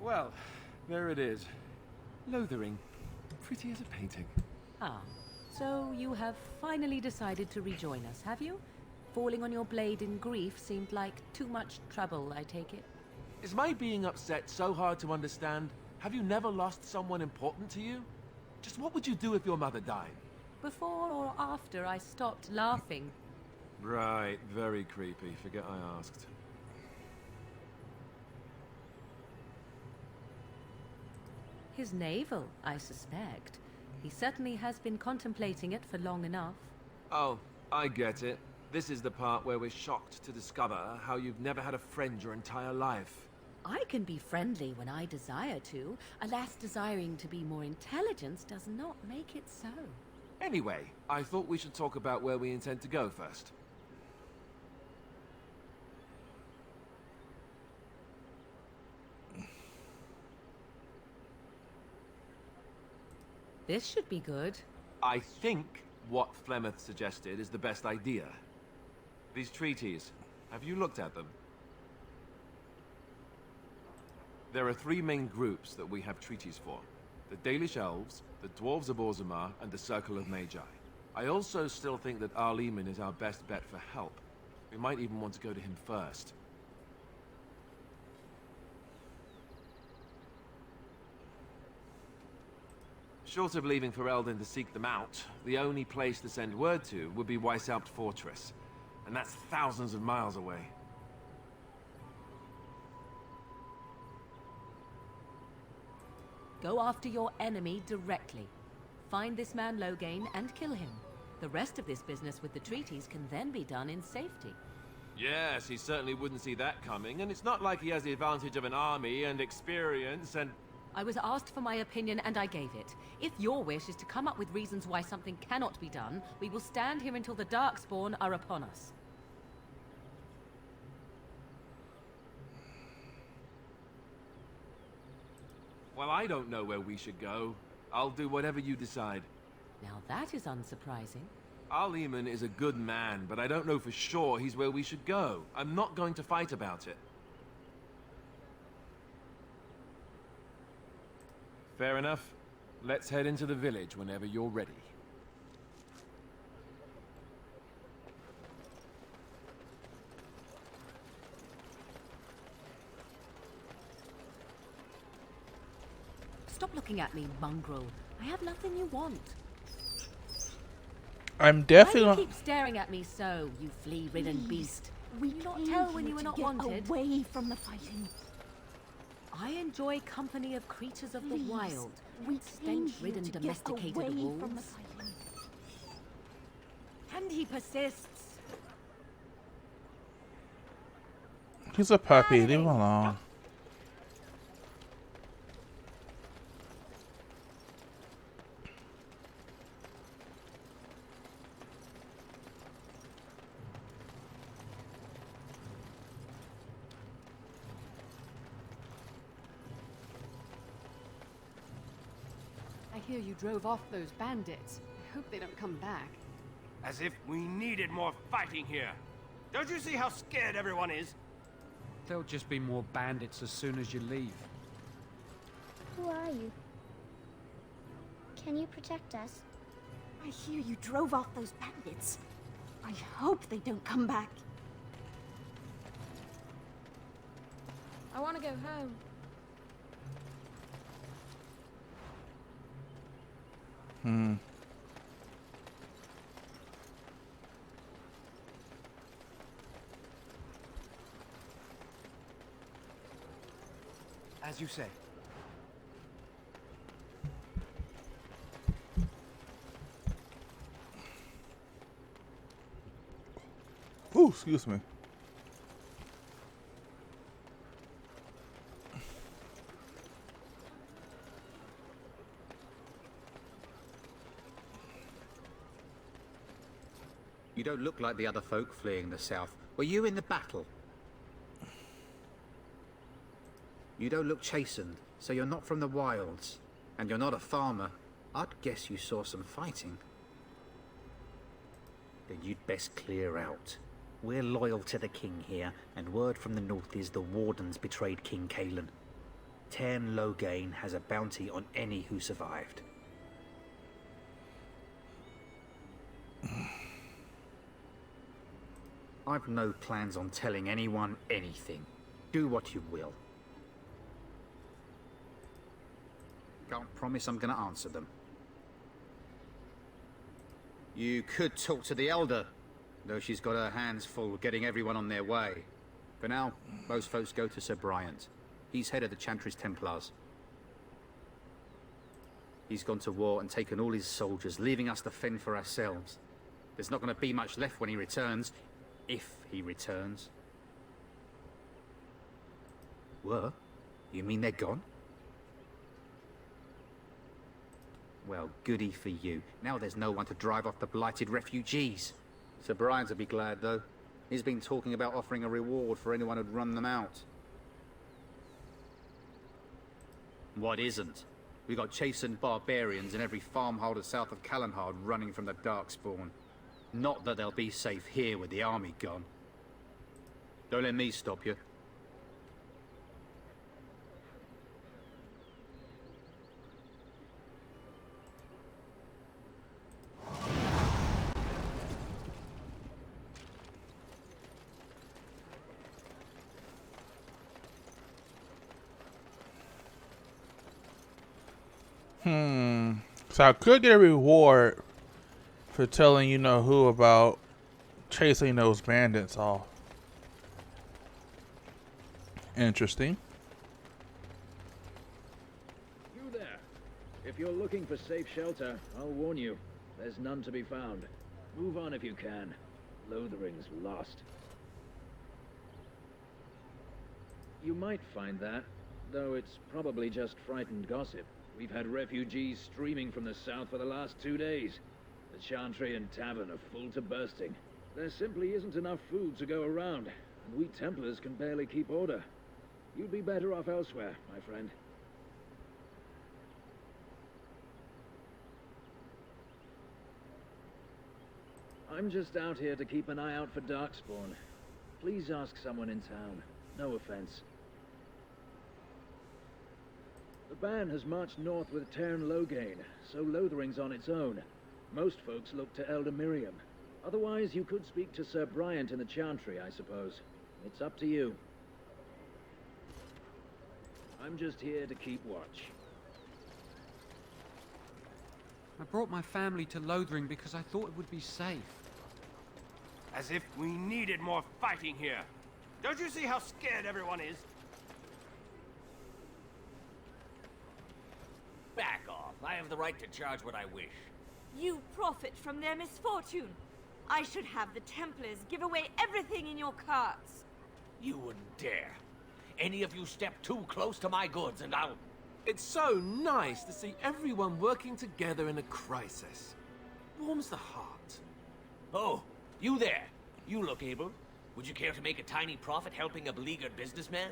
Well, there it is. Lothering. Pretty as a painting. Ah, so you have finally decided to rejoin us, have you? Falling on your blade in grief seemed like too much trouble, I take it. Is my being upset so hard to understand? Have you never lost someone important to you? Just what would you do if your mother died? Before or after I stopped laughing? Right, very creepy. Forget I asked. His navel, I suspect. He certainly has been contemplating it for long enough. Oh, I get it. This is the part where we're shocked to discover how you've never had a friend your entire life. I can be friendly when I desire to. Alas, desiring to be more intelligent does not make it so. Anyway, I thought we should talk about where we intend to go first. This should be good. I think what Flemeth suggested is the best idea. These treaties, have you looked at them? There are three main groups that we have treaties for. The Dalish Elves, the Dwarves of Orzammar, and the Circle of Magi. I also still think that Arleman is our best bet for help. We might even want to go to him first. Short of leaving for Eldon to seek them out, the only place to send word to would be Weishaupt Fortress. And that's thousands of miles away. Go after your enemy directly. Find this man Loghain and kill him. The rest of this business with the treaties can then be done in safety. Yes, he certainly wouldn't see that coming, and it's not like he has the advantage of an army and experience and... I was asked for my opinion and I gave it. If your wish is to come up with reasons why something cannot be done, we will stand here until the Darkspawn are upon us. Well, I don't know where we should go. I'll do whatever you decide. Now that is unsurprising. Arleman is a good man, but I don't know for sure he's where we should go. I'm not going to fight about it. Fair enough. Let's head into the village whenever you're ready. Stop looking at me, mongrel. I have nothing you want. I'm Why do definitely you not. keep staring at me so, you flea-ridden beast? We Did you not came tell when here you were to not get wanted? away from the fighting. I enjoy company of creatures of the Please, wild, we not came here stench-ridden to get domesticated away from the wolves. fighting. And he persists. He's a puppy. Leave him alone. I hear you drove off those bandits. I hope they don't come back. As if we needed more fighting here. Don't you see how scared everyone is? There'll just be more bandits as soon as you leave. Who are you? Can you protect us? I hear you drove off those bandits. I hope they don't come back. I want to go home. As you say. Ooh, excuse me. You don't look like the other folk fleeing the south. Were you in the battle? You don't look chastened, so you're not from the wilds. And you're not a farmer. I'd guess you saw some fighting. Then you'd best clear out. We're loyal to the king here, and word from the north is the wardens betrayed King Cailan. Cairn Logain has a bounty on any who survived. I've no plans on telling anyone anything. Do what you will. Can't promise I'm gonna answer them. You could talk to the Elder, though she's got her hands full getting everyone on their way. For now, most folks go to Sir Bryant. He's head of the Chantry's Templars. He's gone to war and taken all his soldiers, leaving us to fend for ourselves. There's not going to be much left when he returns, if he returns. What? You mean they're gone? Well, goody for you. Now there's no one to drive off the blighted refugees. Sir Bryant will be glad, though. He's been talking about offering a reward for anyone who'd run them out. What isn't? We got chastened barbarians in every farmholder south of Callanhard running from the Darkspawn. Not that they'll be safe here with the army gone. Don't let me stop you. So I could get a reward for telling you know who about chasing those bandits off. Interesting. You there. If you're looking for safe shelter, I'll warn you. There's none to be found. Move on if you can. Lothering's lost. You might find that, though it's probably just frightened gossip. We've had refugees streaming from the south for the last 2 days. The Chantry and Tavern are full to bursting. There simply isn't enough food to go around, and we Templars can barely keep order. You'd be better off elsewhere, my friend. I'm just out here to keep an eye out for Darkspawn. Please ask someone in town. No offense. The band has marched north with Cairn Logain, so Lothering's on its own. Most folks look to Elder Miriam. Otherwise, you could speak to Sir Bryant in the Chantry, I suppose. It's up to you. I'm just here to keep watch. I brought my family to Lothering because I thought it would be safe. As if we needed more fighting here. Don't you see how scared everyone is? Back off. I have the right to charge what I wish. You profit from their misfortune. I should have the Templars give away everything in your carts. You wouldn't dare. Any of you step too close to my goods and I'll... It's so nice to see everyone working together in a crisis. Warms the heart. Oh, you there. You look able. Would you care to make a tiny profit helping a beleaguered businessman?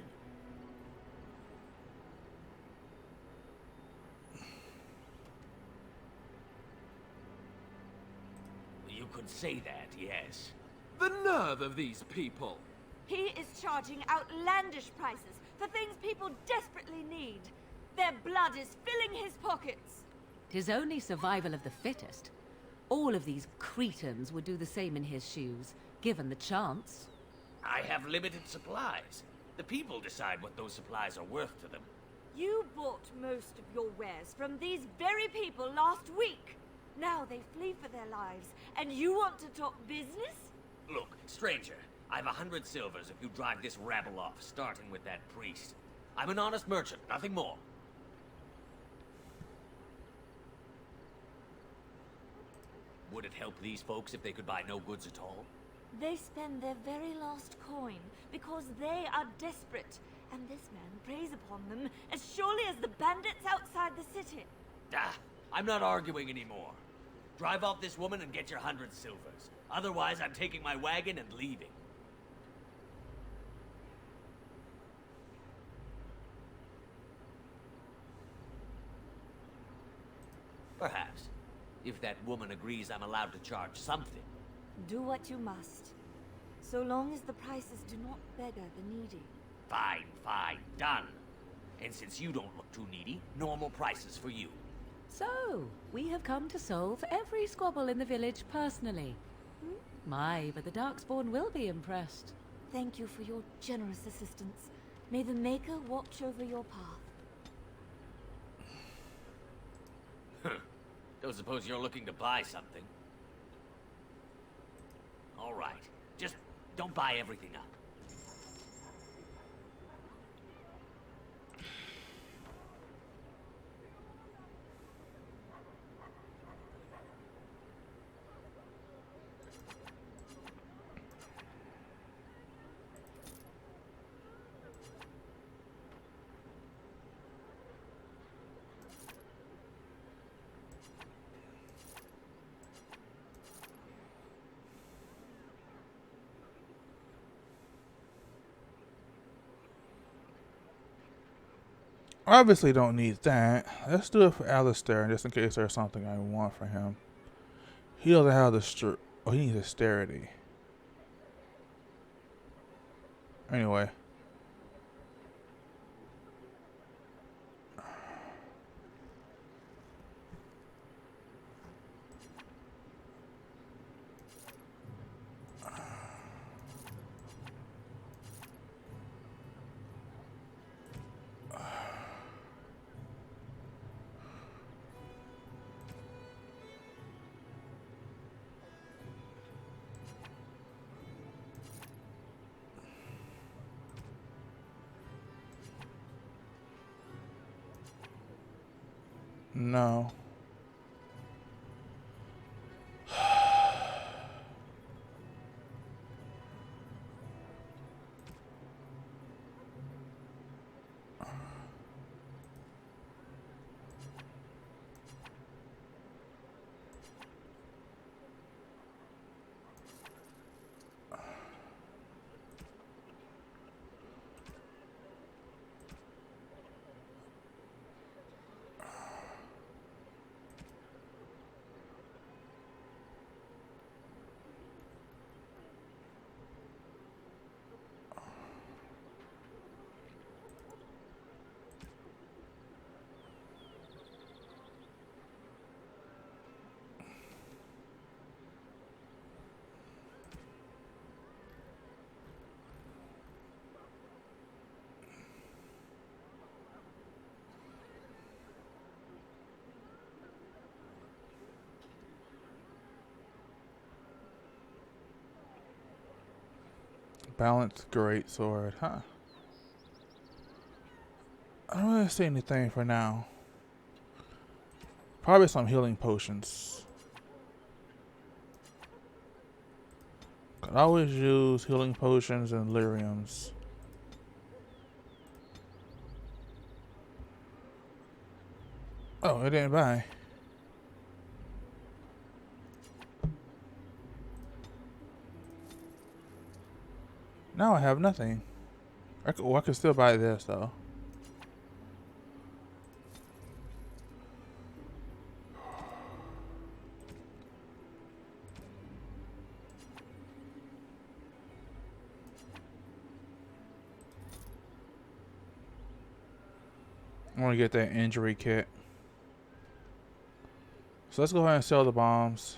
You could say that, yes. The nerve of these people! He is charging outlandish prices for things people desperately need. Their blood is filling his pockets. 'Tis only survival of the fittest. All of these Cretans would do the same in his shoes, given the chance. I have limited supplies. The people decide what those supplies are worth to them. You bought most of your wares from these very people last week. Now they flee for their lives, and you want to talk business? Look, stranger, I've 100 silvers if you drive this rabble off, starting with that priest. I'm an honest merchant, nothing more. Would it help these folks if they could buy no goods at all? They spend their very last coin because they are desperate, and this man preys upon them as surely as the bandits outside the city. Ah, I'm not arguing anymore. Drive off this woman and get your 100 silvers. Otherwise, I'm taking my wagon and leaving. Perhaps. If that woman agrees I'm allowed to charge something. Do what you must, so long as the prices do not beggar the needy. Fine, fine, done. And since you don't look too needy, normal prices for you. So, we have come to solve every squabble in the village personally. My, but the Darkspawn will be impressed. Thank you for your generous assistance. May the Maker watch over your path. Don't suppose you're looking to buy something? All right. Just don't buy everything up. Obviously don't need that. Let's do it for Alistair, just in case there's something I want for him. He doesn't have the oh, he needs dexterity. Anyway. No. Balanced great sword, huh? I don't really see anything for now. Probably some healing potions. Could always use healing potions and lyriums. Oh, it didn't buy. Now I have nothing. I could still buy this though. I want to get that injury kit. So let's go ahead and sell the bombs.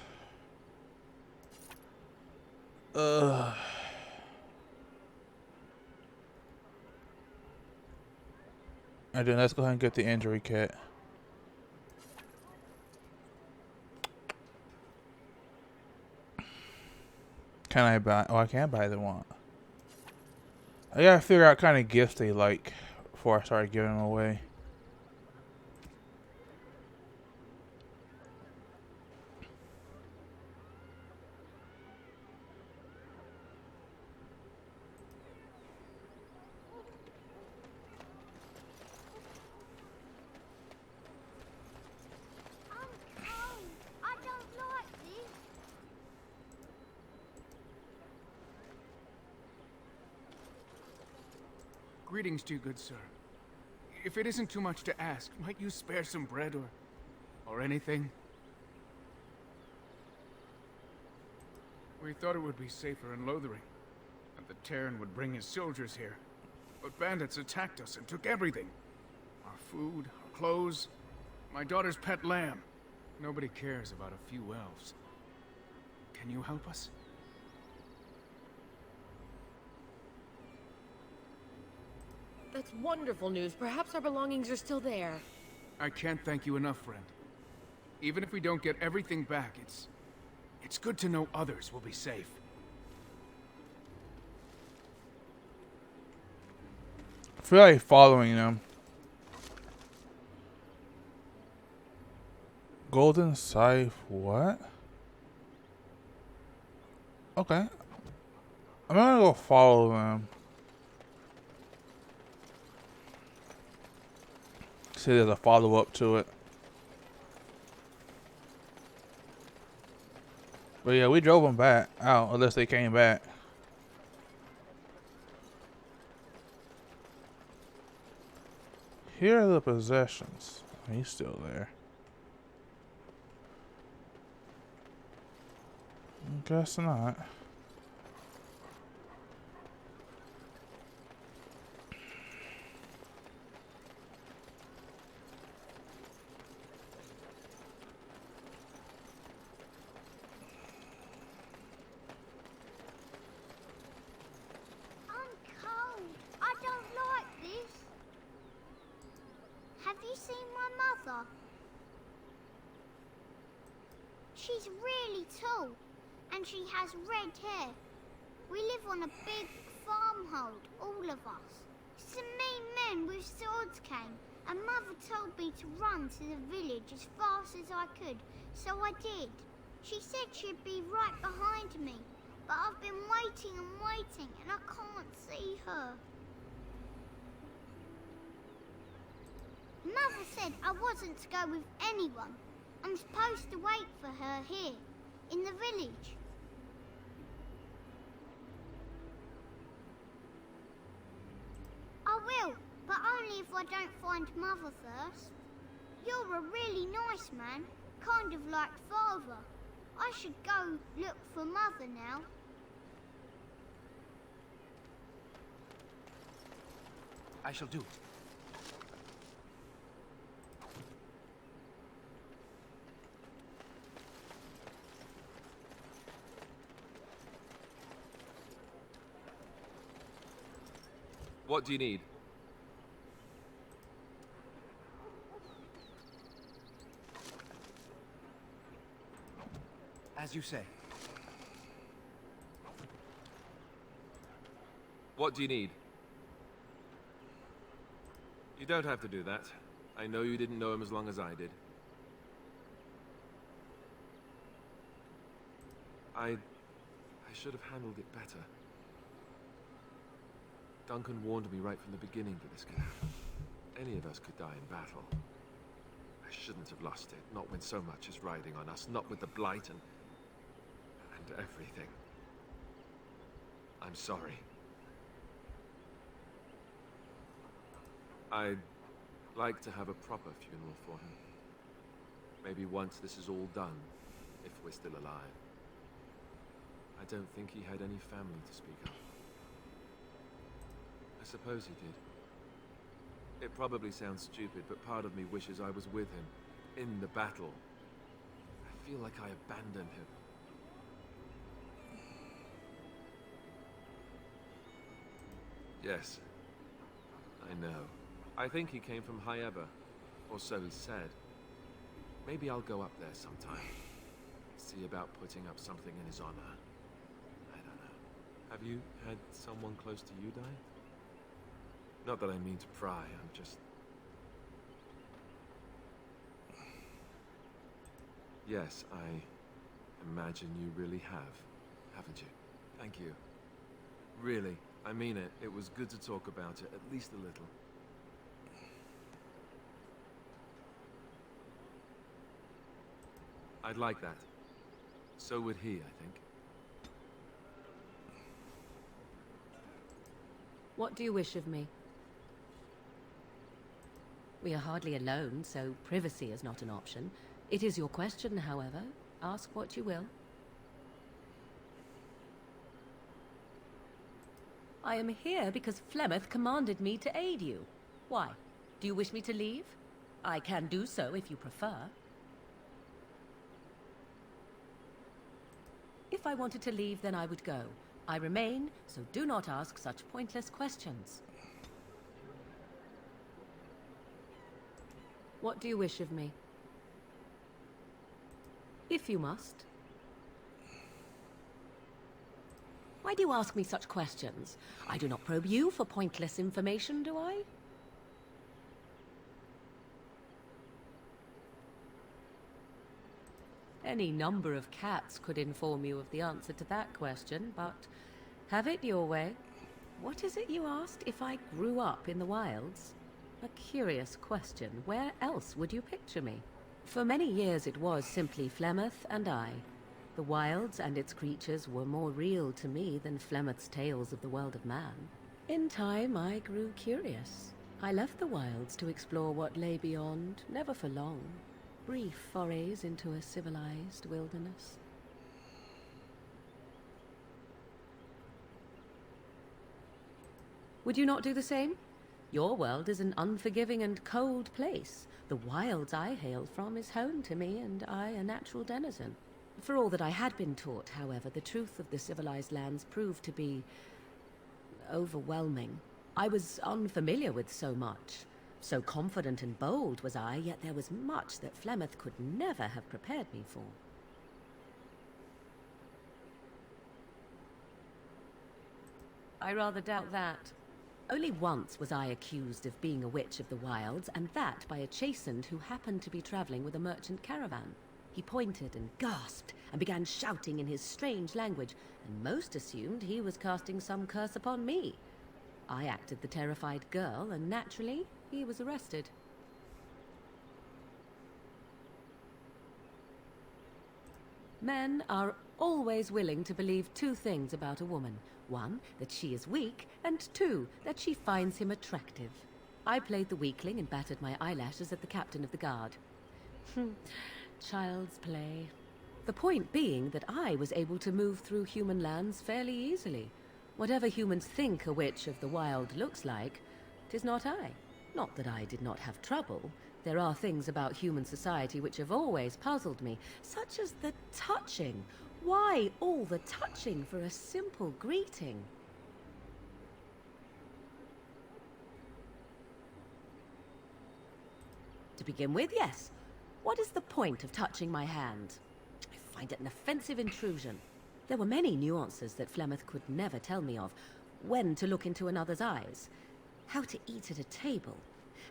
And then let's go ahead and get the injury kit. Can I buy? Oh, I can buy the one. I gotta figure out what kind of gifts they like before I start giving them away. Greetings to you, good sir. If it isn't too much to ask, might you spare some bread or anything? We thought it would be safer in Lothering, and the Terran would bring his soldiers here. But bandits attacked us and took everything. Our food, our clothes, my daughter's pet lamb. Nobody cares about a few elves. Can you help us? That's wonderful news. Perhaps our belongings are still there. I can't thank you enough, friend. Even if we don't get everything back, it's good to know others will be safe. I feel like following them. Golden Scythe, what? Okay. I'm gonna go follow them. See, there's a follow-up to it. But yeah, we drove them back out, unless they came back. Here are the possessions. He's still there. Guess not. I'm cold. I don't like this. Have you seen my mother? She's really tall, and she has red hair. We live on a big farmhold, all of us. Some mean men with swords came, and Mother told me to run to the village as fast as I could, so I did. She said she'd be right behind me, but I've been waiting and waiting, and I can't see her. Mother said I wasn't to go with anyone. I'm supposed to wait for her here, in the village. I will, but only if I don't find Mother first. You're a really nice man, kind of like Father. I should go look for Mother now. I shall do it. What do you need? As you say. What do you need? You don't have to do that. I know you didn't know him as long as I did. I should have handled it better. Duncan warned me right from the beginning that this could happen. Any of us could die in battle. I shouldn't have lost it, not when so much is riding on us, not with the Blight and everything. I'm sorry. I'd like to have a proper funeral for him. Maybe once this is all done, if we're still alive. I don't think he had any family to speak of. I suppose he did. It probably sounds stupid, but part of me wishes I was with him, in the battle. I feel like I abandoned him. Yes, I know. I think he came from High Ever, or so he said. Maybe I'll go up there sometime. See about putting up something in his honor. I don't know. Have you had someone close to you die? Not that I mean to pry, I'm just... Yes, I imagine you really have, haven't you? Thank you. Really, I mean it. It was good to talk about it, at least a little. I'd like that. So would he, I think. What do you wish of me? We are hardly alone, so privacy is not an option. It is your question, however. Ask what you will. I am here because Flemeth commanded me to aid you. Why? Do you wish me to leave? I can do so if you prefer. If I wanted to leave, then I would go. I remain, so do not ask such pointless questions. What do you wish of me? If you must. Why do you ask me such questions? I do not probe you for pointless information, do I? Any number of cats could inform you of the answer to that question, but have it your way. What is it you asked? If I grew up in the wilds? A curious question. Where else would you picture me? For many years it was simply Flemeth and I. The wilds and its creatures were more real to me than Flemeth's tales of the world of man. In time I grew curious. I left the wilds to explore what lay beyond, never for long. Brief forays into a civilized wilderness. Would you not do the same? Your world is an unforgiving and cold place. The wilds I hail from is home to me, and I a natural denizen. For all that I had been taught, however, the truth of the civilized lands proved to be overwhelming. I was unfamiliar with so much. So confident and bold was I, yet there was much that Flemeth could never have prepared me for. I rather doubt that. Only once was I accused of being a witch of the wilds, and that by a chastened who happened to be traveling with a merchant caravan. He pointed and gasped, and began shouting in his strange language, and most assumed he was casting some curse upon me. I acted the terrified girl, and naturally, he was arrested. Men are always willing to believe two things about a woman. One, that she is weak, and two, that she finds him attractive. I played the weakling and battered my eyelashes at the captain of the guard. Child's play. The point being that I was able to move through human lands fairly easily. Whatever humans think a witch of the wild looks like, 'tis not I. Not that I did not have trouble. There are things about human society which have always puzzled me, such as the touching. Why all the touching for a simple greeting? To begin with, yes. What is the point of touching my hand? I find it an offensive intrusion. There were many nuances that Flemeth could never tell me of. When to look into another's eyes. How to eat at a table.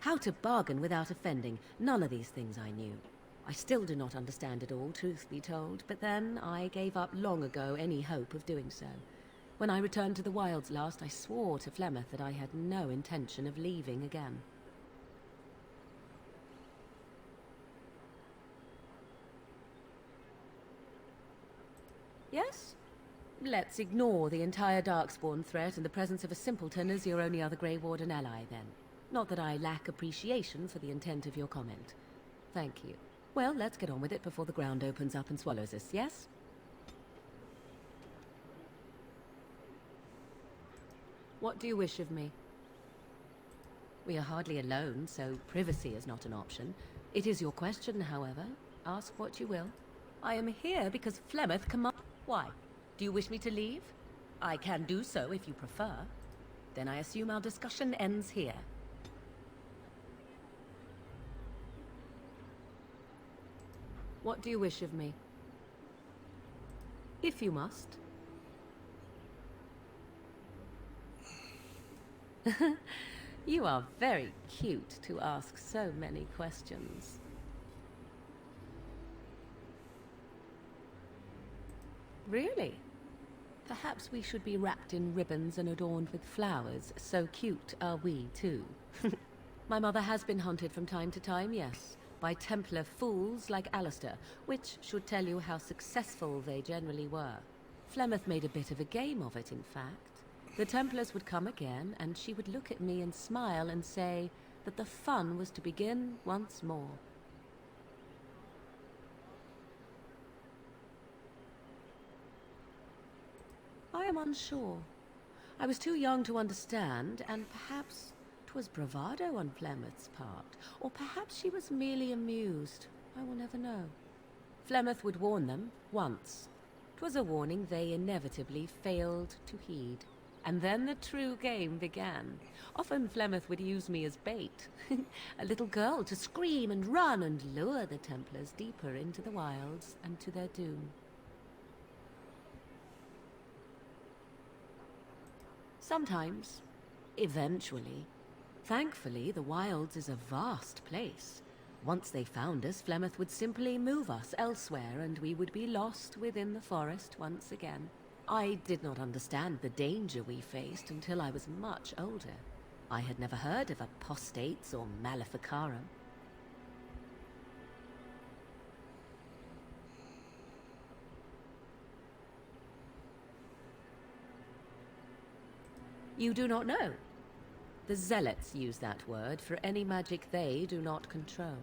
How to bargain without offending. None of these things I knew. I still do not understand it all, truth be told, but then I gave up long ago any hope of doing so. When I returned to the wilds last, I swore to Flemeth that I had no intention of leaving again. Yes? Let's ignore the entire Darkspawn threat and the presence of a simpleton as your only other Grey Warden ally, then. Not that I lack appreciation for the intent of your comment. Thank you. Well, let's get on with it before the ground opens up and swallows us, yes? What do you wish of me? We are hardly alone, so privacy is not an option. It is your question, however. Ask what you will. I am here because Flemeth commands. Why? Do you wish me to leave? I can do so if you prefer. Then I assume our discussion ends here. What do you wish of me? If you must. You are very cute to ask so many questions. Really? Perhaps we should be wrapped in ribbons and adorned with flowers. So cute are we, too. My mother has been hunted from time to time, yes, by Templar fools like Alistair, which should tell you how successful they generally were. Flemeth made a bit of a game of it, in fact. The Templars would come again, and she would look at me and smile and say that the fun was to begin once more. I am unsure. I was too young to understand, and perhaps was bravado on Flemeth's part, or perhaps she was merely amused. I will never know. Flemeth would warn them once. 'Twas a warning they inevitably failed to heed. And then the true game began. Often Flemeth would use me as bait. A little girl to scream and run and lure the Templars deeper into the wilds and to their doom. Sometimes, eventually. Thankfully, the wilds is a vast place. Once they found us, Flemeth would simply move us elsewhere and we would be lost within the forest once again. I did not understand the danger we faced until I was much older. I had never heard of apostates or maleficarum. You do not know? The Zealots use that word for any magic they do not control.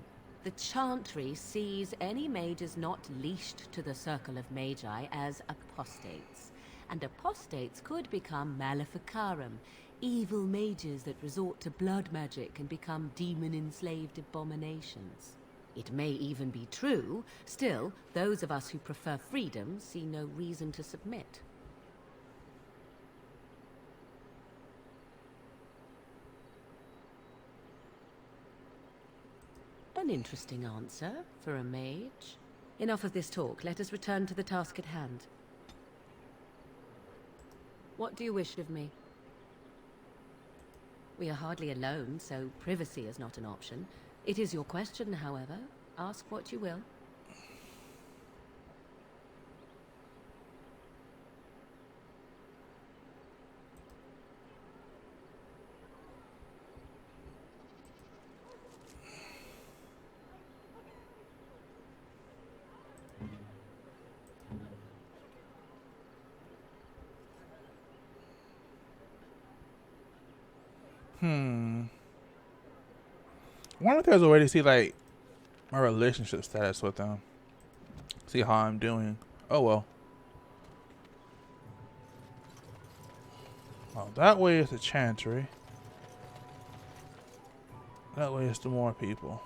The Chantry sees any mages not leashed to the Circle of Magi as apostates. And apostates could become maleficarum, evil mages that resort to blood magic and become demon-enslaved abominations. It may even be true. Still, those of us who prefer freedom see no reason to submit. An interesting answer for a mage. Enough of this talk. Let us return to the task at hand. What do you wish of me? We are hardly alone, so privacy is not an option. It is your question, however. Ask what you will. I wonder if there's a way to see, like, my relationship status with them. See how I'm doing. Oh, well. Well, that way is the Chantry. That way is the more people.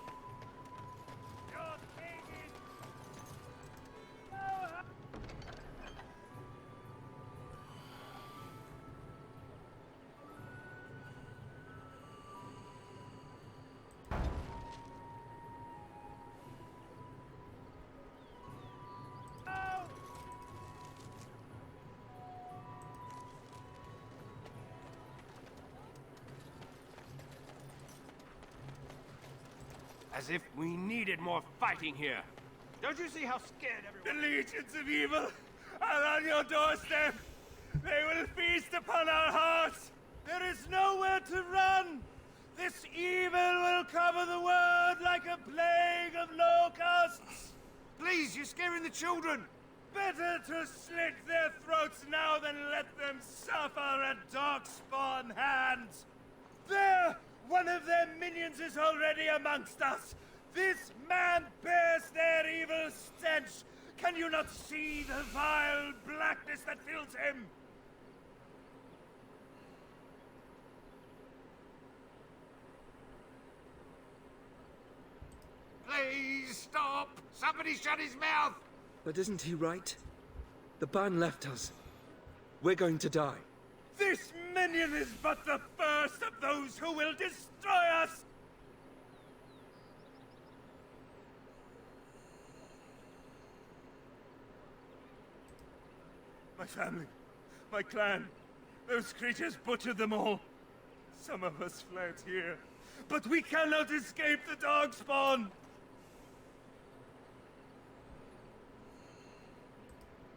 As if we needed more fighting here. Don't you see how scared everyone... The legions of evil are on your doorstep. They will feast upon our hearts. There is nowhere to run. This evil will cover the world like a plague of locusts. Please, you're scaring the children. Better to slit their throats now than let them suffer at Darkspawn hands. There! One of their minions is already amongst us. This man bears their evil stench. Can you not see the vile blackness that fills him? Please stop! Somebody shut his mouth! But isn't he right? The ban left us. We're going to die. This minion is but the first of those who will destroy us! My family, my clan, those creatures butchered them all. Some of us fled here, but we cannot escape the Darkspawn!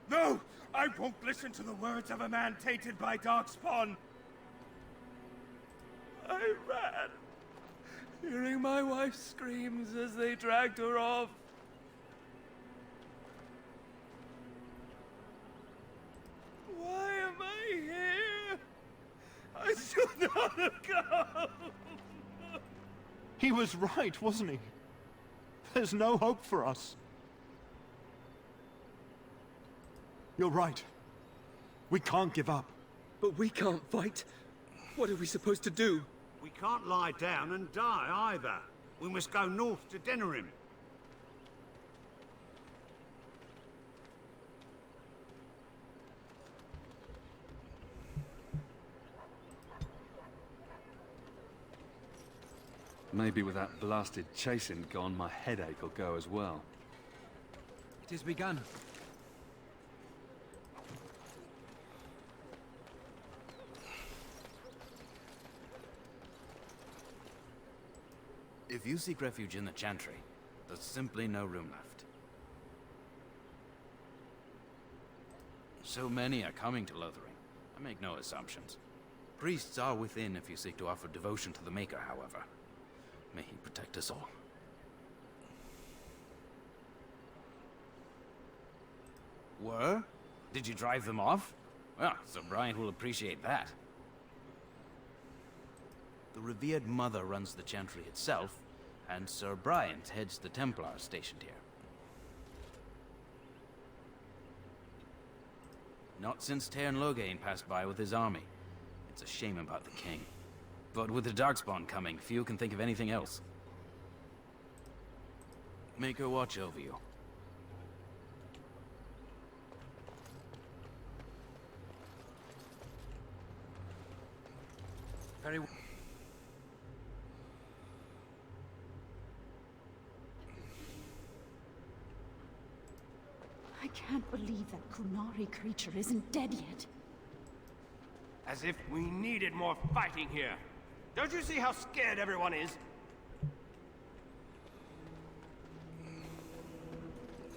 No! I won't listen to the words of a man tainted by Darkspawn! I ran, hearing my wife's screams as they dragged her off. Why am I here? I should not have come! He was right, wasn't he? There's no hope for us. You're right. We can't give up. But we can't fight. What are we supposed to do? We can't lie down and die either. We must go north to Denerim. Maybe with that blasted chasing gone, my headache will go as well. It has begun. If you seek refuge in the Chantry, there's simply no room left. So many are coming to Lothering. I make no assumptions. Priests are within if you seek to offer devotion to the Maker, however. May he protect us all. Were? Did you drive them off? Well, Sir Bryant will appreciate that. The revered mother runs the Chantry itself, and Sir Bryant heads the Templars stationed here. Not since Tairn Loghain passed by with his army. It's a shame about the king. But with the Darkspawn coming, few can think of anything else. Make her watch over you. Very well. I can't believe that Kunari creature isn't dead yet. As if we needed more fighting here. Don't you see how scared everyone is?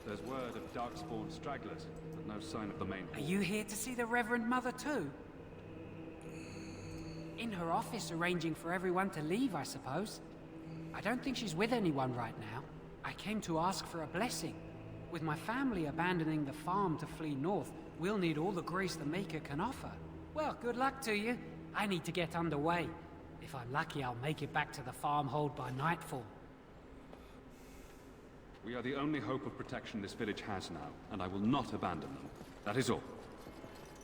There's word of Darkspawn stragglers, but no sign of the main Are horde. you here to see the Reverend Mother too? In her office arranging for everyone to leave, I suppose. I don't think she's with anyone right now. I came to ask for a blessing. With my family abandoning the farm to flee north, we'll need all the grace the Maker can offer. Well, good luck to you. I need to get underway. If I'm lucky, I'll make it back to the farmhold by nightfall. We are the only hope of protection this village has now, and I will not abandon them. That is all.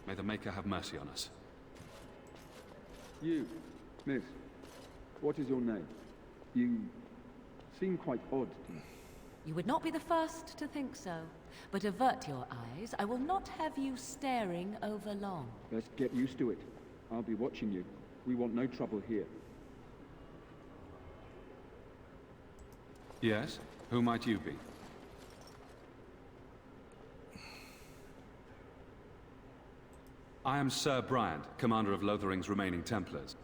May the Maker have mercy on us. You, miss, what is your name? You seem quite odd to me. You would not be the first to think so. But avert your eyes. I will not have you staring over long. Best get used to it. I'll be watching you. We want no trouble here. Yes? Who might you be? I am Sir Bryant, commander of Lothering's remaining Templars.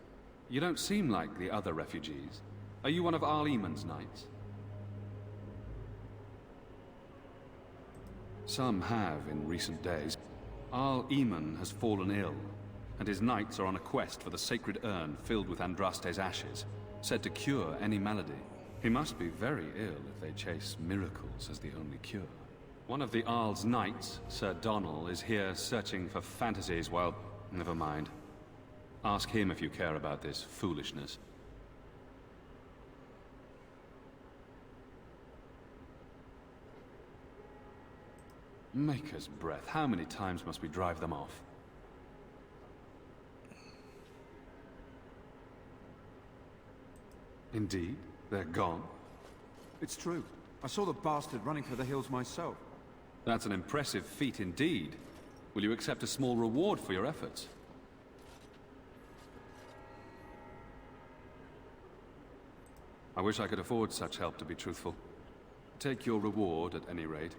You don't seem like the other refugees. Are you one of Arl Eamon's knights? Some have in recent days. Arl Eamon has fallen ill, and his knights are on a quest for the sacred urn filled with Andraste's ashes, said to cure any malady. He must be very ill if they chase miracles as the only cure. One of the Arl's knights, Sir Donnell, is here searching for fantasies while... Never mind. Ask him if you care about this foolishness. Maker's breath, how many times must we drive them off? Indeed, they're gone. It's true. I saw the bastard running for the hills myself. That's an impressive feat indeed. Will you accept a small reward for your efforts? I wish I could afford such help, to be truthful. Take your reward, at any rate.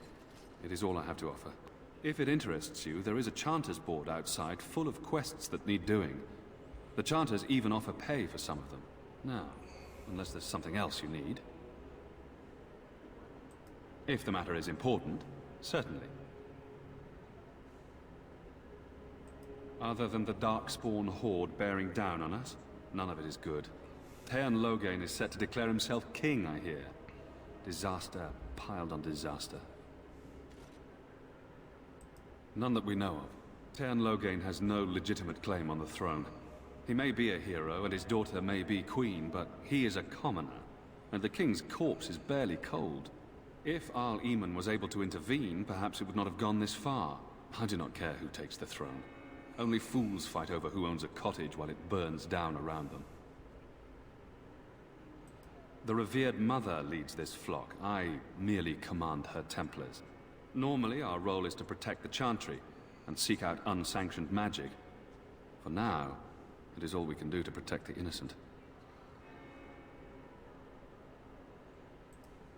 It is all I have to offer. If it interests you, there is a Chanters board outside full of quests that need doing. The Chanters even offer pay for some of them. Now, unless there's something else you need. If the matter is important, certainly. Other than the Darkspawn horde bearing down on us, none of it is good. Tairn Loghain is set to declare himself king, I hear. Disaster piled on disaster. None that we know of. Tairn Loghain has no legitimate claim on the throne. He may be a hero, and his daughter may be queen, but he is a commoner, and the king's corpse is barely cold. If Arl Eamon was able to intervene, perhaps it would not have gone this far. I do not care who takes the throne. Only fools fight over who owns a cottage while it burns down around them. The revered mother leads this flock. I merely command her Templars. Normally, our role is to protect the Chantry and seek out unsanctioned magic. For now, it is all we can do to protect the innocent.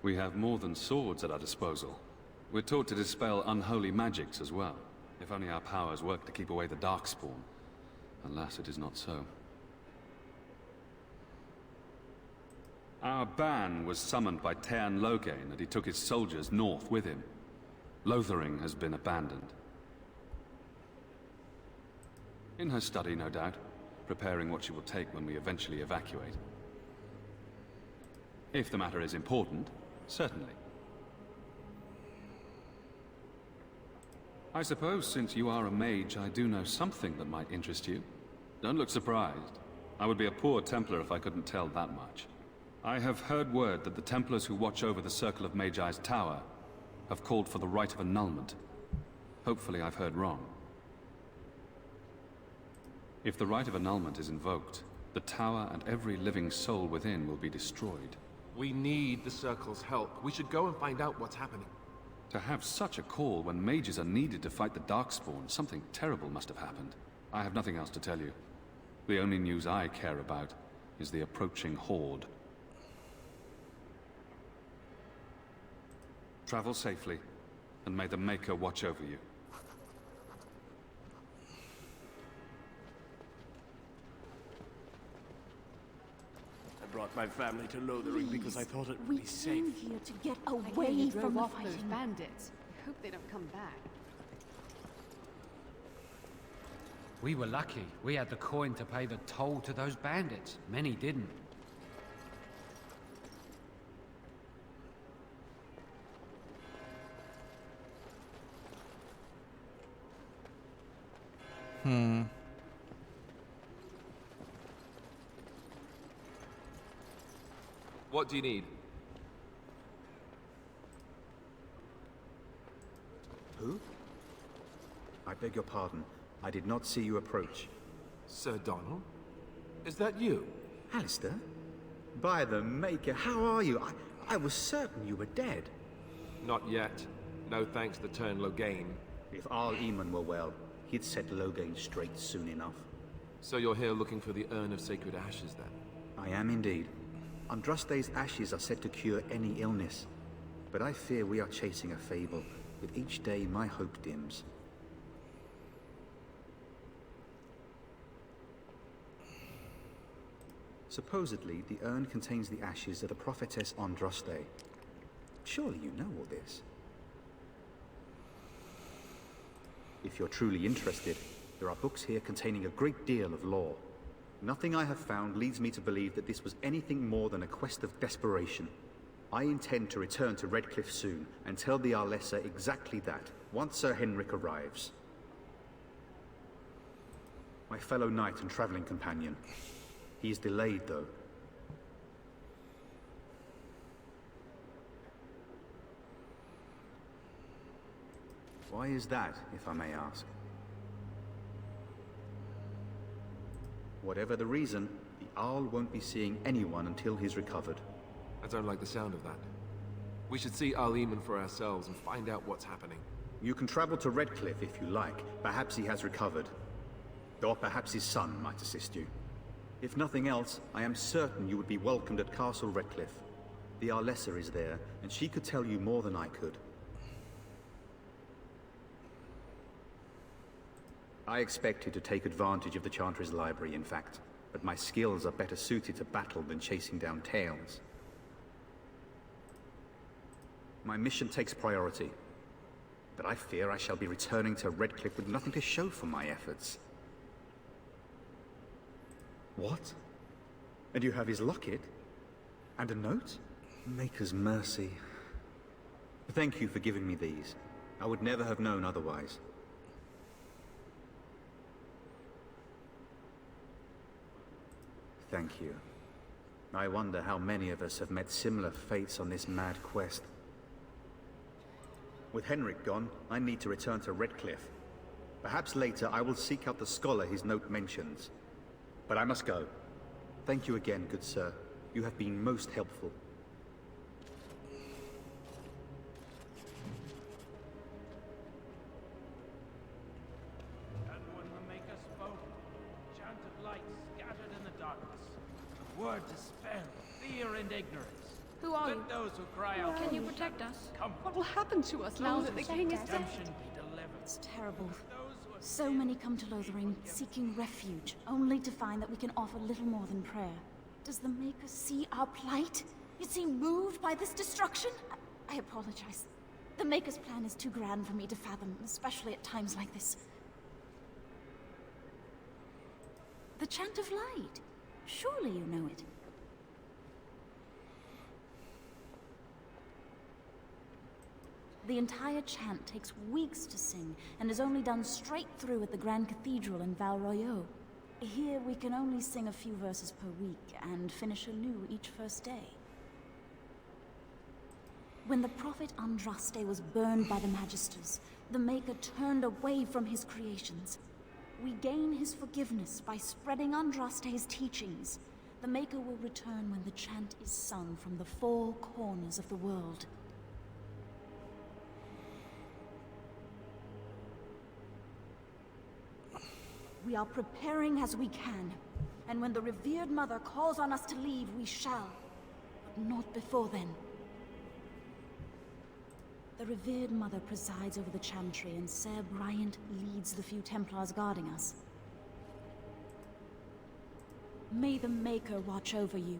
We have more than swords at our disposal. We're taught to dispel unholy magics as well. If only our powers work to keep away the Darkspawn. Alas, it is not so. Our ban was summoned by Tean Loghain, and he took his soldiers north with him. Lothering has been abandoned. In her study, no doubt, preparing what she will take when we eventually evacuate. If the matter is important, certainly. I suppose since you are a mage, I do know something that might interest you. Don't look surprised. I would be a poor Templar if I couldn't tell that much. I have heard word that the Templars who watch over the Circle of Magi's tower have called for the rite of annulment. Hopefully I've heard wrong. If the rite of annulment is invoked, the tower and every living soul within will be destroyed. We need the Circle's help. We should go and find out what's happening. To have such a call when mages are needed to fight the Darkspawn, something terrible must have happened. I have nothing else to tell you. The only news I care about is the approaching horde. Travel safely, and may the Maker watch over you. I brought my family to Lothering because I thought it would We be safe. came here to get I hear away you drove from the off those fighting. bandits. I hope they don't come back. We were lucky. We had the coin to pay the toll to those bandits. Many didn't. What do you need? Who? I beg your pardon. I did not see you approach. Sir Donald? Is that you? Alistair? By the Maker, how are you? I was certain you were dead. Not yet. No thanks to Tean Loghain. If Arl Eamon were well, he'd set Loghain straight soon enough. So you're here looking for the Urn of Sacred Ashes, then? I am indeed. Andraste's ashes are said to cure any illness. But I fear we are chasing a fable. With each day, my hope dims. Supposedly, the urn contains the ashes of the prophetess Andraste. Surely you know all this. If you're truly interested, there are books here containing a great deal of lore. Nothing I have found leads me to believe that this was anything more than a quest of desperation. I intend to return to Redcliffe soon and tell the Arlessa exactly that, once Sir Henrik arrives. My fellow knight and traveling companion. He is delayed, though. Why is that, if I may ask? Whatever the reason, the Arl won't be seeing anyone until he's recovered. I don't like the sound of that. We should see Arl Eamon for ourselves and find out what's happening. You can travel to Redcliffe if you like. Perhaps he has recovered. Or perhaps his son might assist you. If nothing else, I am certain you would be welcomed at Castle Redcliffe. The Arlessa is there, and she could tell you more than I could. I expected to take advantage of the Chantry's library, in fact, but my skills are better suited to battle than chasing down tales. My mission takes priority, but I fear I shall be returning to Redcliffe with nothing to show for my efforts. What? And you have his locket? And a note? Maker's mercy. Thank you for giving me these. I would never have known otherwise. Thank you. I wonder how many of us have met similar fates on this mad quest. With Henrik gone, I need to return to Redcliffe. Perhaps later I will seek out the scholar his note mentions. But I must go. Thank you again, good sir. You have been most helpful. And when the Maker spoke, chant of light scattered in the darkness. A word dispelled fear and ignorance. Who are Let you? those who cry out. Can you protect us? Come. What will happen to us now that the king is dead? Redemption be delivered. It's terrible. So many come to Lothering seeking refuge, only to find that we can offer little more than prayer. Does the Maker see our plight? Is he moved by this destruction? I apologize. The Maker's plan is too grand for me to fathom, especially at times like this. The Chant of Light. Surely you know it. The entire chant takes weeks to sing, and is only done straight through at the Grand Cathedral in Val Royeaux. Here we can only sing a few verses per week, and finish anew each first day. When the prophet Andraste was burned by the Magisters, the Maker turned away from his creations. We gain his forgiveness by spreading Andraste's teachings. The Maker will return when the chant is sung from the four corners of the world. We are preparing as we can, and when the revered mother calls on us to leave, we shall, but not before then. The revered mother presides over the chantry, and Sir Bryant leads the few Templars guarding us. May the Maker watch over you.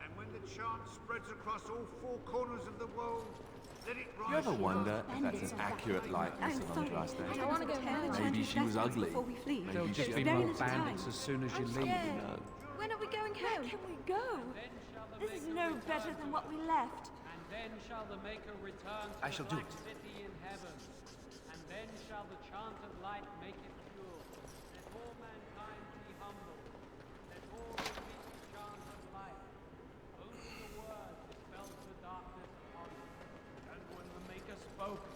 And when the chant spreads across all four corners of the world, let it rise. You ever wonder if that's an accurate likeness of Andraste? I want to go home. Maybe she was ugly. There'll Maybe just she be more bandits as soon as you leave. When are we going home? Where can we go? This is no better than what we left. And then shall the Maker return to I shall the do Black it. City in heaven. And then shall the chant of light make it pure. Let all mankind be humble. Let all repeat the chant of light. Only the word dispels the darkness upon us. And when the Maker spoke,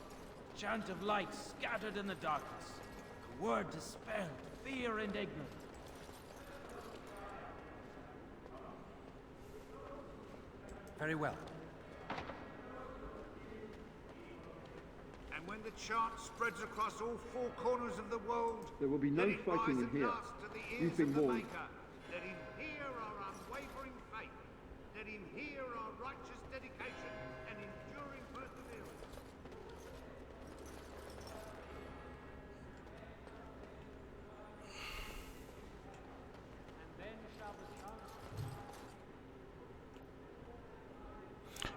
chant of light scattered in the darkness. A word dispelled fear and ignorance. Very well. And when the chant spreads across all four corners of the world, There will be no let it fighting rise in at here. last to the ears You've been of the warned. Maker. Let him hear our unwavering faith. Let him hear our righteous dedication and enduring perseverance. And then shall the chant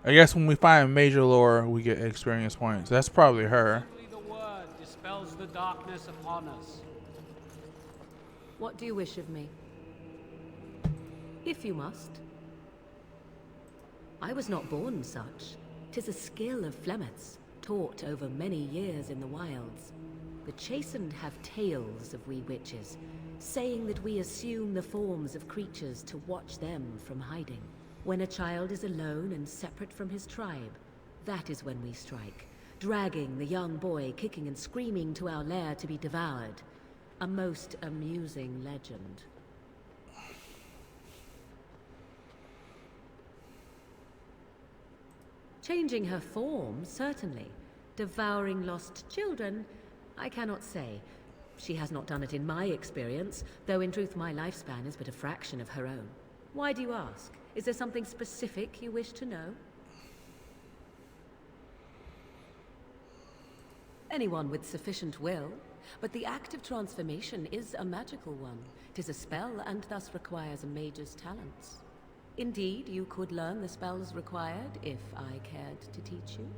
I guess when we find major lore, we get experience points. That's probably her. only the word dispels the darkness upon us. What do you wish of me? If you must. I was not born such. 'Tis a skill of Flemeth's, taught over many years in the wilds. The chastened have tales of we witches, saying that we assume the forms of creatures to watch them from hiding. When a child is alone and separate from his tribe, that is when we strike, dragging the young boy kicking and screaming to our lair to be devoured. A most amusing legend. Changing her form, certainly. Devouring lost children, I cannot say. She has not done it in my experience, though in truth my lifespan is but a fraction of her own. Why do you ask? Is there something specific you wish to know? Anyone with sufficient will, but the act of transformation is a magical one. 'Tis a spell and thus requires a mage's talents. Indeed, you could learn the spells required if I cared to teach you.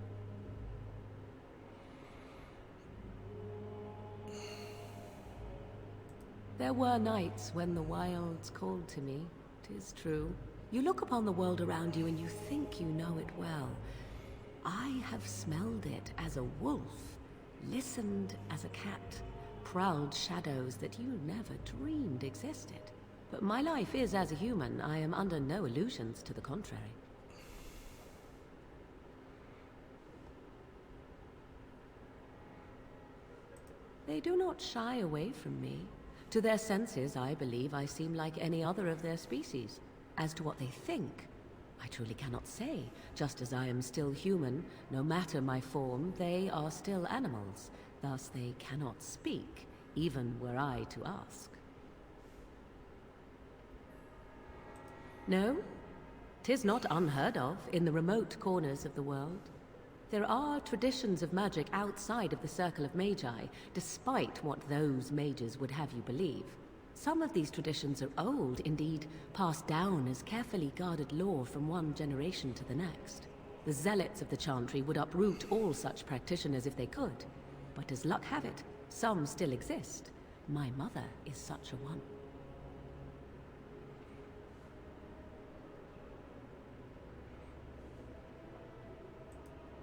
There were nights when the wilds called to me, 'tis true. You look upon the world around you and you think you know it well. I have smelled it as a wolf, listened as a cat, prowled shadows that you never dreamed existed. But my life is as a human. I am under no illusions to the contrary. They do not shy away from me. To their senses, I believe I seem like any other of their species. As to what they think, I truly cannot say. Just as I am still human, no matter my form, they are still animals. Thus they cannot speak, even were I to ask. No, 'tis not unheard of in the remote corners of the world. There are traditions of magic outside of the Circle of Magi, despite what those mages would have you believe. Some of these traditions are old, indeed, passed down as carefully guarded lore from one generation to the next. The zealots of the Chantry would uproot all such practitioners if they could, but as luck have it, some still exist. My mother is such a one.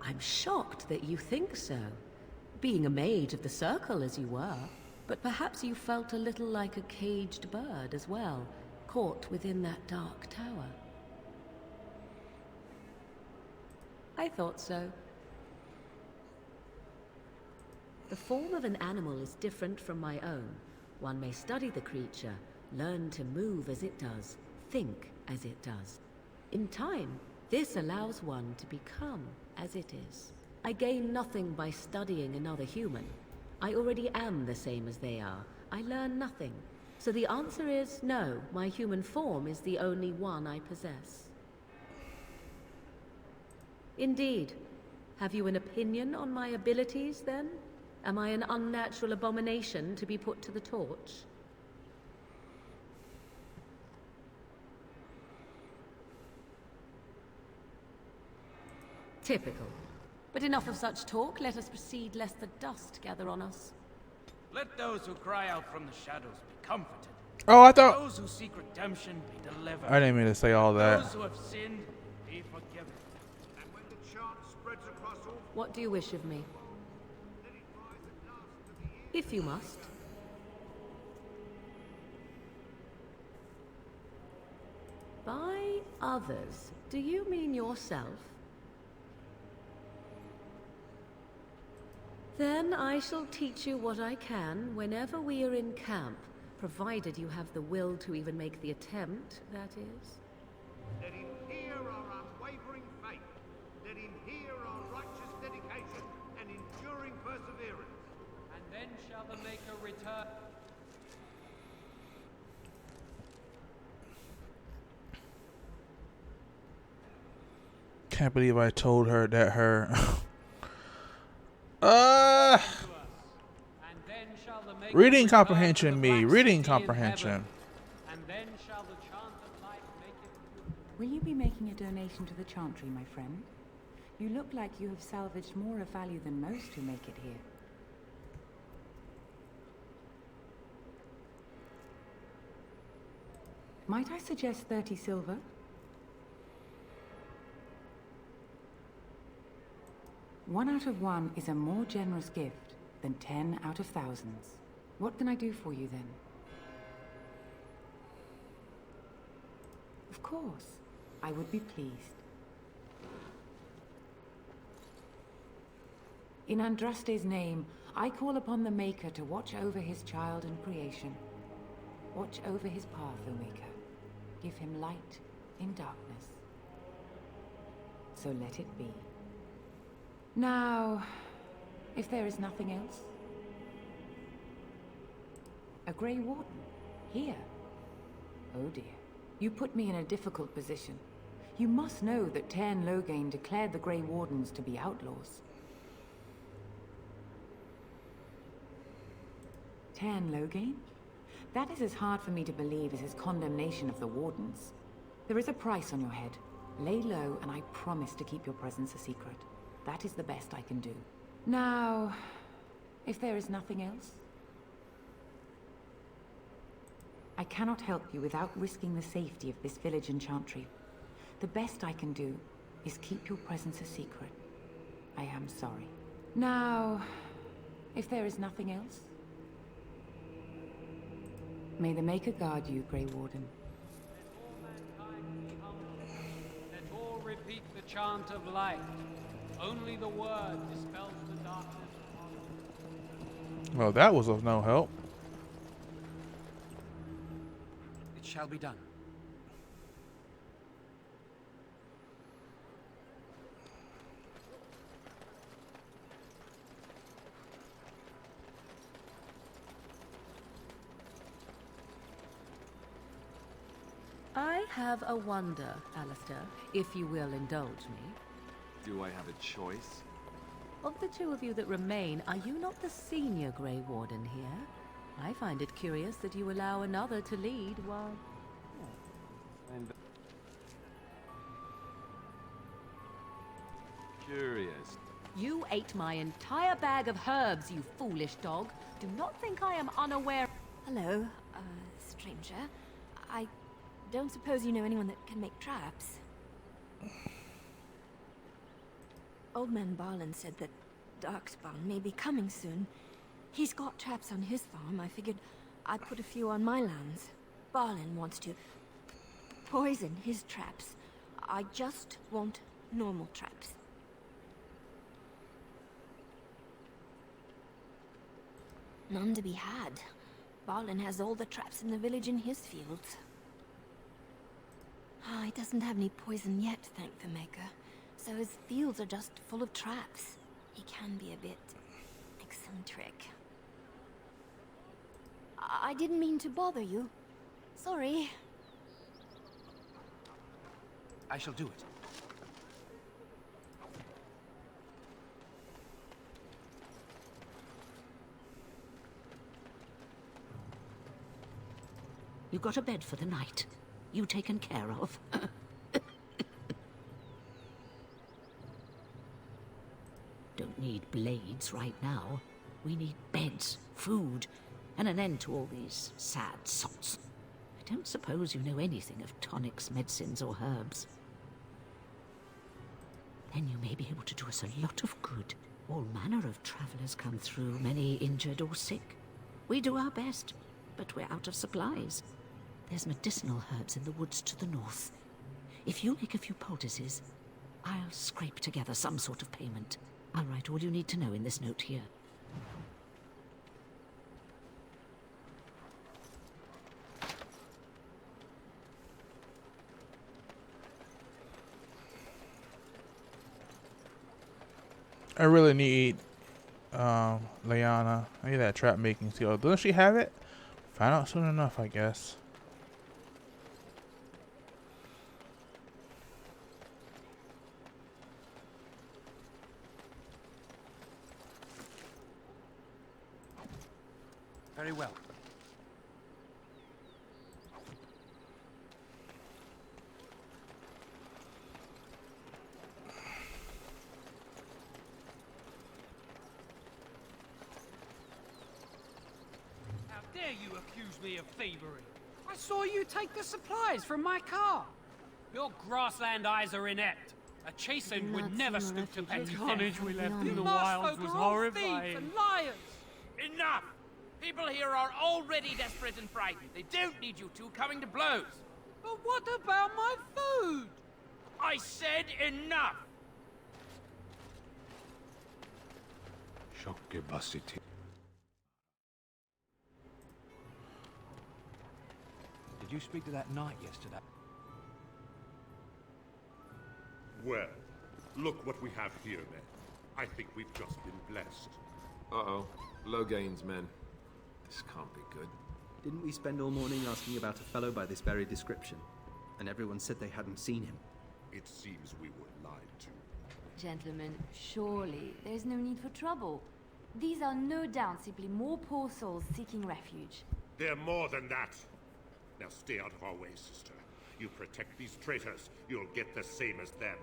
I'm shocked that you think so, being a mage of the Circle as you were, but perhaps you felt a little like a caged bird as well, caught within that dark tower. I thought so. The form of an animal is different from my own. One may study the creature, learn to move as it does, think as it does. In time, this allows one to become as it is. I gain nothing by studying another human. I already am the same as they are. I learn nothing. So the answer is no, my human form is the only one I possess. Indeed. Have you an opinion on my abilities, then? Am I an unnatural abomination to be put to the torch? Typical. But enough of such talk. Let us proceed, lest the dust gather on us. Let those who cry out from the shadows be comforted. Oh, I thought... Those who seek redemption be delivered. I didn't mean to say all that. Those who have sinned be forgiven. And when the chant spreads across all... What do you wish of me? If you must. By others, do you mean yourself? Then I shall teach you what I can whenever we are in camp, provided you have the will to even make the attempt, that is. Let him hear our unwavering faith. Let him hear our righteous dedication and enduring perseverance. And then shall the Maker return. Can't believe I told her that her... Reading comprehension, me. Reading comprehension. Will you be making a donation to the Chantry, my friend? You look like you have salvaged more of value than most who make it here. Might I suggest 30 silver? One out of one is a more generous gift than 10 out of thousands. What can I do for you then? Of course, I would be pleased. In Andraste's name, I call upon the Maker to watch over his child and creation. Watch over his path, O Maker. Give him light in darkness. So let it be. Now, if there is nothing else... A Grey Warden? Here? Oh dear. You put me in a difficult position. You must know that Tairn Loghain declared the Grey Wardens to be outlaws. Tairn Loghain? That is as hard for me to believe as his condemnation of the Wardens. There is a price on your head. Lay low, and I promise to keep your presence a secret. That is the best I can do. Now, if there is nothing else... I cannot help you without risking the safety of this village and Chantry. The best I can do is keep your presence a secret. I am sorry. Now, if there is nothing else... May the Maker guard you, Grey Warden. Let all repeat the chant of light. Only the word dispels the darkness of... Well, that was of no help. It shall be done. I have a wonder, Alistair, if you will indulge me. Do I have a choice? Of the two of you that remain, are you not the senior Grey Warden here? I find it curious that you allow another to lead while... Curious. You ate my entire bag of herbs, you foolish dog. Do not think I am unaware... Hello, stranger. I don't suppose you know anyone that can make traps? Old man Barlin said that Darkspawn may be coming soon. He's got traps on his farm. I figured I'd put a few on my lands. Barlin wants to poison his traps. I just want normal traps. None to be had. Barlin has all the traps in the village in his fields. He doesn't have any poison yet, thank the Maker. So his fields are just full of traps. He can be a bit eccentric. I didn't mean to bother you. Sorry. I shall do it. You got a bed for the night. You taken care of. Don't need blades right now. We need beds, food, and an end to all these sad sots. I don't suppose you know anything of tonics, medicines, or herbs. Then you may be able to do us a lot of good. All manner of travelers come through, many injured or sick. We do our best, but we're out of supplies. There's medicinal herbs in the woods to the north. If you make a few poultices, I'll scrape together some sort of payment. I'll write all you need to know in this note here. I really need Leliana. I need that trap making skill. Doesn't she have it? Find out soon enough, I guess. Very well. How dare you accuse me of thievery? I saw you take the supplies from my car. Your grassland eyes are inept. A chasen would never stoop to petty theft. The carnage we left in You the masked wilds folk was are all horrifying. thieves and liars. Enough! People here are already desperate and frightened. They don't need you two coming to blows. But what about my food? I said enough! Did you speak to that knight yesterday? Well, look what we have here, men. I think we've just been blessed. Uh-oh. Low gains, men. This can't be good. Didn't we spend all morning asking about a fellow by this very description? And everyone said they hadn't seen him. It seems we were lied to. Gentlemen, surely there's no need for trouble. These are no doubt simply more poor souls seeking refuge. They're more than that. Now stay out of our way, sister. You protect these traitors, you'll get the same as them.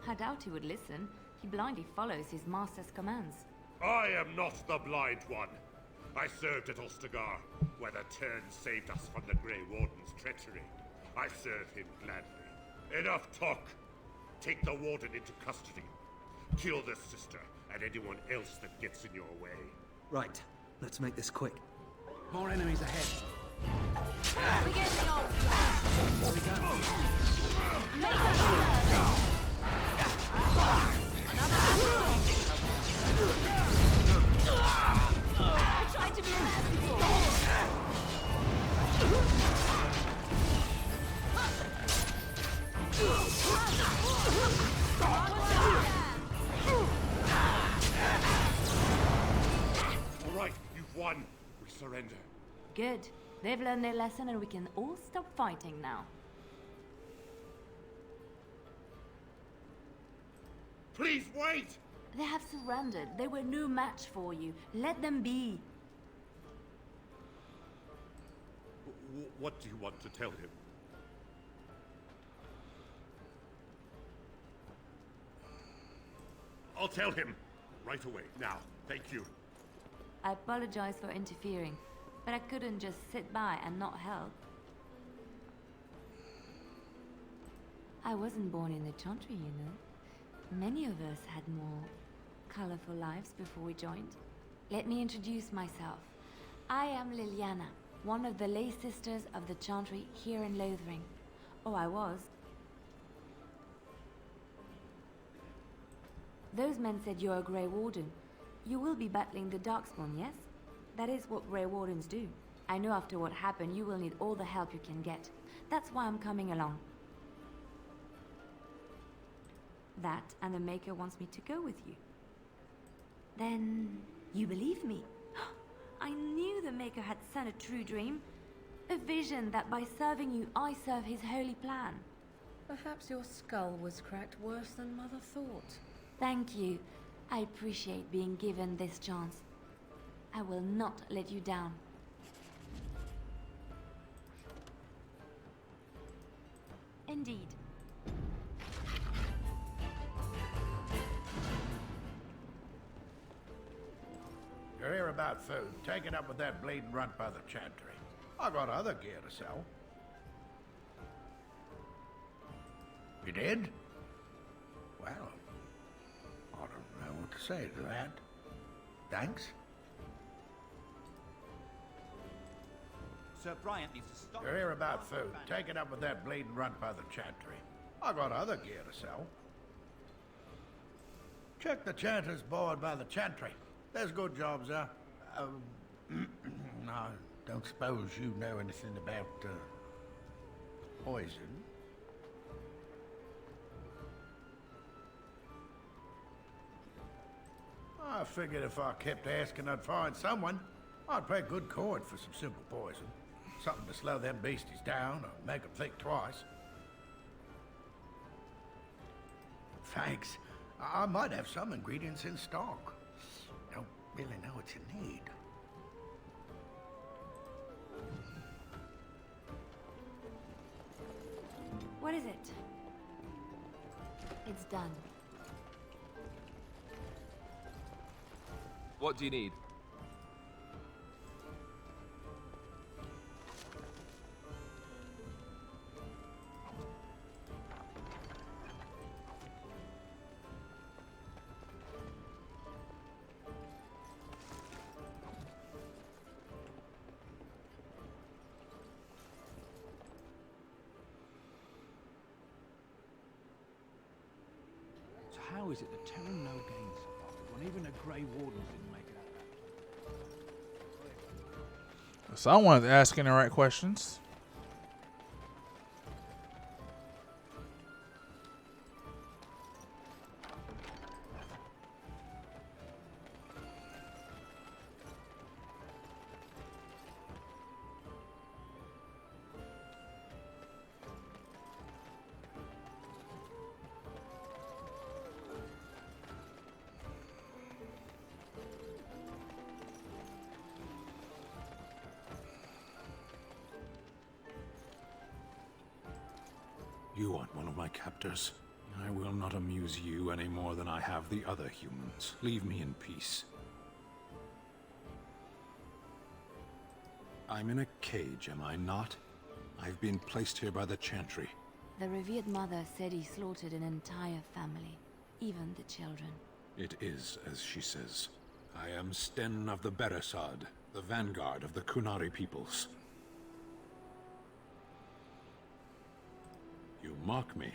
I doubt he would listen. He blindly follows his master's commands. I am not the blind one. I served at Ostagar, where the Turn saved us from the Grey Warden's treachery. I serve him gladly. Enough talk! Take the Warden into custody. Kill the sister and anyone else that gets in your way. Right. Let's make this quick. More enemies ahead. We get the old I tried to be merciful. All right, you've won. We surrender. Good. They've learned their lesson and we can all stop fighting now. Please wait! They have surrendered. They were no match for you. Let them be. What do you want to tell him? I'll tell him right away. Now, thank you. I apologize for interfering, but I couldn't just sit by and not help. I wasn't born in the Chantry, you know. Many of us had more colorful lives before we joined. Let me introduce myself. I am Leliana, one of the lay sisters of the Chantry here in Lothering. Oh, I was. Those men said you're a Grey Warden. You will be battling the Darkspawn, yes? That is what Grey Wardens do. I know after what happened, you will need all the help you can get. That's why I'm coming along. That, and the Maker wants me to go with you. Then, you believe me? I knew the Maker had sent a true dream. A vision that by serving you, I serve his holy plan. Perhaps your skull was cracked worse than Mother thought. Thank you. I appreciate being given this chance. I will not let you down. Indeed. You're here about food. Take it up with that bleeding runt by the Chantry. I got other gear to sell. You did? Well, I don't know what to say to that. Thanks. Sir Bryant needs to stop. You're here about food. Take it up with that bleeding runt by the Chantry. I got other gear to sell. Check the Chanter's board by the Chantry. There's good jobs there. I don't suppose you know anything about poison. I figured if I kept asking, I'd find someone. I'd pay good coin for some simple poison. Something to slow them beasties down or make them think twice. Thanks. I might have some ingredients in stock. Don't really know what you need. What is it? It's done. What do you need? So how is it that Terran no gains when even a Grey Warden didn't make it out of that? Someone's asking the right questions. You aren't one of my captors. I will not amuse you any more than I have the other humans. Leave me in peace. I'm in a cage, am I not? I've been placed here by the Chantry. The revered mother said he slaughtered an entire family, even the children. It is as she says. I am Sten of the Beresad, the vanguard of the Kunari peoples. You mock me,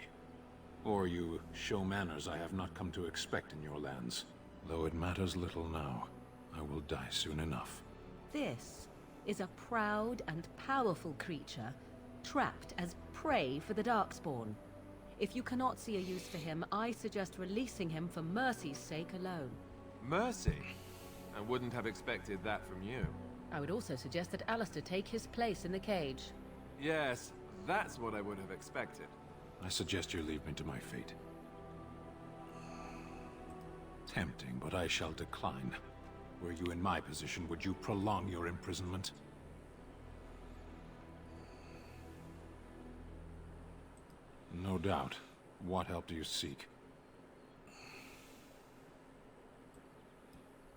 or you show manners I have not come to expect in your lands. Though it matters little now, I will die soon enough. This is a proud and powerful creature, trapped as prey for the Darkspawn. If you cannot see a use for him, I suggest releasing him for mercy's sake alone. Mercy? I wouldn't have expected that from you. I would also suggest that Alistair take his place in the cage. Yes, that's what I would have expected. I suggest you leave me to my fate. Tempting, but I shall decline. Were you in my position, would you prolong your imprisonment? No doubt. What help do you seek?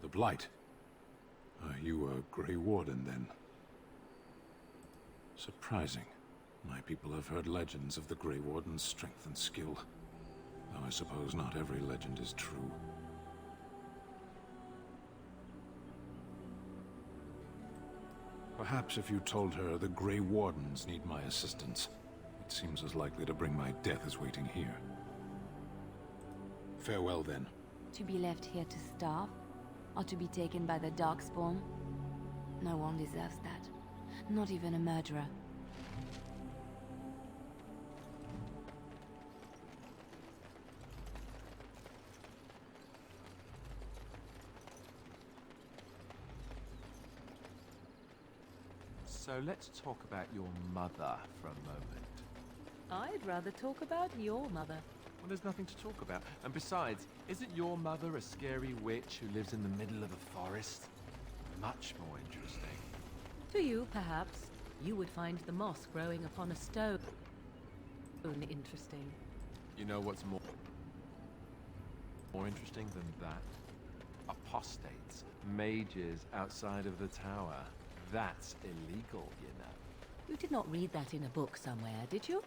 The Blight. Are you a Grey Warden, then? Surprising. My people have heard legends of the Grey Warden's strength and skill. Though I suppose not every legend is true. Perhaps if you told her the Grey Wardens need my assistance, it seems as likely to bring my death as waiting here. Farewell, then. To be left here to starve? Or to be taken by the Darkspawn? No one deserves that. Not even a murderer. So let's talk about your mother for a moment. I'd rather talk about your mother. Well, there's nothing to talk about. And besides, isn't your mother a scary witch who lives in the middle of a forest? Much more interesting. To you, perhaps, you would find the moss growing upon a stone interesting. You know what's more interesting than that? Apostates, mages outside of the tower. That's illegal, you know. You did not read that in a book somewhere, did you?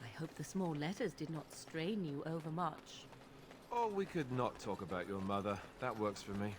I hope the small letters did not strain you overmuch. Or we could not talk about your mother. That works for me.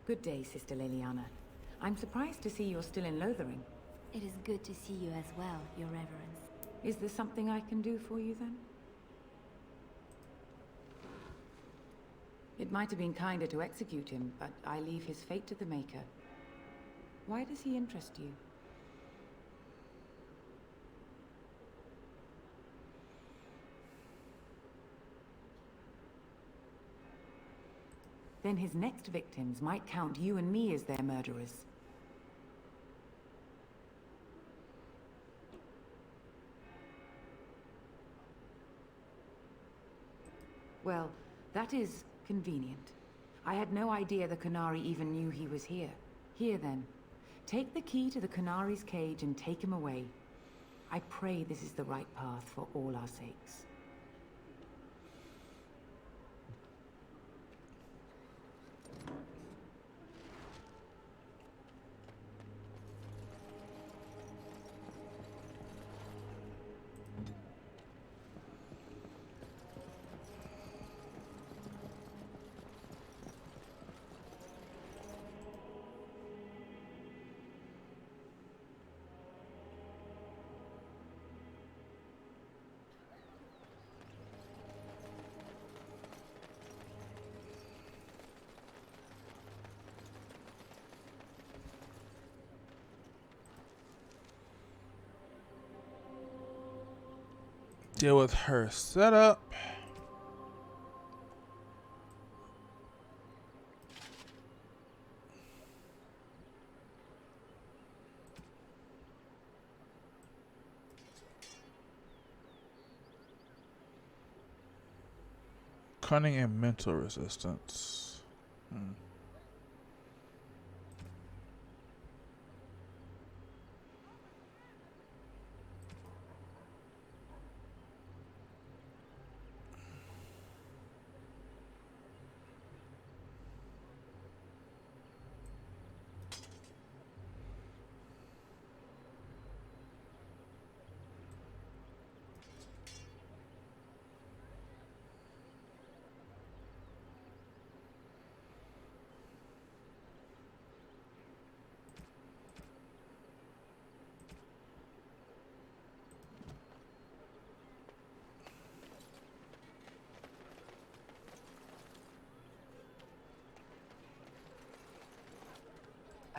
Good day, Sister Leliana. I'm surprised to see you're still in Lothering. It is good to see you as well, Your Reverence. Is there something I can do for you, then? It might have been kinder to execute him, but I leave his fate to the Maker. Why does he interest you? Then his next victims might count you and me as their murderers. Well, that is convenient. I had no idea the Canary even knew he was here. Here then, take the key to the Canary's cage and take him away. I pray this is the right path for all our sakes. Deal with her setup. Cunning and mental resistance.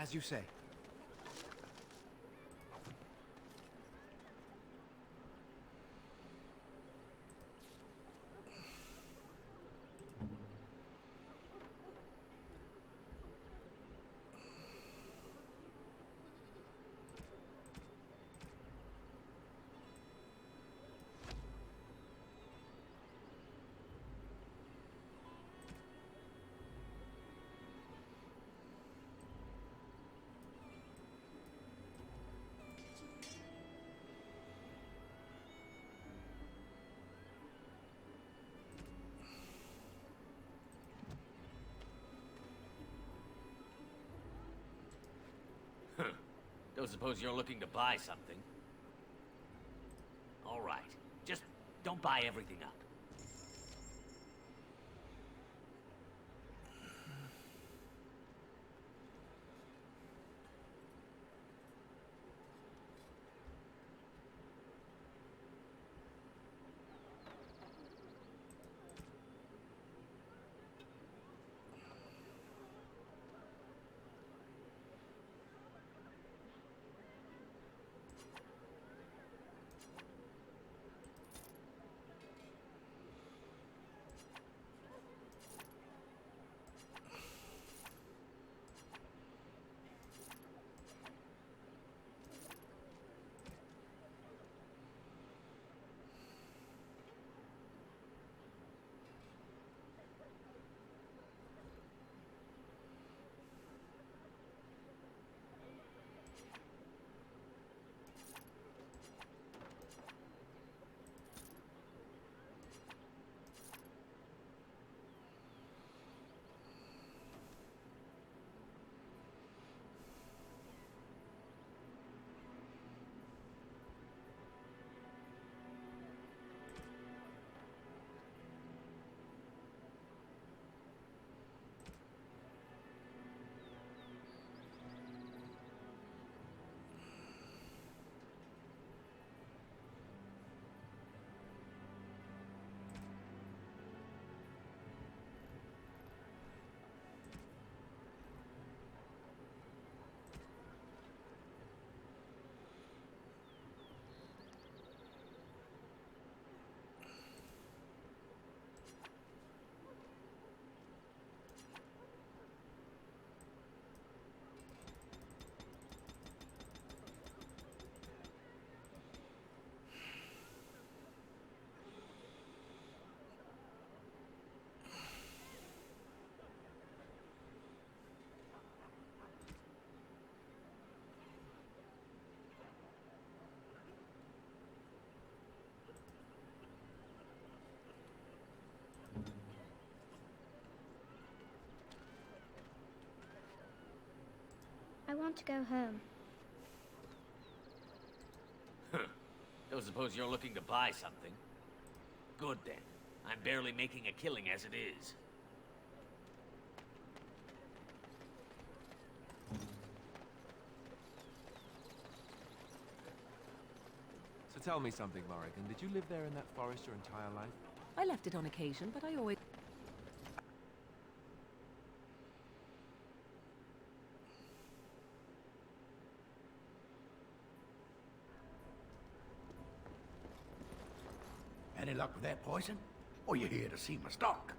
As you say. Don't suppose you're looking to buy something? All right. Just don't buy everything up. I want to go home. Don't suppose you're looking to buy something? Good then. I'm barely making a killing as it is. So tell me something, Morrigan. Did you live there in that forest your entire life? I left it on occasion, but I always... Any luck with that poison? Or you here to see my stock?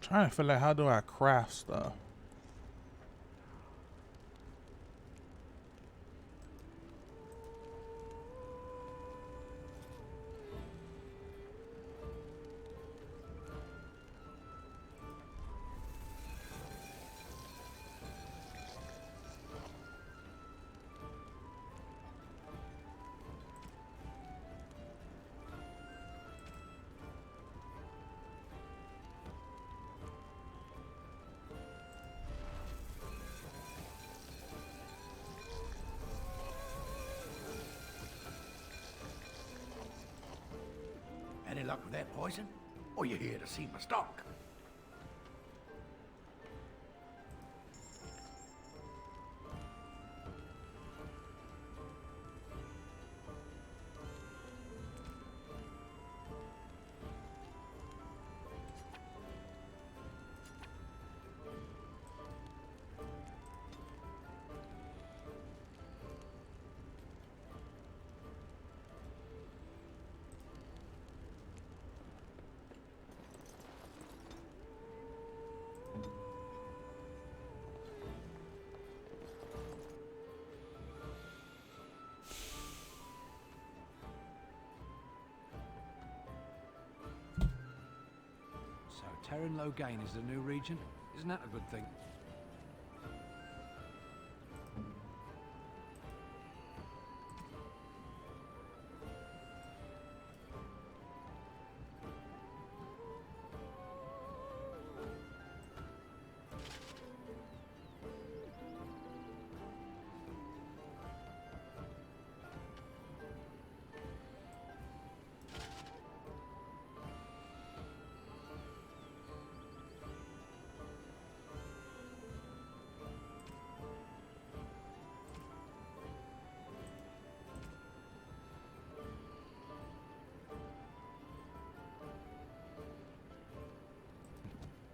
Trying to figure out how do I craft stuff. luck with that poison? Or you here to see my stock? Terran Logain is the new region. Isn't that a good thing?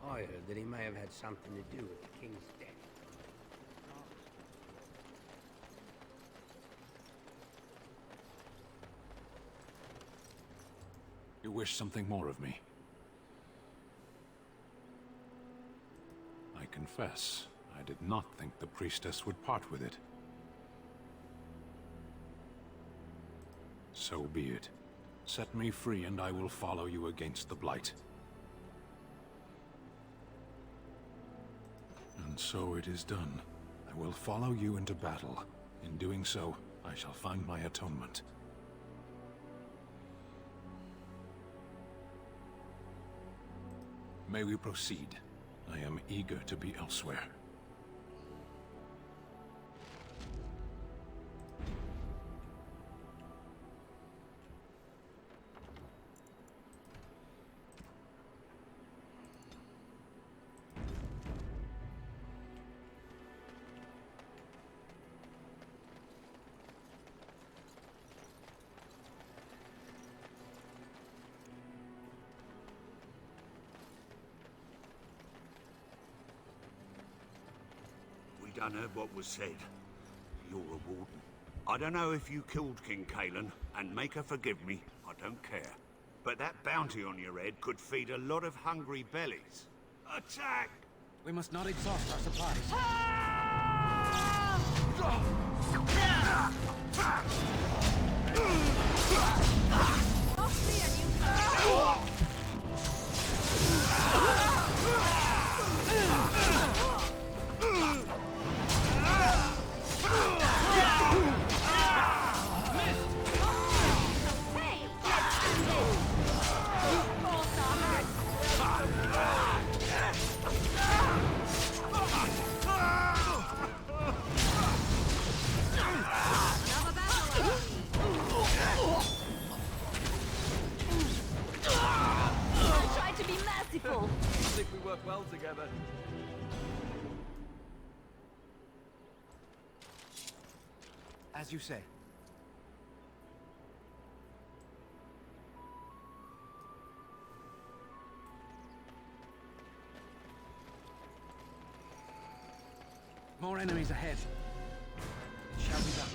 I heard that he may have had something to do with the king's death. You wish something more of me? I confess, I did not think the priestess would part with it. So be it. Set me free and I will follow you against the Blight. And so it is done. I will follow you into battle. In doing so, I shall find my atonement. May we proceed? I am eager to be elsewhere. Done heard what was said. You're a warden. I don't know if you killed King Kalen, and make her forgive me, I don't care. But that bounty on your head could feed a lot of hungry bellies. Attack! We must not exhaust our supplies. I think we work well together. As you say. More enemies ahead. It shall be done.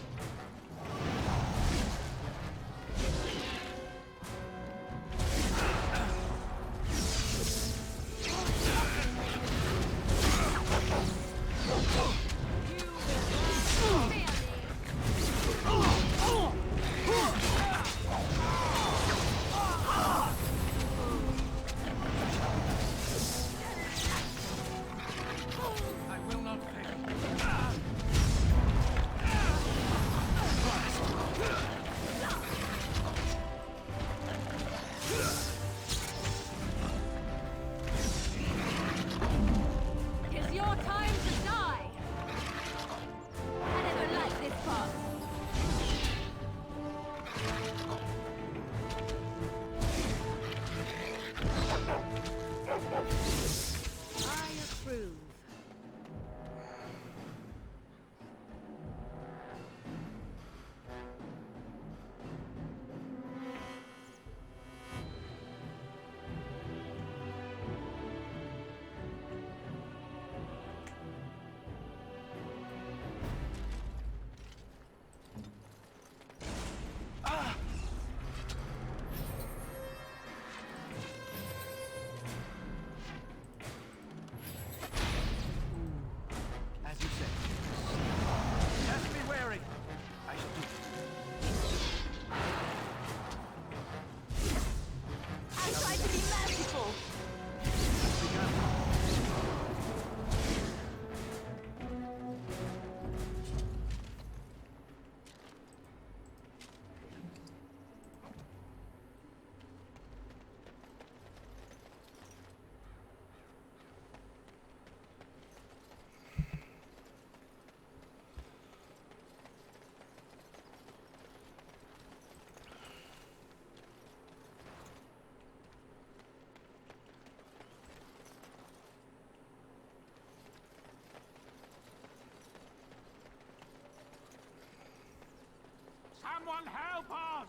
topaz!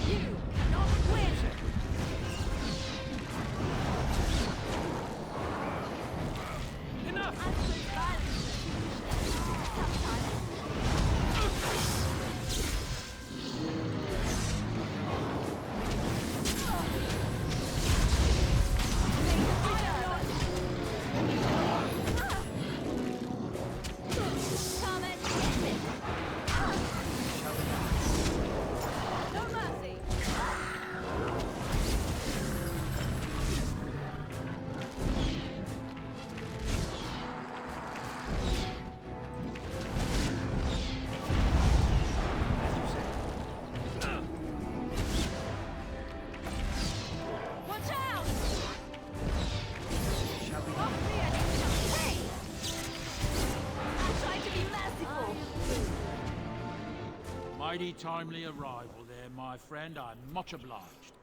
You cannot win! Enough! Come and get it! No mercy! Watch out! Shall we? Off the edge! Hey! I'm trying to be merciful! Mighty timely arrival there, my friend. I'm much obliged.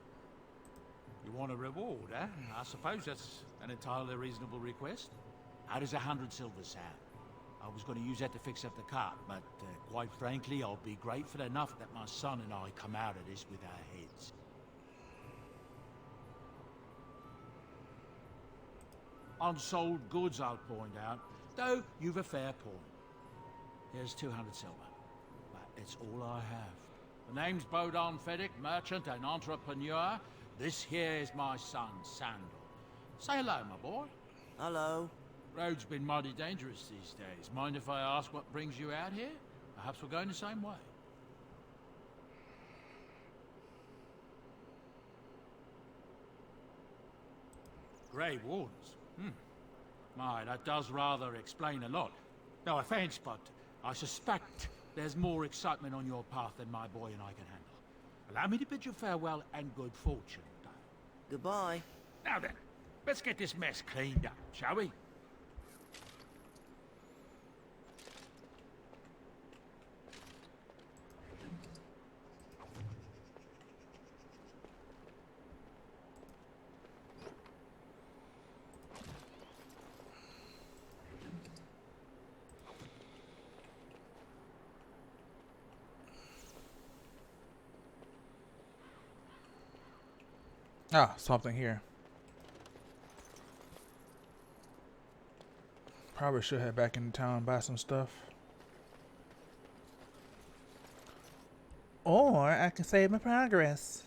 You want a reward, eh? I suppose that's an entirely reasonable request. How does 100 silver sound? I was going to use that to fix up the cart, but quite frankly, I'll be grateful enough that my son and I come out of this with our heads. Unsold goods, I'll point out, though you've a fair point. Here's 200 silver, but it's all I have. The name's Bodon Feddick, merchant and entrepreneur. This here is my son, Sandal. Say hello, my boy. Hello. Road's been mighty dangerous these days. Mind if I ask what brings you out here? Perhaps we're going the same way. Grey Wardens? My, that does rather explain a lot. No offense, but I suspect there's more excitement on your path than my boy and I can handle. Allow me to bid you farewell and good fortune, Dale. Goodbye. Now then, let's get this mess cleaned up, shall we? Ah, something here. Probably should head back into town and buy some stuff. Or I can save my progress.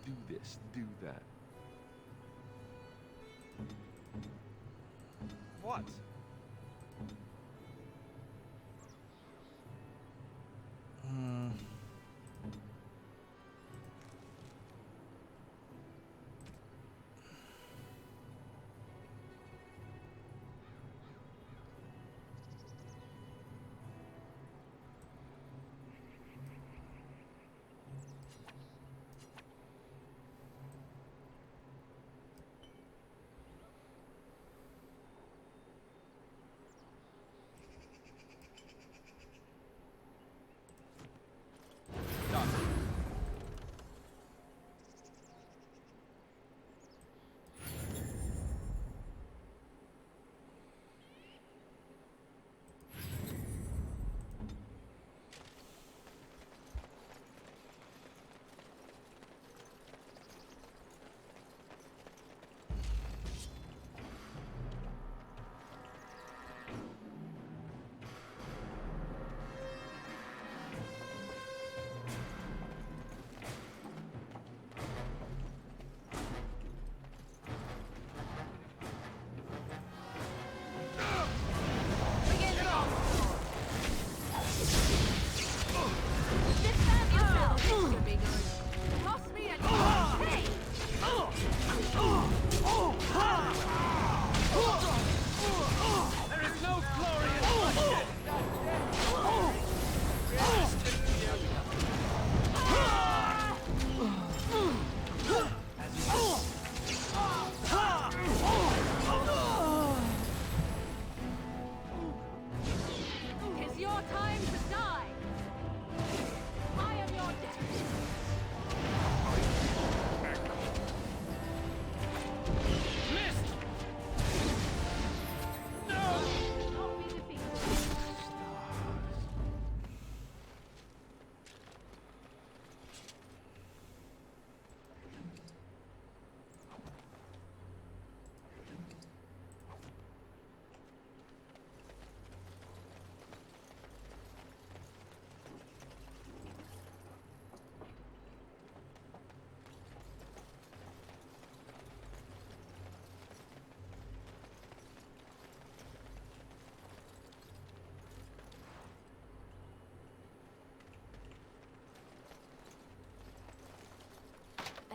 Do this, do that. What?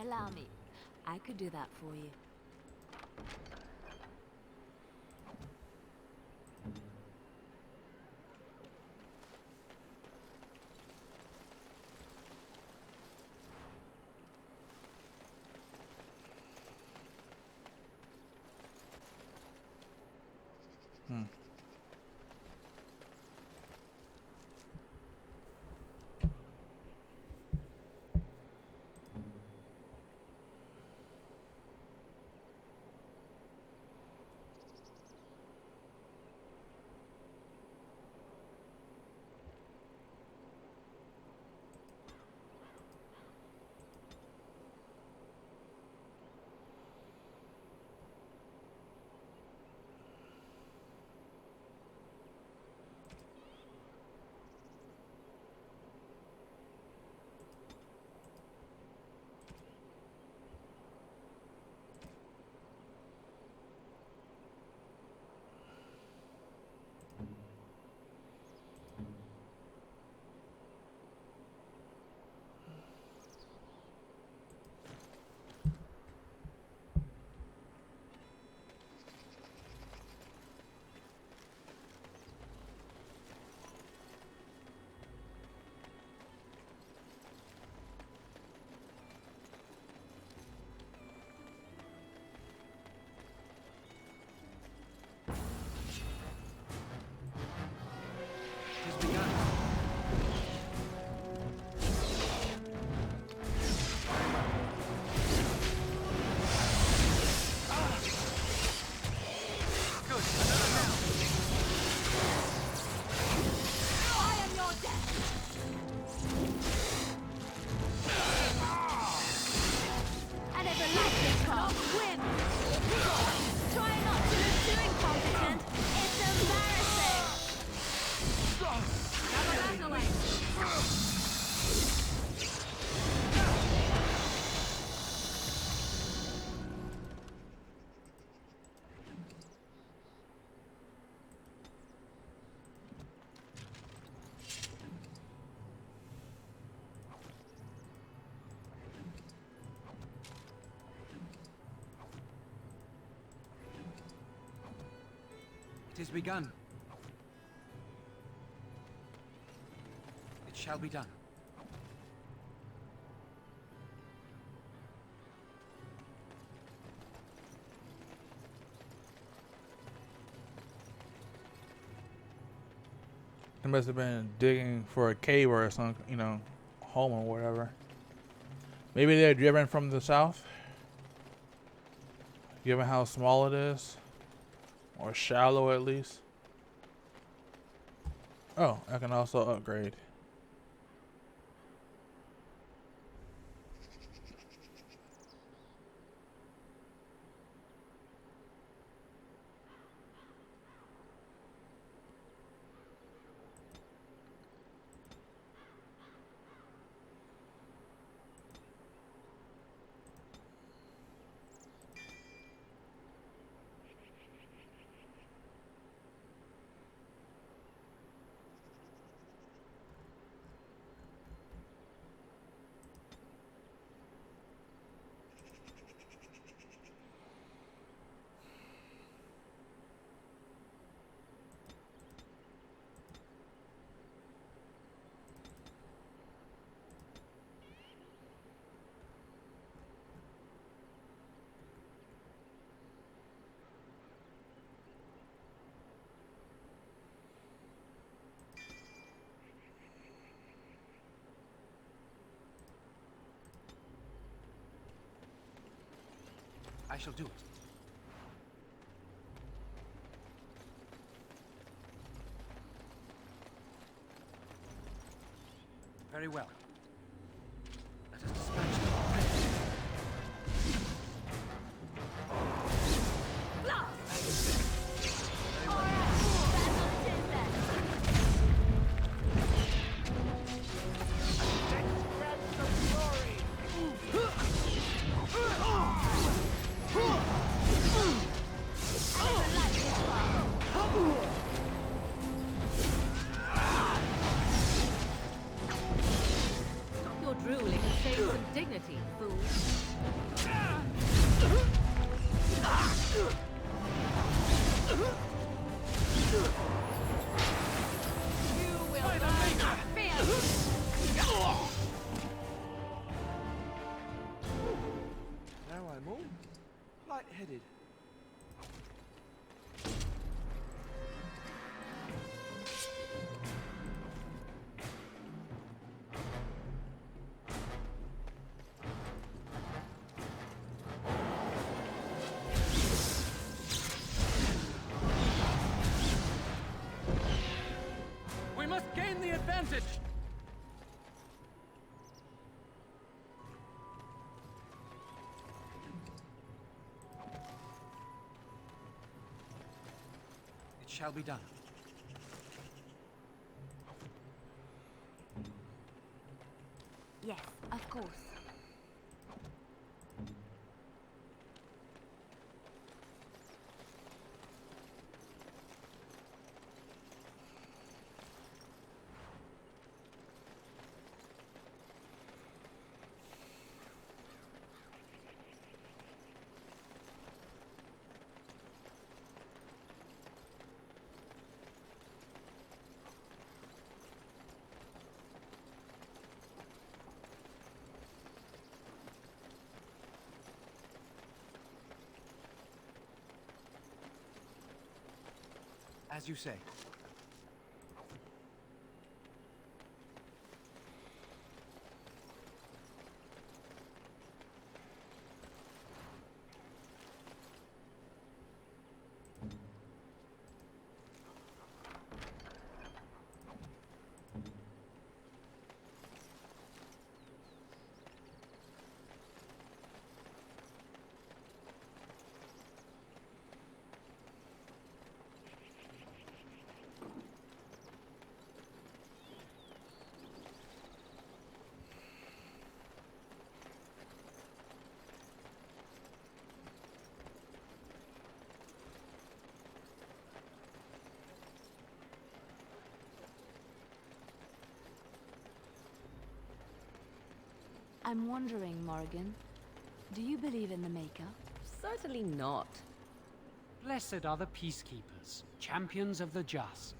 Allow me. I could do that for you. It is begun. It shall be done. They must have been digging for a cave or some, you know, home or whatever. Maybe they're driven from the south, given how small it is, or shallow at least. Oh, I can also upgrade. I shall do it. Very well. Let us dispatch them. lightheaded. We must gain the advantage! It shall be done. Yes, of course. As you say. I'm wondering, Morrigan, do you believe in the Maker? Certainly not. Blessed are the peacekeepers, champions of the just.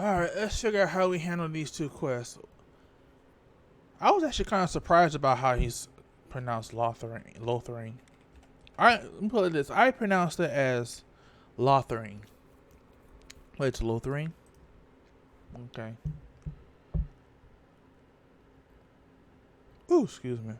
Alright, let's figure out how we handle these two quests. I was actually kind of surprised about how he's pronounced Lothering. Alright, let me put it this. I pronounced it as Lothering. Wait, it's Lothering? Okay. Ooh, excuse me.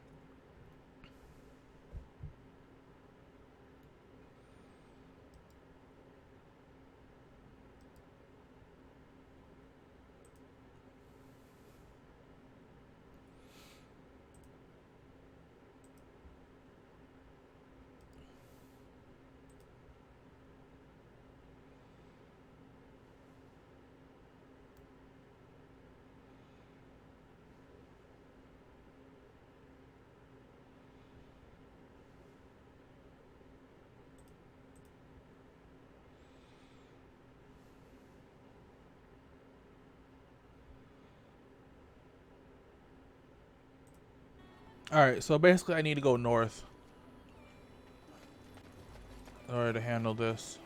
Alright, so basically I need to go north in order to handle this.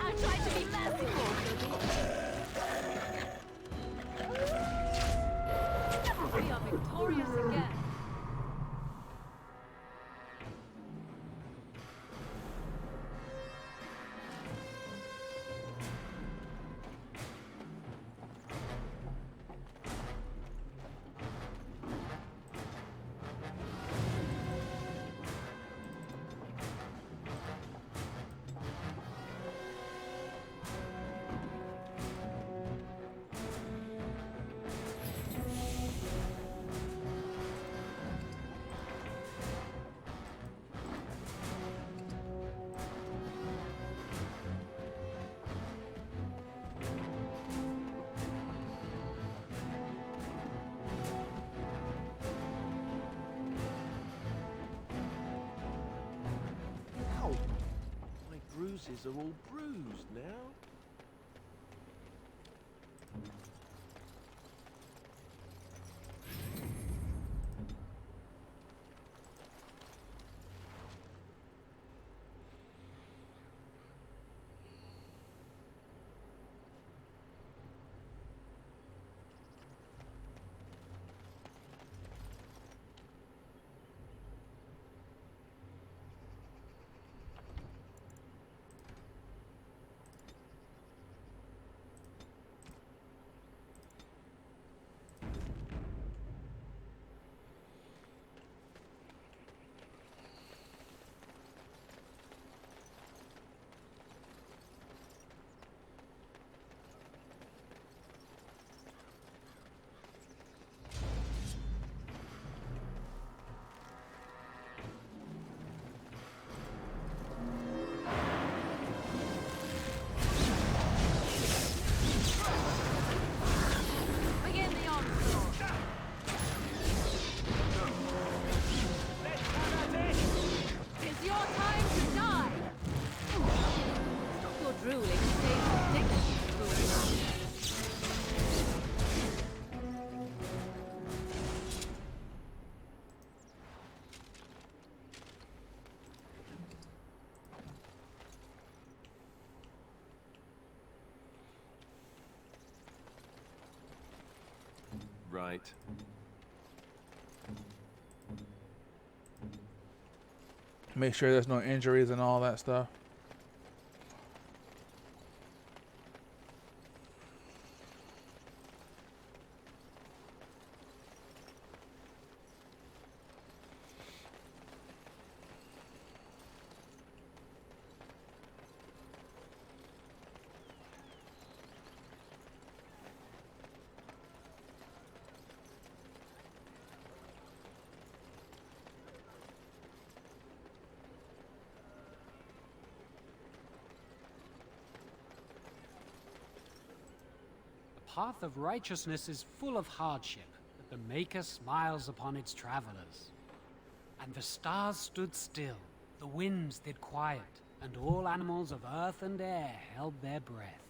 I tried to be merciful. We are victorious again. Ow! My bruises are all bruised now. Begin the onslaught. It's your time to die. Stop your drooling and save your dignity, fool. Right. Make sure there's no injuries and all that stuff. The path of righteousness is full of hardship, but the Maker smiles upon its travelers. And the stars stood still, the winds did quiet, and all animals of earth and air held their breath.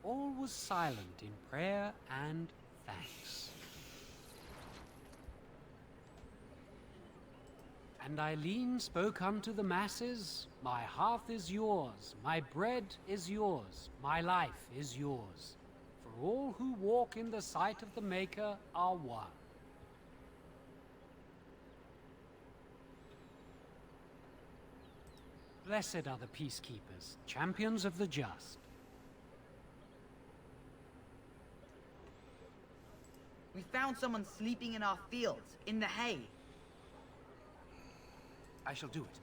All was silent in prayer and thanks. And Eileen spoke unto the masses, my hearth is yours, my bread is yours, my life is yours. For all who walk in the sight of the Maker are one. Blessed are the peacekeepers, champions of the just. We found someone sleeping in our fields, in the hay. I shall do it.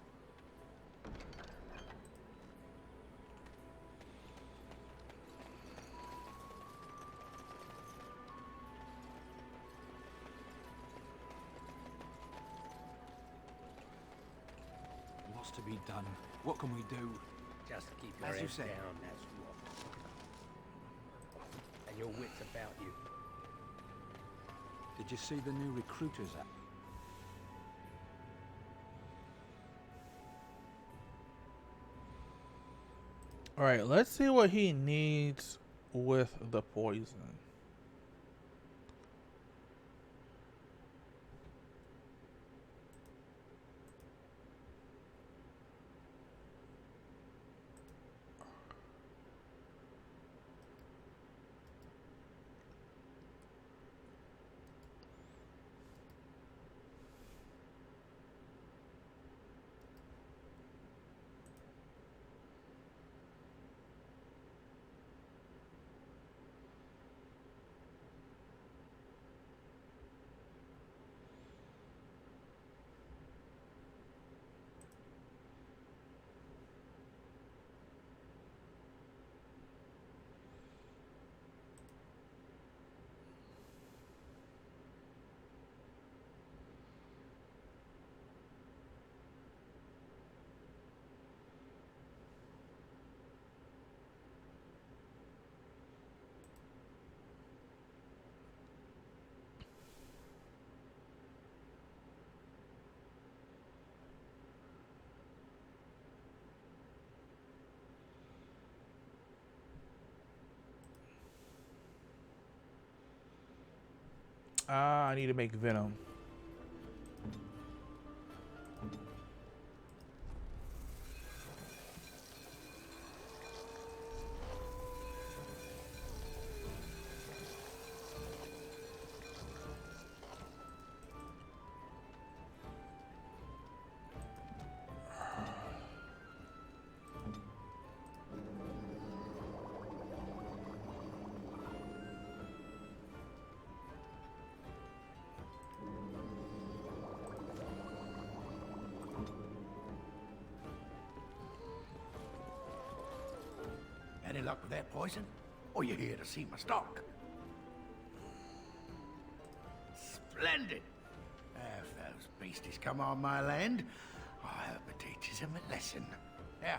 What's to be done? What can we do? Just keep your As you head say. down, that's what. And your wits about you. Did you see the new recruiters Alright, let's see what he needs with the poison. I need to make venom. Any luck with that poison? Or you here to see my stock? Splendid! If those beasties come on my land, I hope it teaches them a lesson. Yeah,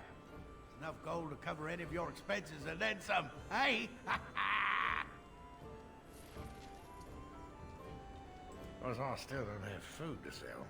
enough gold to cover any of your expenses and then some, hey? Because I still don't have food to sell.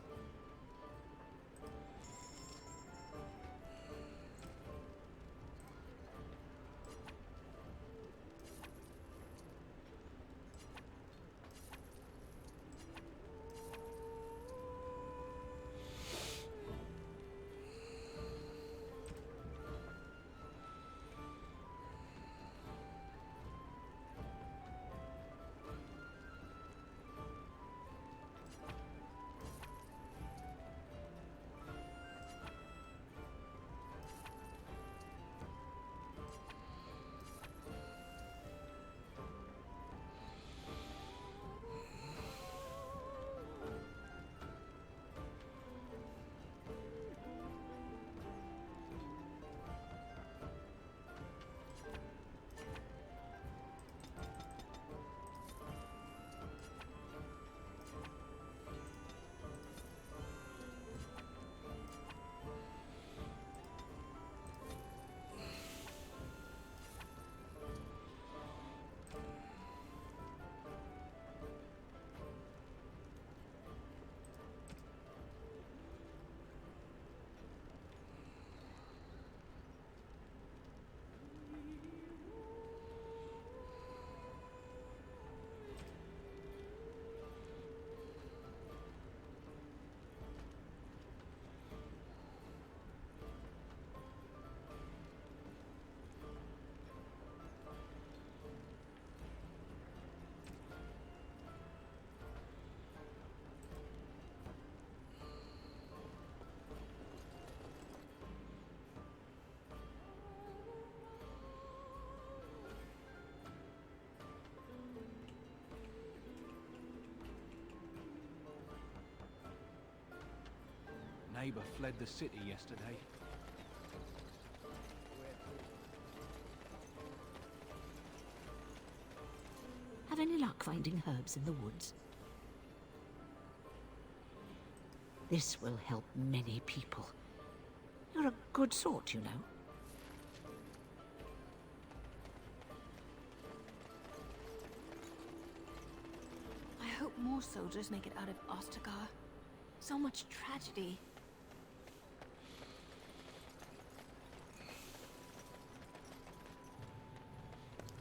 Neighbor fled the city yesterday. Have any luck finding herbs in the woods? This will help many people. You're a good sort, you know. I hope more soldiers make it out of Ostagar. So much tragedy.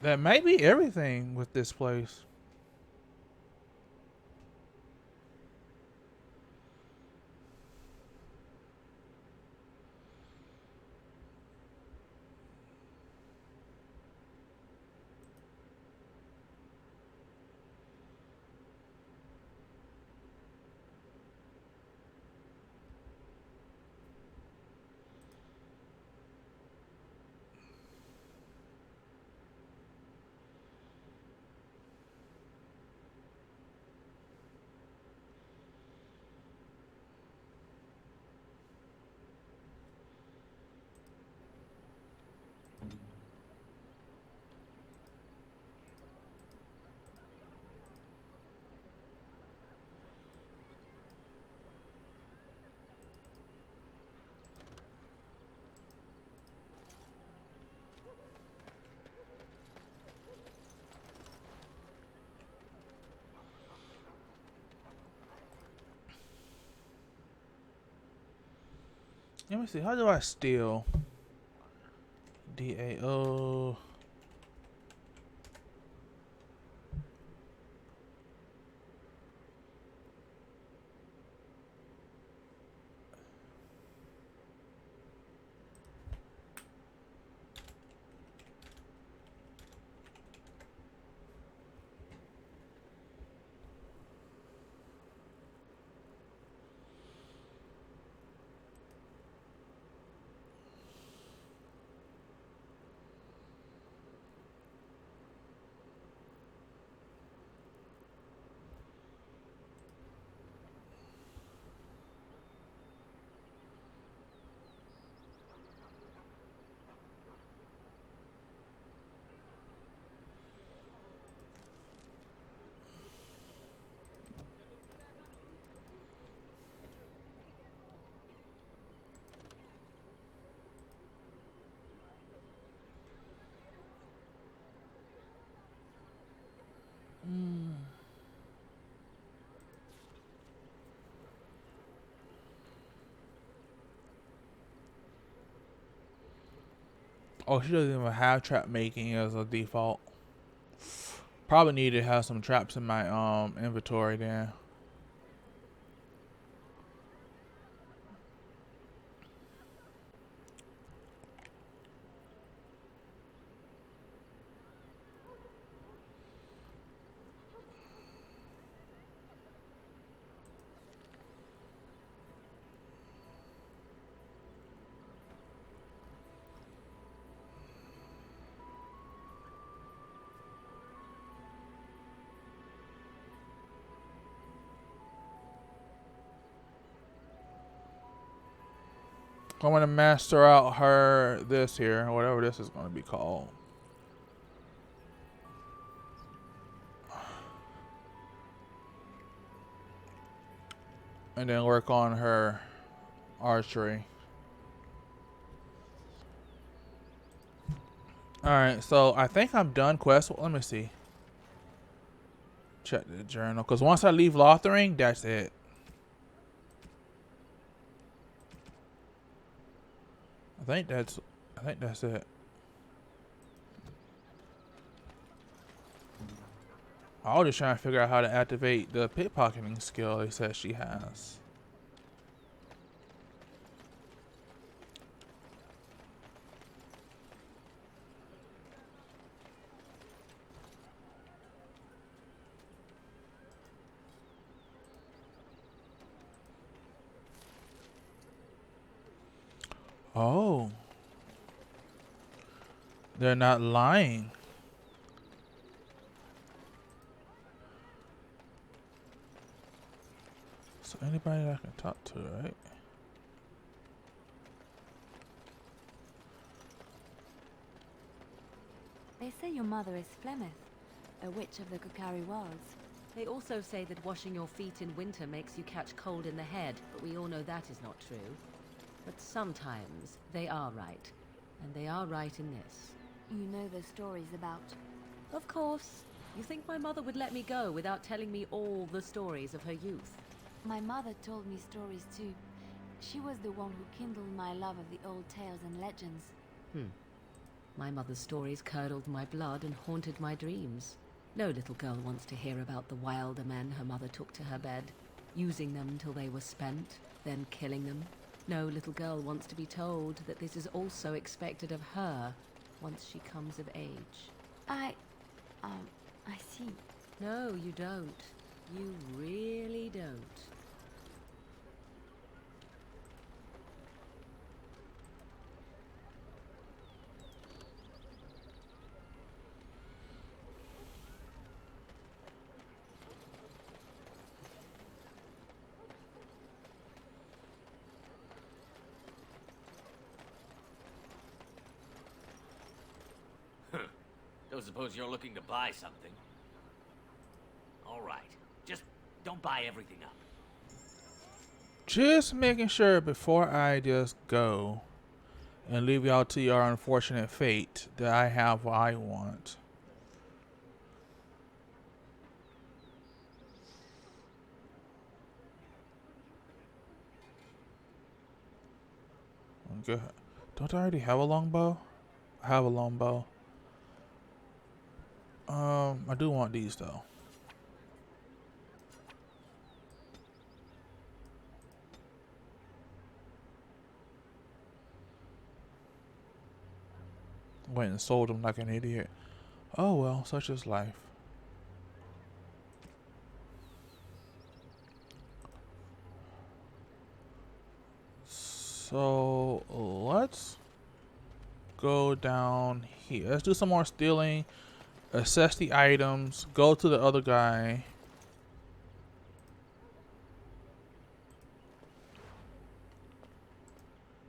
That may be everything with this place. Let me see. How do I steal? DAO. Oh, she doesn't even have trap making as a default. Probably need to have some traps in my inventory then. I'm gonna master out her this here, whatever this is gonna be called. And then work on her archery. Alright, so I think I'm done quest. Let me see. Check the journal. Because once I leave Lothering, that's it. I think that's it. I was just trying to figure out how to activate the pickpocketing skill they said she has. Oh. They're not lying. So anybody that I can talk to, right? They say your mother is Flemeth, a witch of the Kukari Wilds. They also say that washing your feet in winter makes you catch cold in the head, but we all know that is not true. But sometimes they are right, and they are right in this. You know the stories about... Of course. You think my mother would let me go without telling me all the stories of her youth? My mother told me stories too. She was the one who kindled my love of the old tales and legends. My mother's stories curdled my blood and haunted my dreams. No little girl wants to hear about the wilder men her mother took to her bed, using them till they were spent, then killing them. No little girl wants to be told that this is also expected of her once she comes of age. I see. No, you don't. You really don't. Don't suppose you're looking to buy something? All right. Just don't buy everything up. Just making sure before I just go and leave y'all to your unfortunate fate that I have what I want. Okay. Don't I already have a longbow? I have a longbow. I do want these though. Went and sold them like an idiot. Oh well, such is life. So let's go down here. Let's do some more stealing. Assess the items. Go to the other guy.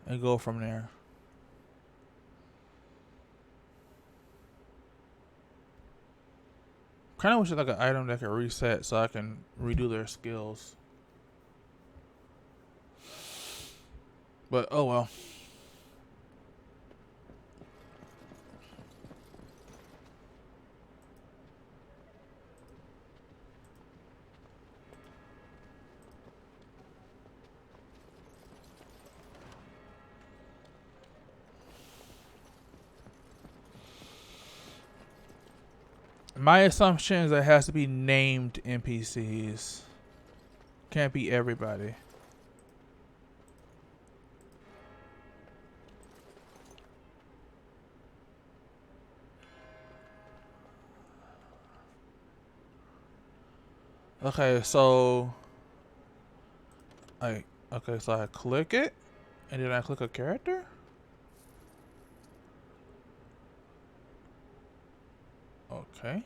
And go from there. Kind of wish it like an item that could reset so I can redo their skills. But oh well. My assumption is that it has to be named NPCs. Can't be everybody. Okay, so I click it and then I click a character? Okay.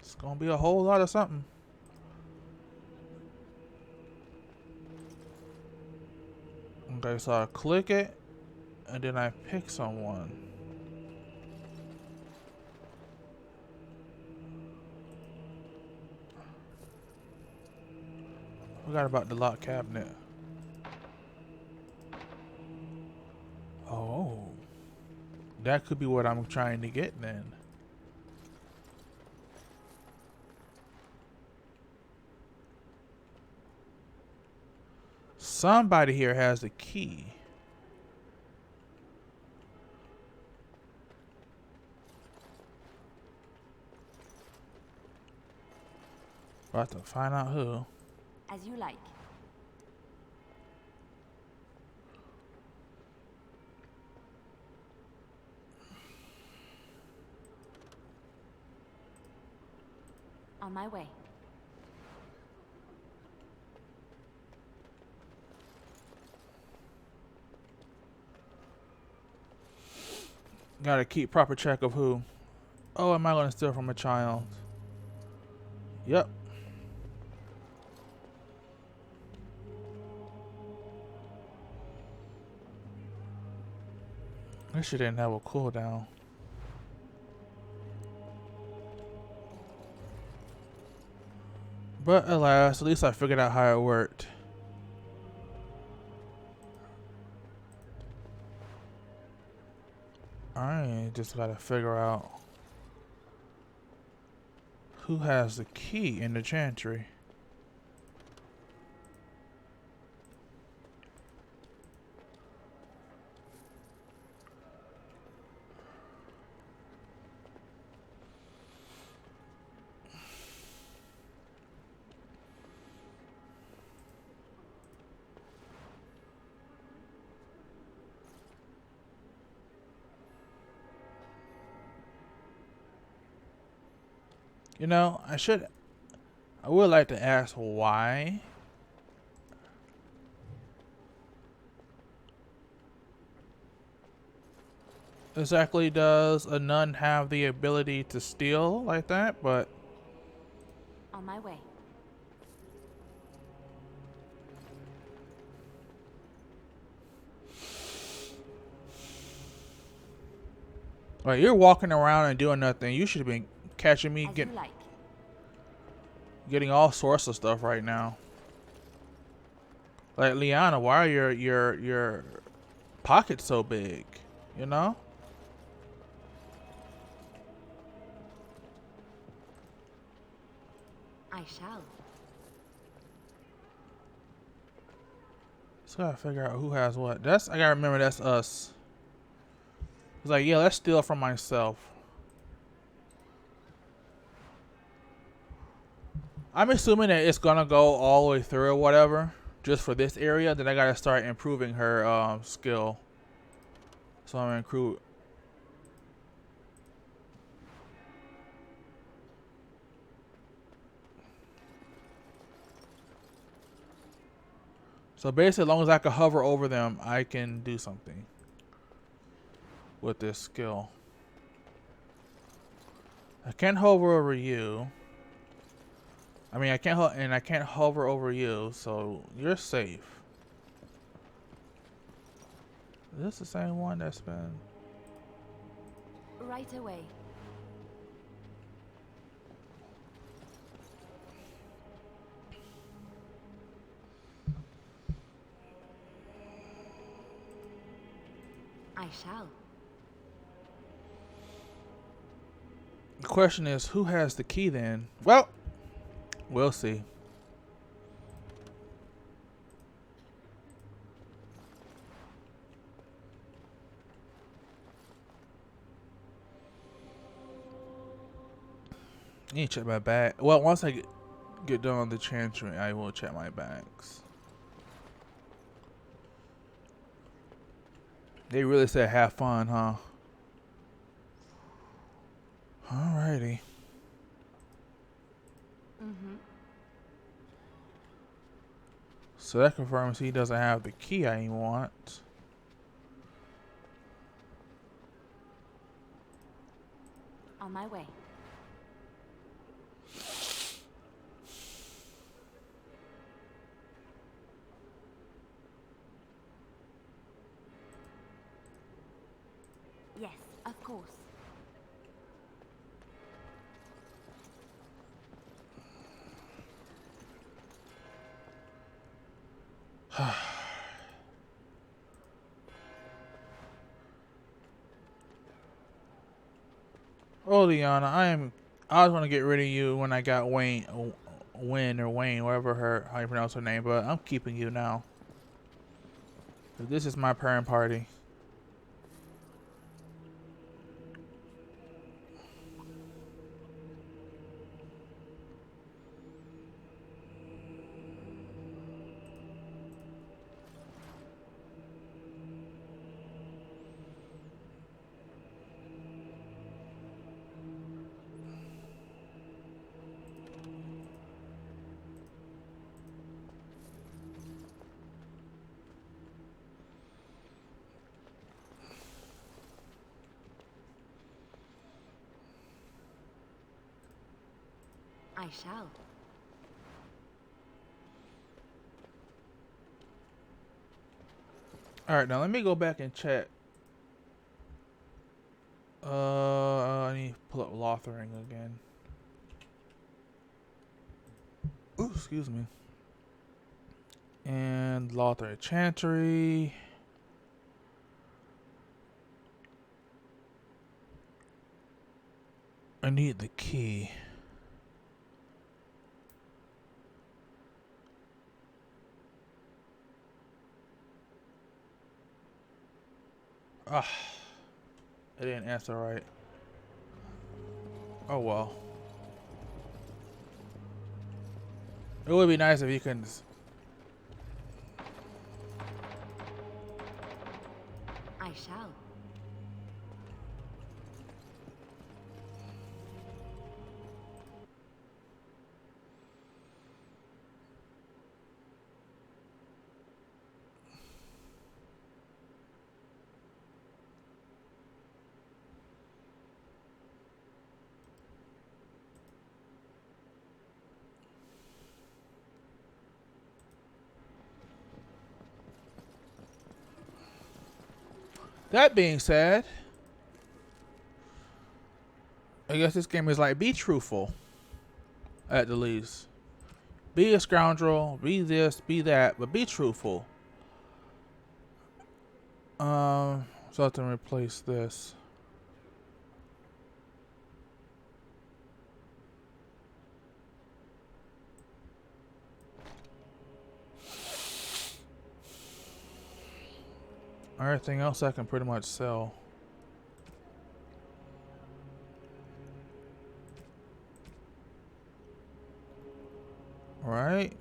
It's gonna be a whole lot of something. Okay, so I click it and then I pick someone. Forgot about the lock cabinet. Oh. That could be what I'm trying to get then. Somebody here has the key. About to find out who. As you like. On my way. Gotta keep proper track of who. Oh, am I gonna steal from a child? Yep. This shit didn't have a cooldown. But alas, at least I figured out how it worked. I just gotta figure out who has the key in the chantry. You know, I would like to ask why. Exactly does a nun have the ability to steal like that? But On my way. like, you're walking around and doing nothing. You should have been catching me As you like. getting all sorts of stuff right now. Like, Leliana, why are your pockets so big? You know? I shall. Just gotta figure out who has what. I gotta remember that's us. It's like, yeah, let's steal from myself. I'm assuming that it's gonna go all the way through or whatever, just for this area. Then I gotta start improving her skill. So I'm gonna improve. So basically, as long as I can hover over them, I can do something with this skill. I can't hover over you. I mean, I can't hover over you, so you're safe. Is this the same one that's been? Right away. I shall. The question is, who has the key then? Well, we'll see. I need to check my bag. Well, once I get done on the chantry, I will check my bags. They really said have fun, huh? Alrighty. So that confirms he doesn't have the key I want. On my way. Yes, of course. Oh, Leliana, I was gonna get rid of you when I got Wayne, whatever how you pronounce her name, but I'm keeping you now. This is my parent party. I shall. Alright, now let me go back and check. I need to pull up Lothering again. Ooh, excuse me. And Lothering Chantry. I need the key. Ah, it didn't answer right. Oh well. It would be nice if you can. I shall. That being said, I guess this game is like, be truthful, at the least. Be a scoundrel, be this, be that, but be truthful. So I have to replace this. Everything else I can pretty much sell. Right?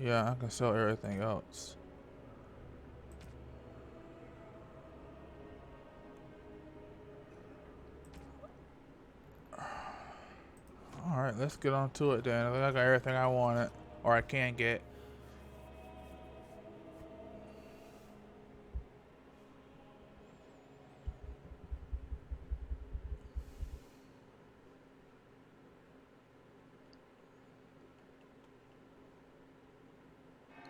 Yeah, I can sell everything else. Alright, let's get on to it then. I think I got everything I wanted. Or I can get.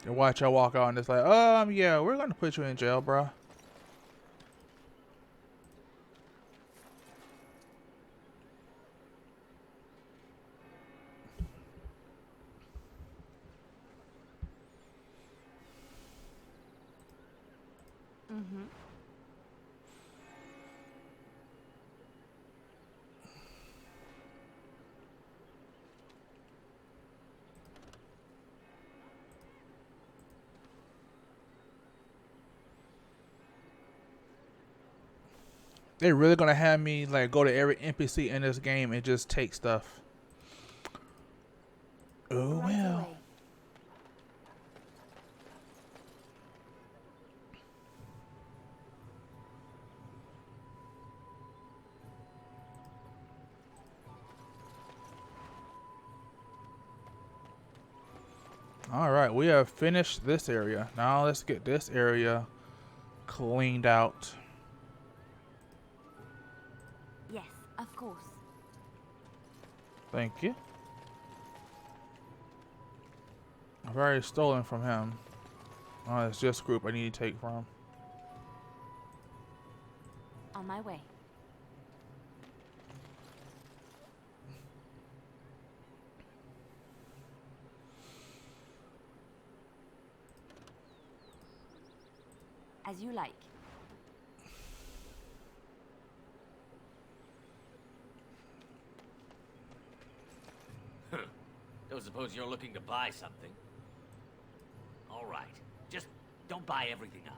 And watch I walk out and it's like, yeah, we're gonna put you in jail, bruh. Mm-hmm. They're really gonna have me like go to every NPC in this game and just take stuff. Oh well. Alright, we have finished this area. Now let's get this area cleaned out. Yes, of course. Thank you. I've already stolen from him. Oh, it's just group I need to take from. On my way. As you like. Don't suppose you're looking to buy something? All right. Just don't buy everything up.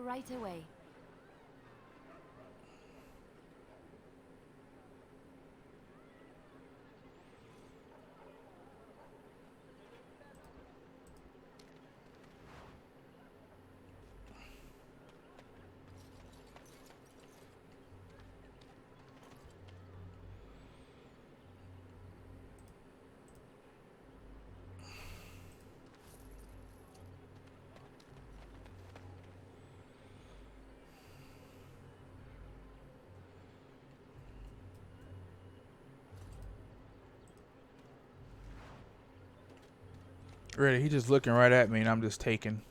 Right away. Really, he's just looking right at me and I'm just taking.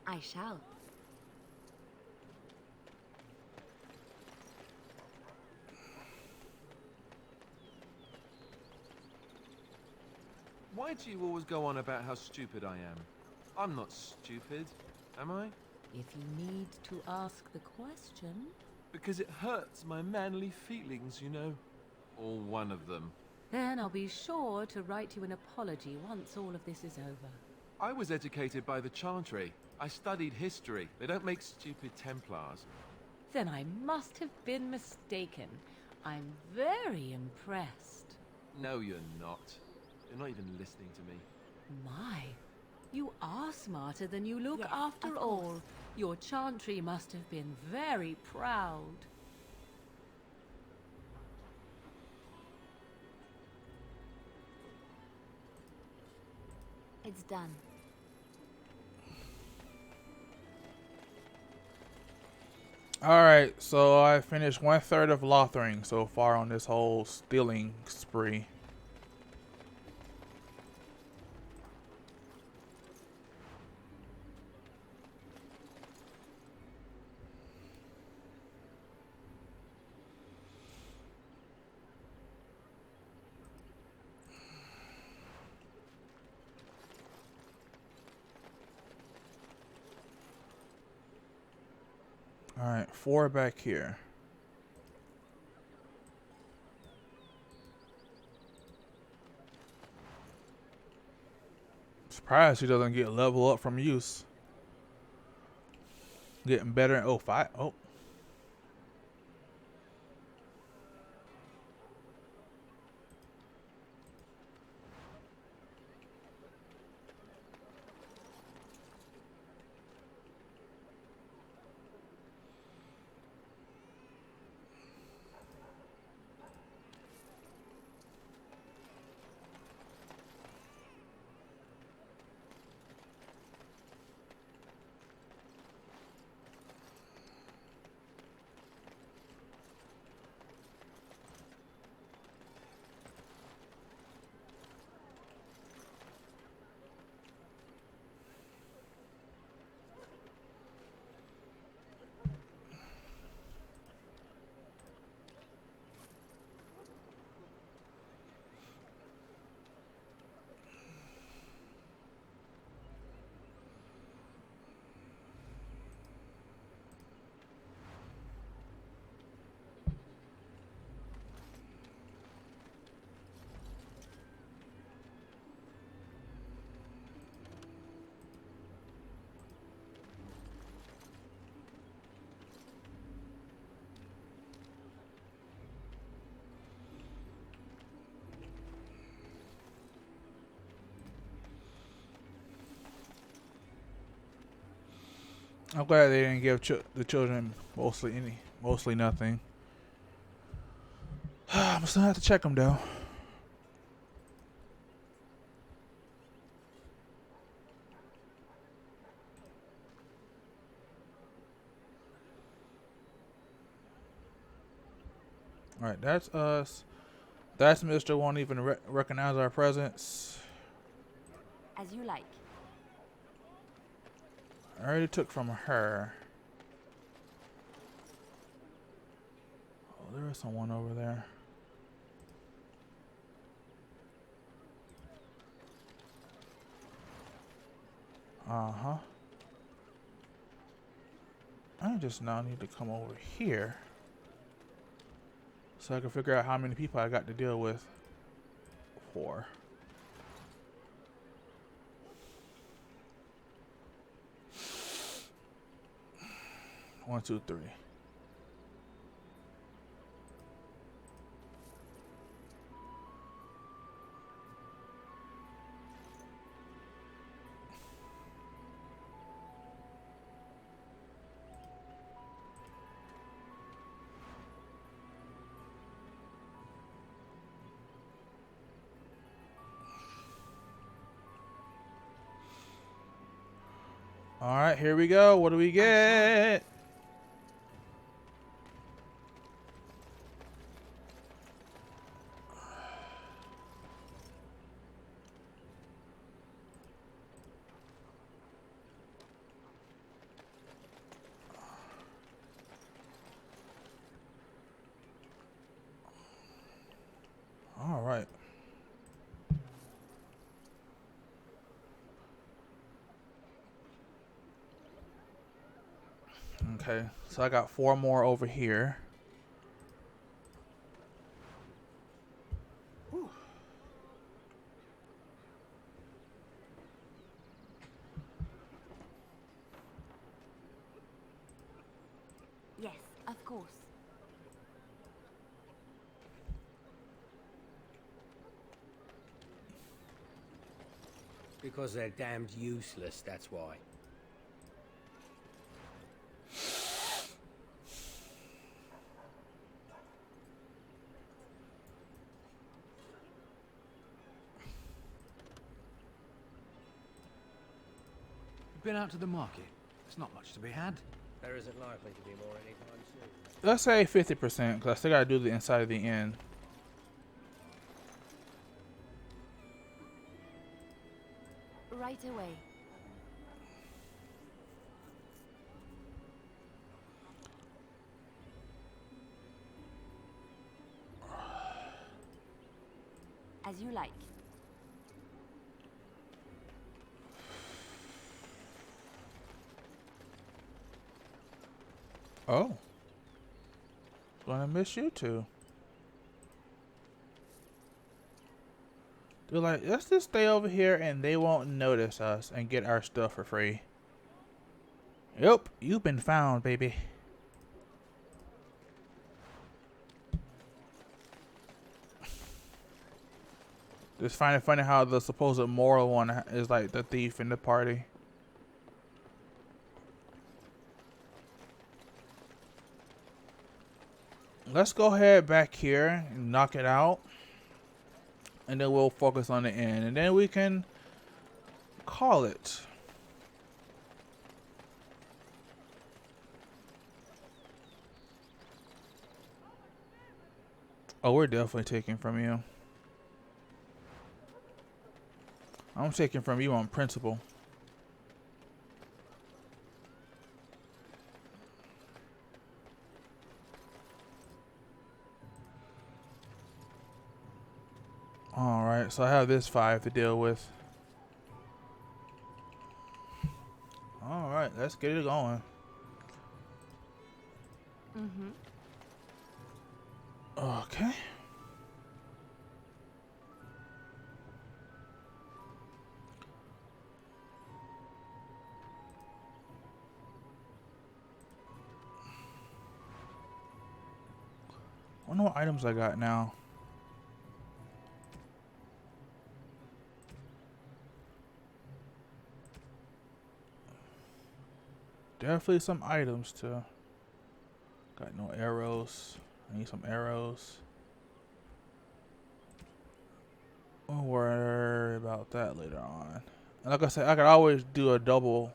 I shall. Why do you always go on about how stupid I am? I'm not stupid, am I? If you need to ask the question... Because it hurts my manly feelings, you know. Or one of them. Then I'll be sure to write you an apology once all of this is over. I was educated by the Chantry. I studied history. They don't make stupid Templars. Then I must have been mistaken. I'm very impressed. No, you're not. You're not even listening to me. My, you are smarter than you look Yes, after of all. course. Your Chantry must have been very proud. It's done. Alright, so I finished 1/3 of Lothering so far on this whole stealing spree. Alright, 4 back here. Surprised he doesn't get level up from use. Getting better. Oh, 5. Oh. I'm glad they didn't give the children mostly nothing. I'm still have to check them though. All right, that's us. That's Mr. Won't even recognize our presence. As you like. I already took from her. Oh, there is someone over there. Uh-huh. I just now need to come over here so I can figure out how many people I got to deal with. 4. One, two, 3. All right, here we go. What do we get? Okay, so I got 4 more over here. Yes, of course. Because they're damned useless, that's why. Been out to the market. There's not much to be had. There isn't likely to be more anytime soon. Let's say 50%, because I still got to do the inside of the inn. Right away. As you like. Oh. Gonna miss you too. They're like, let's just stay over here and they won't notice us and get our stuff for free. Yep, you've been found, baby. Just find it funny how the supposed moral one is like the thief in the party. Let's go ahead back here and knock it out. And then we'll focus on the end. And then we can call it. Oh, we're definitely taking from you. I'm taking from you on principle. Alright, so I have this 5 to deal with. Alright, let's get it going. Okay. I wonder what items I got now. Definitely some items too. Got no arrows. I need some arrows. We'll worry about that later on. And like I said, I could always do a double.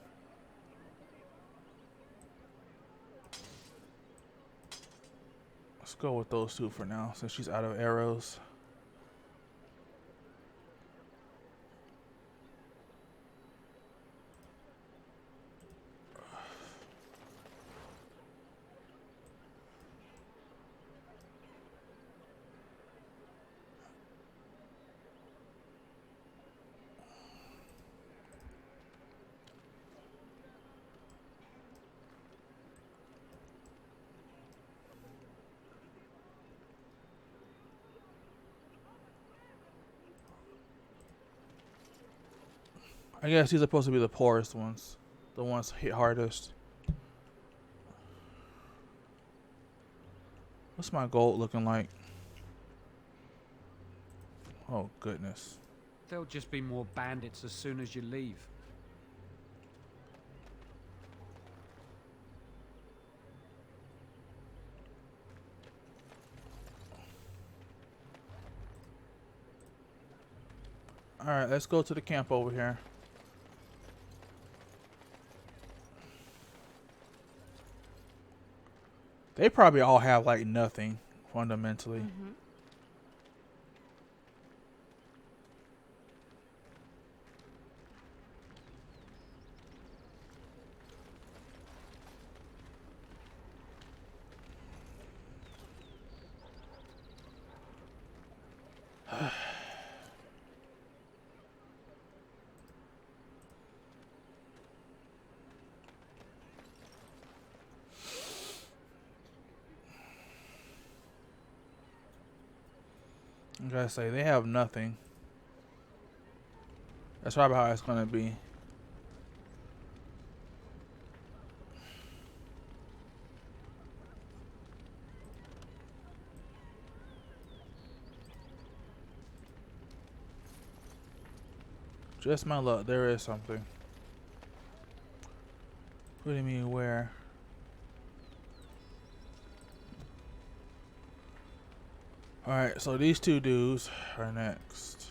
Let's go with those 2 for now, since she's out of arrows. I guess these are supposed to be the poorest ones. The ones hit hardest. What's my gold looking like? Oh, goodness. There'll just be more bandits as soon as you leave. Alright, let's go to the camp over here. They probably all have like nothing, fundamentally. I gotta say, they have nothing. That's probably how it's gonna be. Just my luck, there is something. What do you mean where? Alright, so these two dudes are next.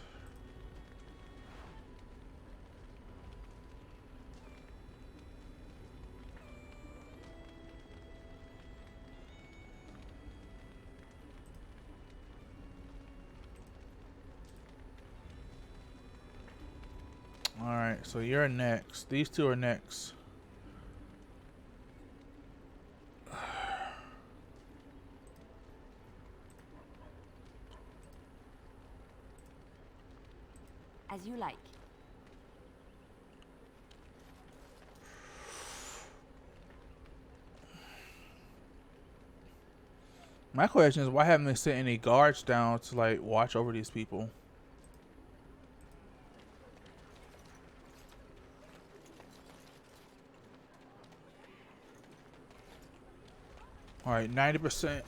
Alright, so you're next. These two are next. As you like. My question is, why haven't they sent any guards down to like watch over these people? Alright, 90%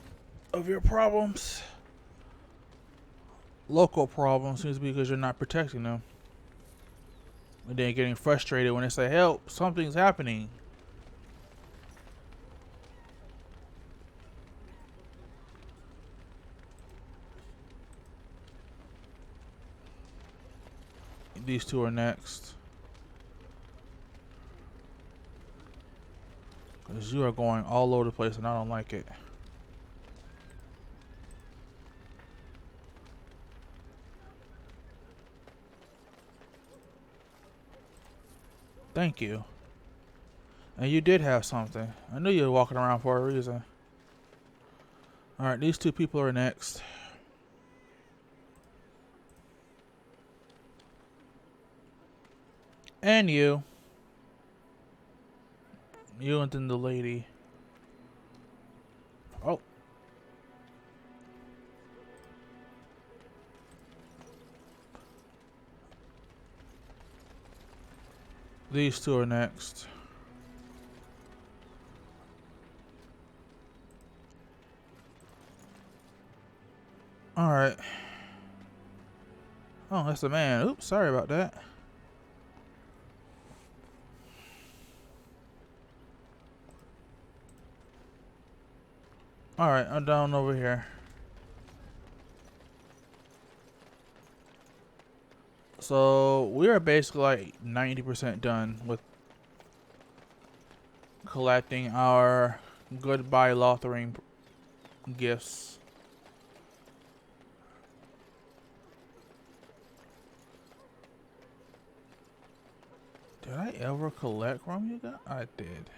of your problems, local problems, seems to be because you're not protecting them. And then getting frustrated when they say, help, something's happening. These two are next. Because you are going all over the place and I don't like it. Thank you. And you did have something. I knew you were walking around for a reason. Alright, these two people are next. And you. You and then the lady. Oh. These two are next. Alright. Oh, that's the man. Oops, sorry about that. Alright, I'm down over here. So, we are basically like 90% done with collecting our goodbye Lothering gifts. Did I ever collect from you guys? I did.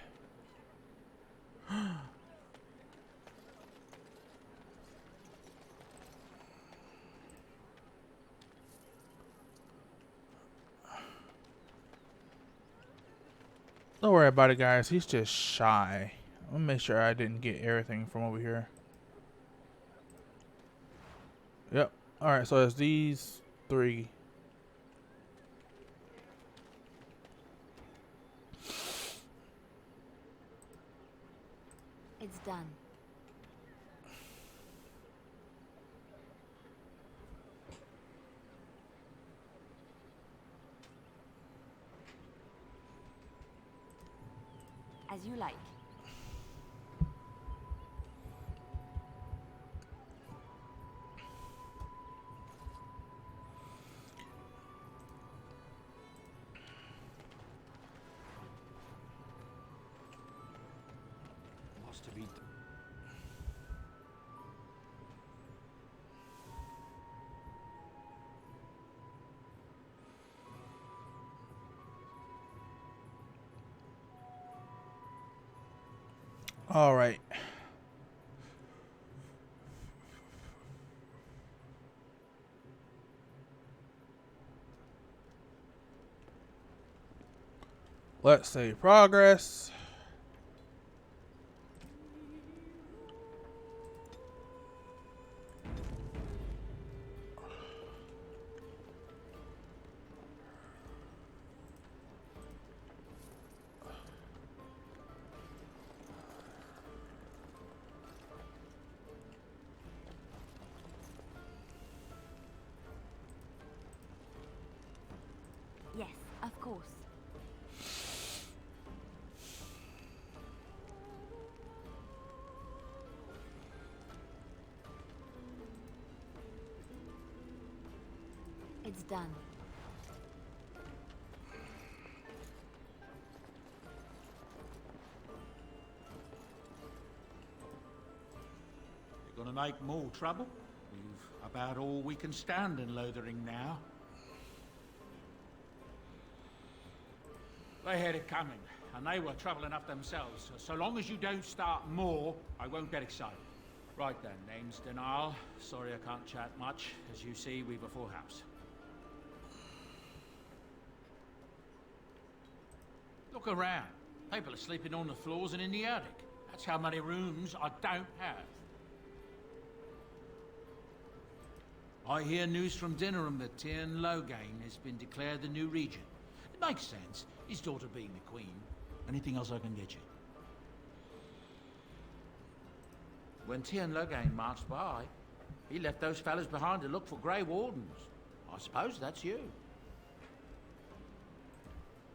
Don't worry about it, guys. He's just shy. I'm gonna make sure I didn't get everything from over here. Yep. Alright, so it's these three. It's done. As you like. Must have eaten. All right. Let's say progress. It's done. You're gonna make more trouble? We've about all we can stand in Lothering now. They had it coming, and they were trouble enough themselves. So long as you don't start more, I won't get excited. Right then, name's Denal. Sorry I can't chat much. As you see, we've a full house. Look around. People are sleeping on the floors and in the attic. That's how many rooms I don't have. I hear news from Dinnerham that Tyrn Loghain has been declared the new regent. It makes sense, his daughter being the queen. Anything else I can get you? When Tyrn Loghain marched by, he left those fellas behind to look for Grey Wardens. I suppose that's you.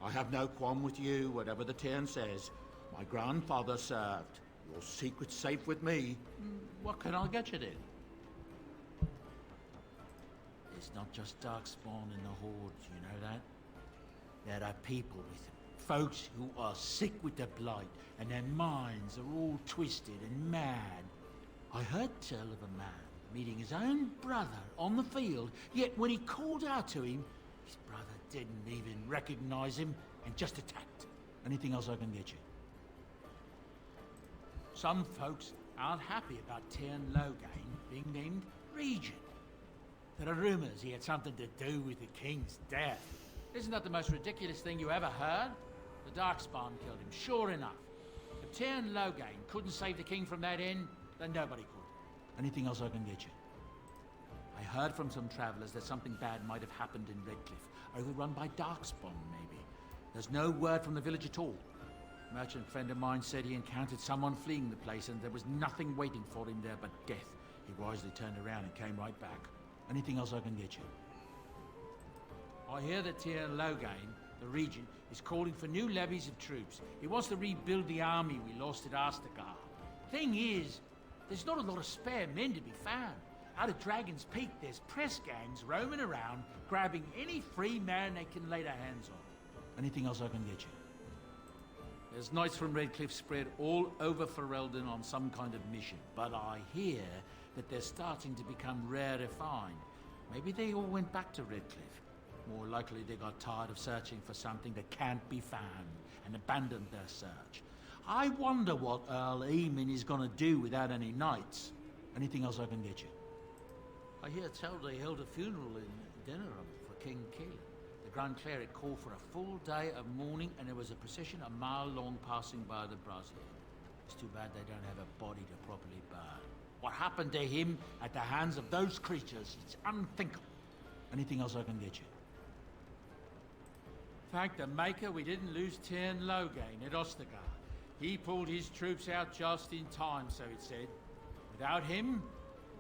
I have no qualm with you, whatever the Tyrn says. My grandfather served. Your secret's safe with me. What can I get you then? It's not just Darkspawn in the Hordes, you know that? There are people with them. Folks who are sick with the blight, and their minds are all twisted and mad. I heard tell of a man meeting his own brother on the field, yet when he called out to him, his brother didn't even recognize him and just attacked. Anything else I can get you? Some folks aren't happy about Tyrn Loghain being named regent. There are rumors he had something to do with the king's death. Isn't that the most ridiculous thing you ever heard? The Darkspawn killed him, sure enough. If Tyrn Loghain couldn't save the king from that end, then nobody could. Anything else I can get you? I heard from some travelers that something bad might have happened in Redcliffe, overrun by Darkspawn, maybe. There's no word from the village at all. A merchant friend of mine said he encountered someone fleeing the place and there was nothing waiting for him there but death. He wisely turned around and came right back. Anything else I can get you? I hear that Tyrn Loghain, the regent, is calling for new levies of troops. He wants to rebuild the army we lost at Ostagar. Thing is, there's not a lot of spare men to be found. Out at Dragon's Peak, there's press gangs roaming around, grabbing any free man they can lay their hands on. Anything else I can get you? There's knights from Redcliffe spread all over Ferelden on some kind of mission, but I hear that they're starting to become rarefied. Maybe they all went back to Redcliffe. More likely they got tired of searching for something that can't be found and abandoned their search. I wonder what Earl Eamon is gonna do without any knights. Anything else I can get you? I hear tell they held a funeral in Dinnerham for King Keelan. The Grand Cleric called for a full day of mourning and there was a procession a mile long passing by the brass head. It's too bad they don't have a body to properly burn. What happened to him at the hands of those creatures, it's unthinkable. Anything else I can get you? Thank the Maker we didn't lose Tyrn Loghain at Ostagar. He pulled his troops out just in time, so it said. Without him,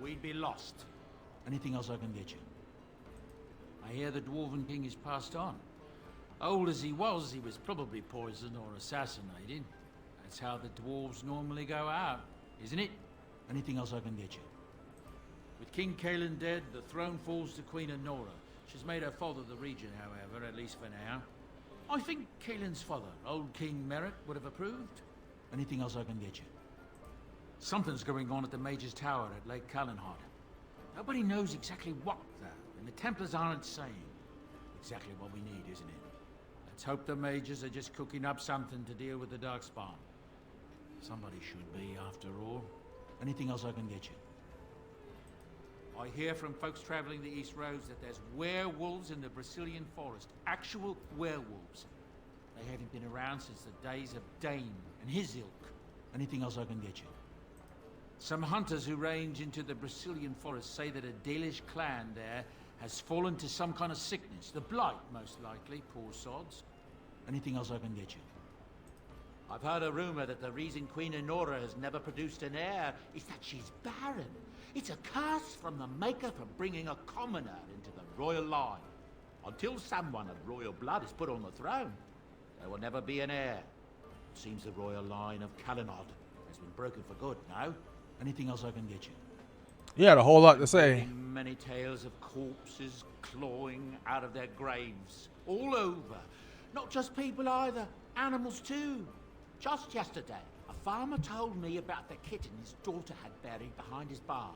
we'd be lost. Anything else I can get you? I hear the Dwarven King is passed on. Old as he was probably poisoned or assassinated. That's how the dwarves normally go out, isn't it? Anything else I can get you? With King Keelan dead, the throne falls to Queen Anora. She's made her father the regent, however, at least for now. I think Keelan's father, old King Merrick, would have approved. Anything else I can get you? Something's going on at the Mage's Tower at Lake Callanhod. Nobody knows exactly what, though, and the Templars aren't saying. Exactly what we need, isn't it? Let's hope the Mages are just cooking up something to deal with the Darkspawn. Somebody should be, after all. Anything else I can get you? I hear from folks traveling the East Roads that there's werewolves in the Brazilian forest. Actual werewolves. They haven't been around since the days of Dane and his ilk. Anything else I can get you? Some hunters who range into the Brazilian forest say that a Dalish clan there has fallen to some kind of sickness. The blight, most likely, poor sods. Anything else I can get you? I've heard a rumor that the reason Queen Anora has never produced an heir is that she's barren. It's a curse from the Maker for bringing a commoner into the royal line. Until someone of royal blood is put on the throne, there will never be an heir. It seems the royal line of Callanhod has been broken for good now. Anything else I can get you? You had a whole lot to say. Hearing many tales of corpses clawing out of their graves all over. Not just people either, animals too. Just yesterday, a farmer told me about the kitten his daughter had buried behind his barn.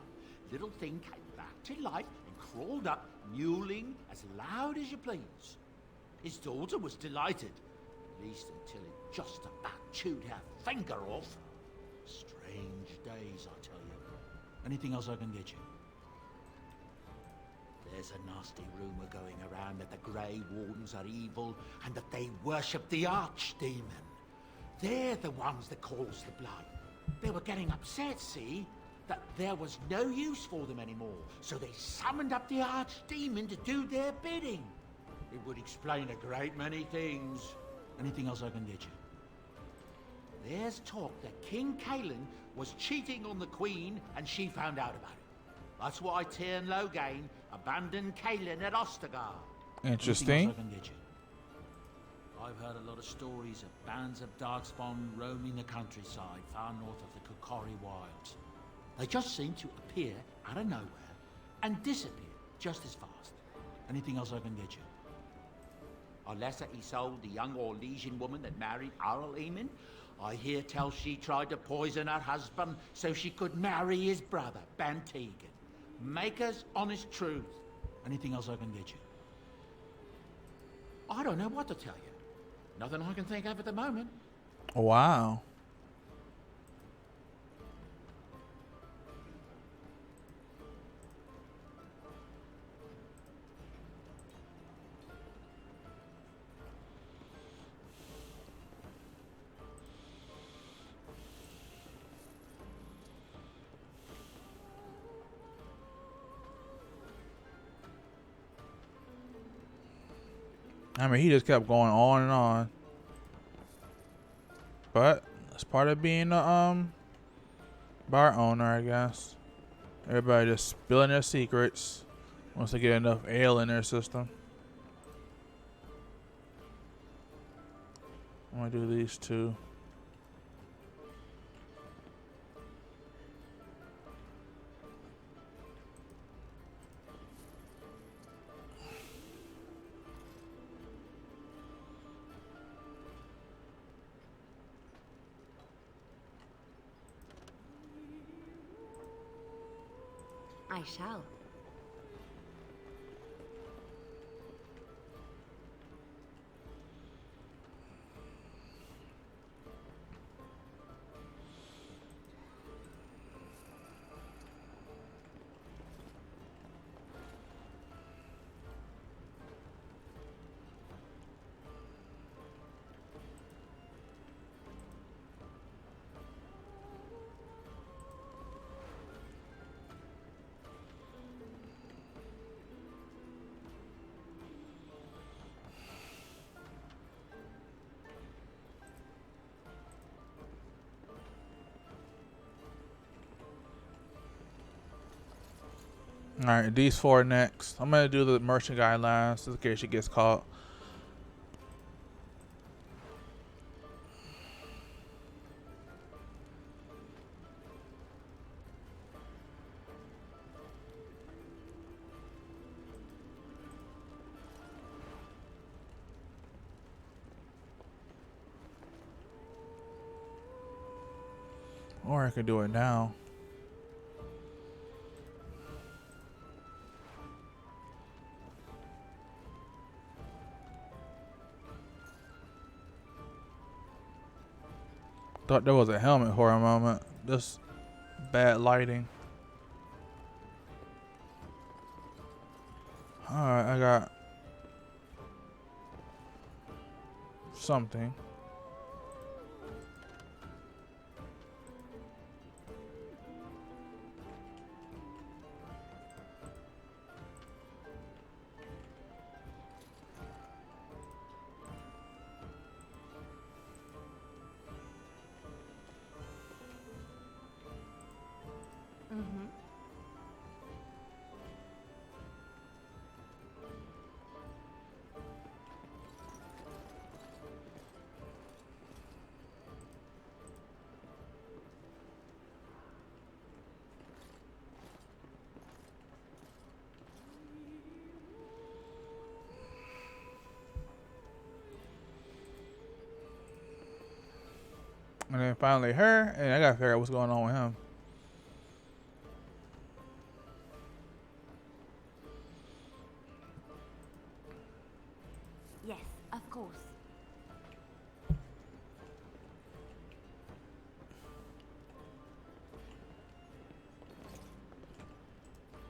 Little thing came back to life and crawled up, mewling as loud as you please. His daughter was delighted, at least until it just about chewed her finger off. Strange days, I tell you. Anything else I can get you? There's a nasty rumor going around that the Grey Wardens are evil and that they worship the Archdemon. They're the ones that caused the blight. They were getting upset, see? That there was no use for them anymore, so they summoned up the Archdemon to do their bidding. It would explain a great many things. Anything else I can get you? There's talk that King Kalen was cheating on the Queen and she found out about it. That's why Tyrn Logain abandoned Kalen at Ostagar. Interesting. Anything else I can get you? I've heard a lot of stories of bands of Darkspawn roaming the countryside far north of the Kokori Wilds. They just seem to appear out of nowhere and disappear just as fast. Anything else I can get you? Alessa Isolde, the young Orlesian woman that married Arl Eamon, I hear tell she tried to poison her husband so she could marry his brother, Bantegan. Maker's honest truth. Anything else I can get you? I don't know what to tell you. Nothing I can think of at the moment. Wow. I mean, he just kept going on and on. But that's part of being a bar owner, I guess. Everybody just spilling their secrets once they get enough ale in their system. I'm gonna do these two. I shall. Alright, these four next. I'm gonna do the merchant guy last, in case she gets caught. Or I could do it now. Thought there was a helmet for a moment. Just bad lighting. Alright, I got something. Mm-hmm. And then finally her, and I gotta figure out what's going on with him. Yes, of course.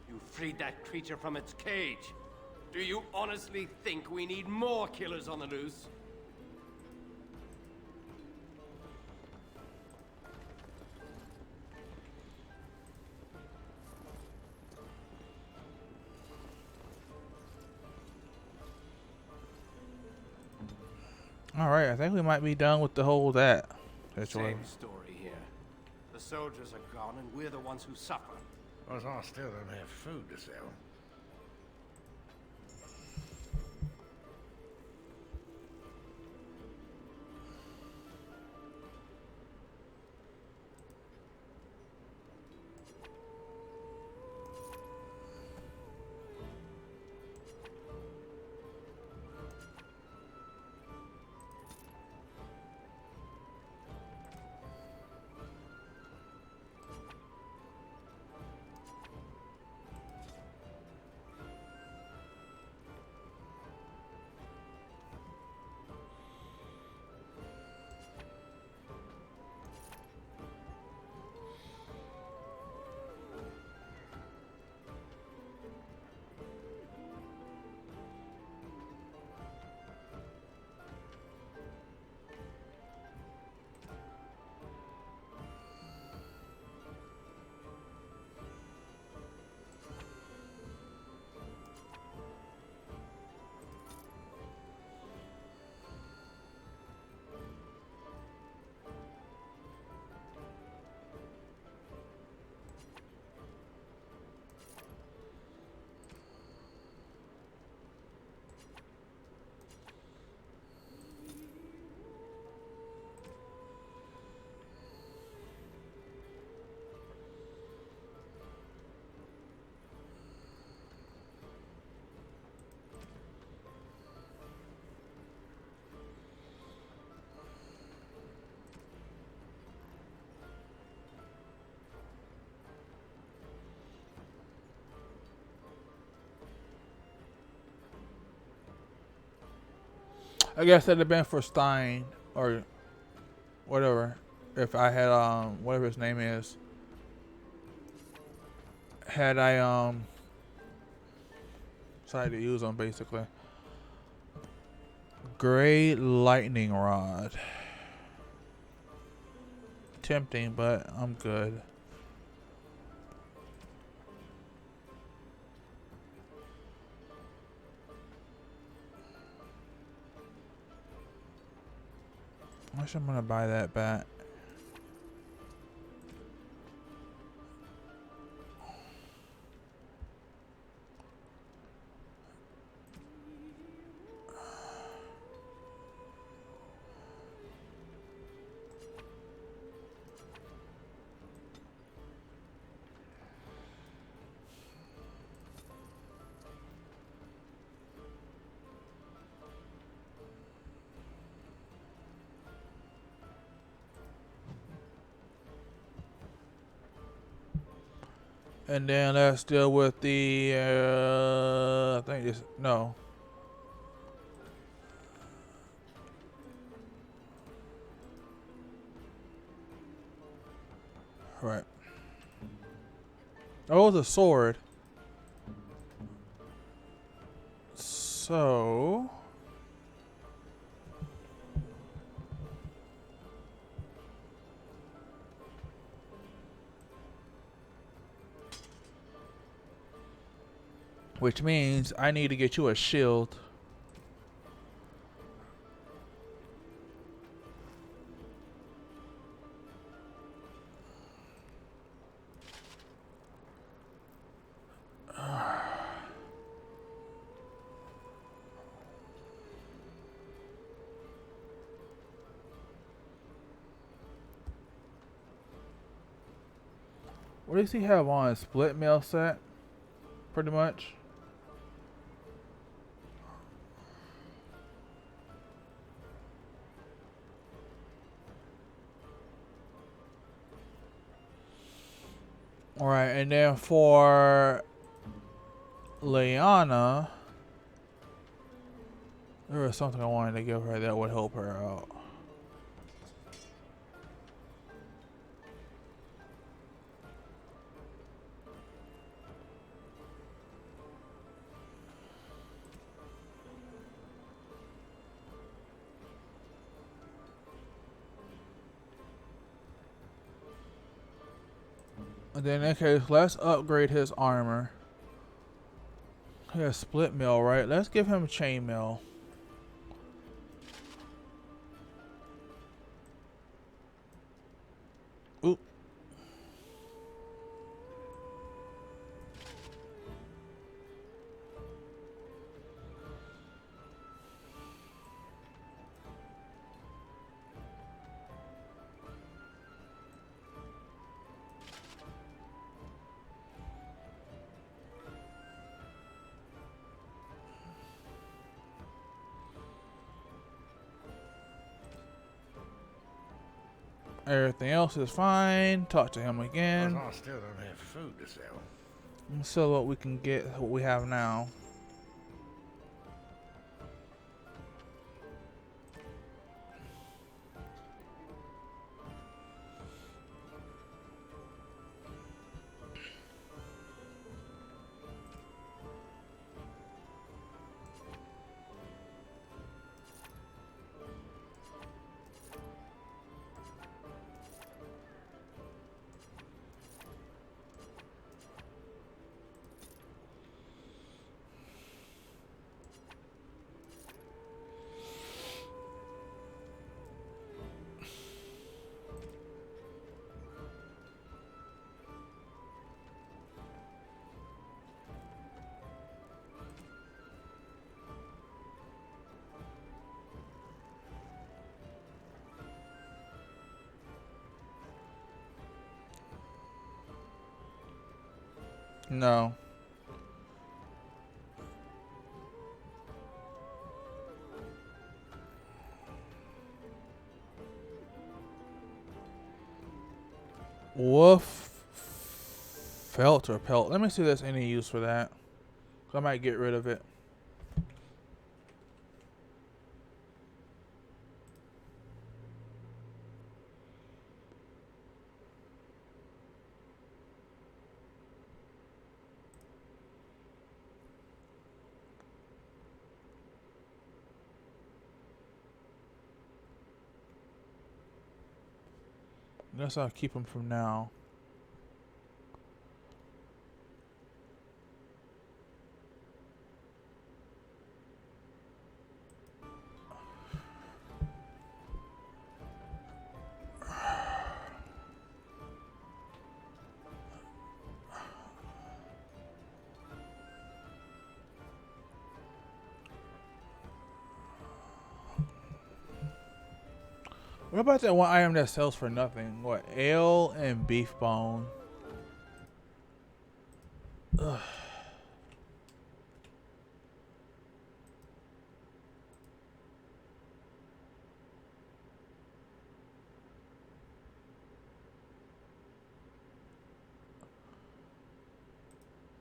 You freed that creature from its cage. Do you honestly think we need more killers on the loose? Alright, I think we might be done with the whole that situation. Same story here. The soldiers are gone and we're the ones who suffer. Well, I still don't have food to sell. I guess that'd have been for Stein or whatever. If I had whatever his name is. Had I decided to use them basically. Gray lightning rod. Tempting, but I'm good. I guess I'm gonna buy that bat. And then let's deal with the, I think it's, no. Right. Oh, the sword. So... which means I need to get you a shield. What does he have on? A split mail set? Pretty much. Alright, and then for Leliana, there was something I wanted to give her that would help her out. And then in that case, let's upgrade his armor. He has split mail, right? Let's give him chain mail. Oop. Everything else is fine. Talk to him again. I still don't have food to sell. Let's sell what we can get, what we have now. No. Wolf felt or pelt. Let me see if there's any use for that. I might get rid of it. Guess I'll keep them from now. What about that one item that sells for nothing? What, ale and beef bone? Ugh.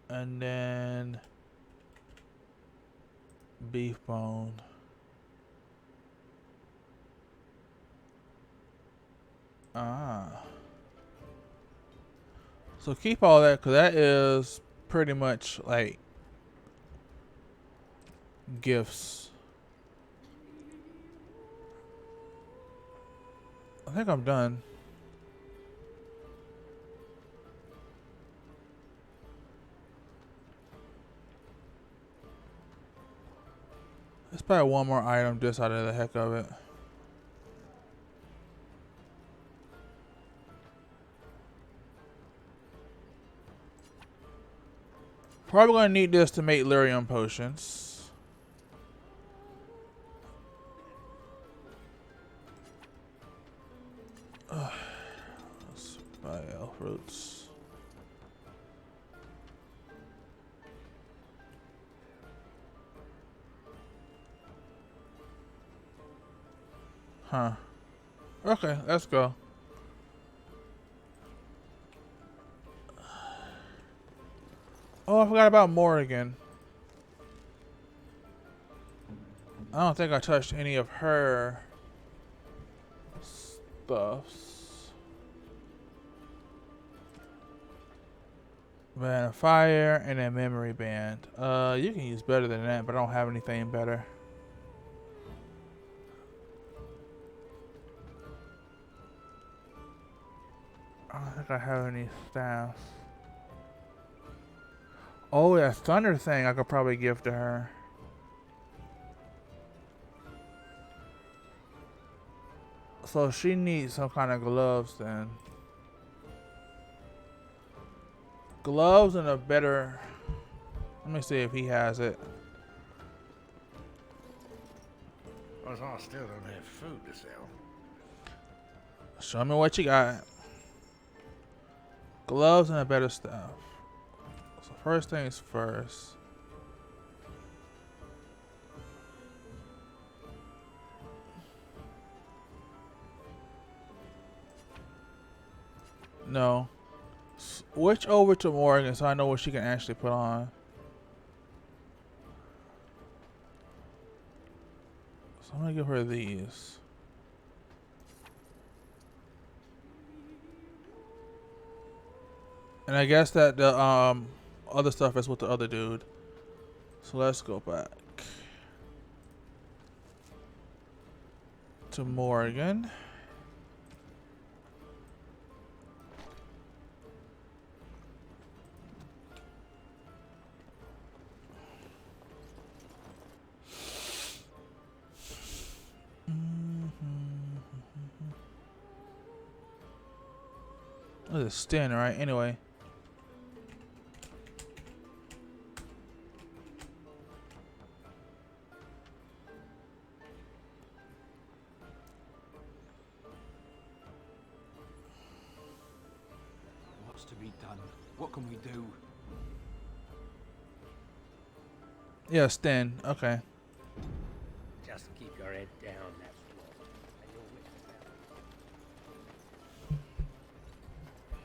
And then beef bone. Ah. So keep all that, because that is pretty much like gifts. I think I'm done. Let's buy one more item just out of the heck of it. Probably gonna need this to make lyrium potions. Let's buy elf roots. Huh. Okay, let's go. Oh, I forgot about Morrigan. I don't think I touched any of her stuffs. Band of Fire and a memory band. You can use better than that, but I don't have anything better. I don't think I have any staffs. Oh, that thunder thing I could probably give to her. So she needs some kind of gloves then. Gloves and a better... Let me see if he has it. Because I still don't have food to sell. Show me what you got. Gloves and a better stuff. So first things first. No. Switch over to Morgan so I know what she can actually put on. So I'm gonna give her these. And I guess that the other stuff is with the other dude. So let's go back to Morgan. Oh, it's a Sten, right? Anyway. What's to be done? What can we do? Yeah, Sten. Okay. Just keep your head down, that's all. And you'll win.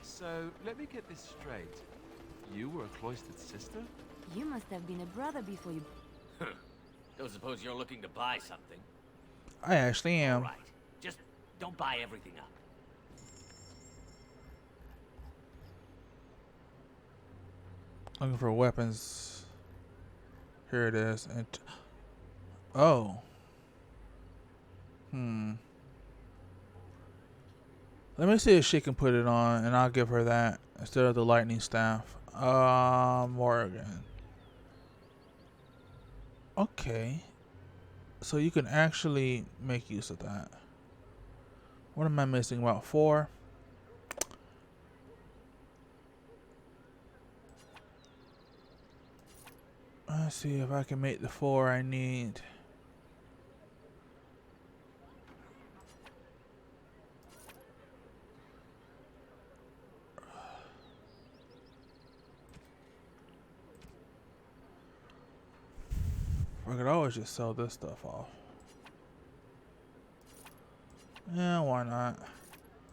So, let me get this straight. You were a cloistered sister? You must have been a brother before you... Don't suppose you're looking to buy something? I actually am. All right. Just don't buy everything up. Looking for weapons. Here it is. And oh. Let me see if she can put it on, and I'll give her that instead of the lightning staff. Morgan. Okay. So you can actually make use of that. What am I missing? About 4? Let's see if I can make the 4 I need. I could always just sell this stuff off. Yeah, why not?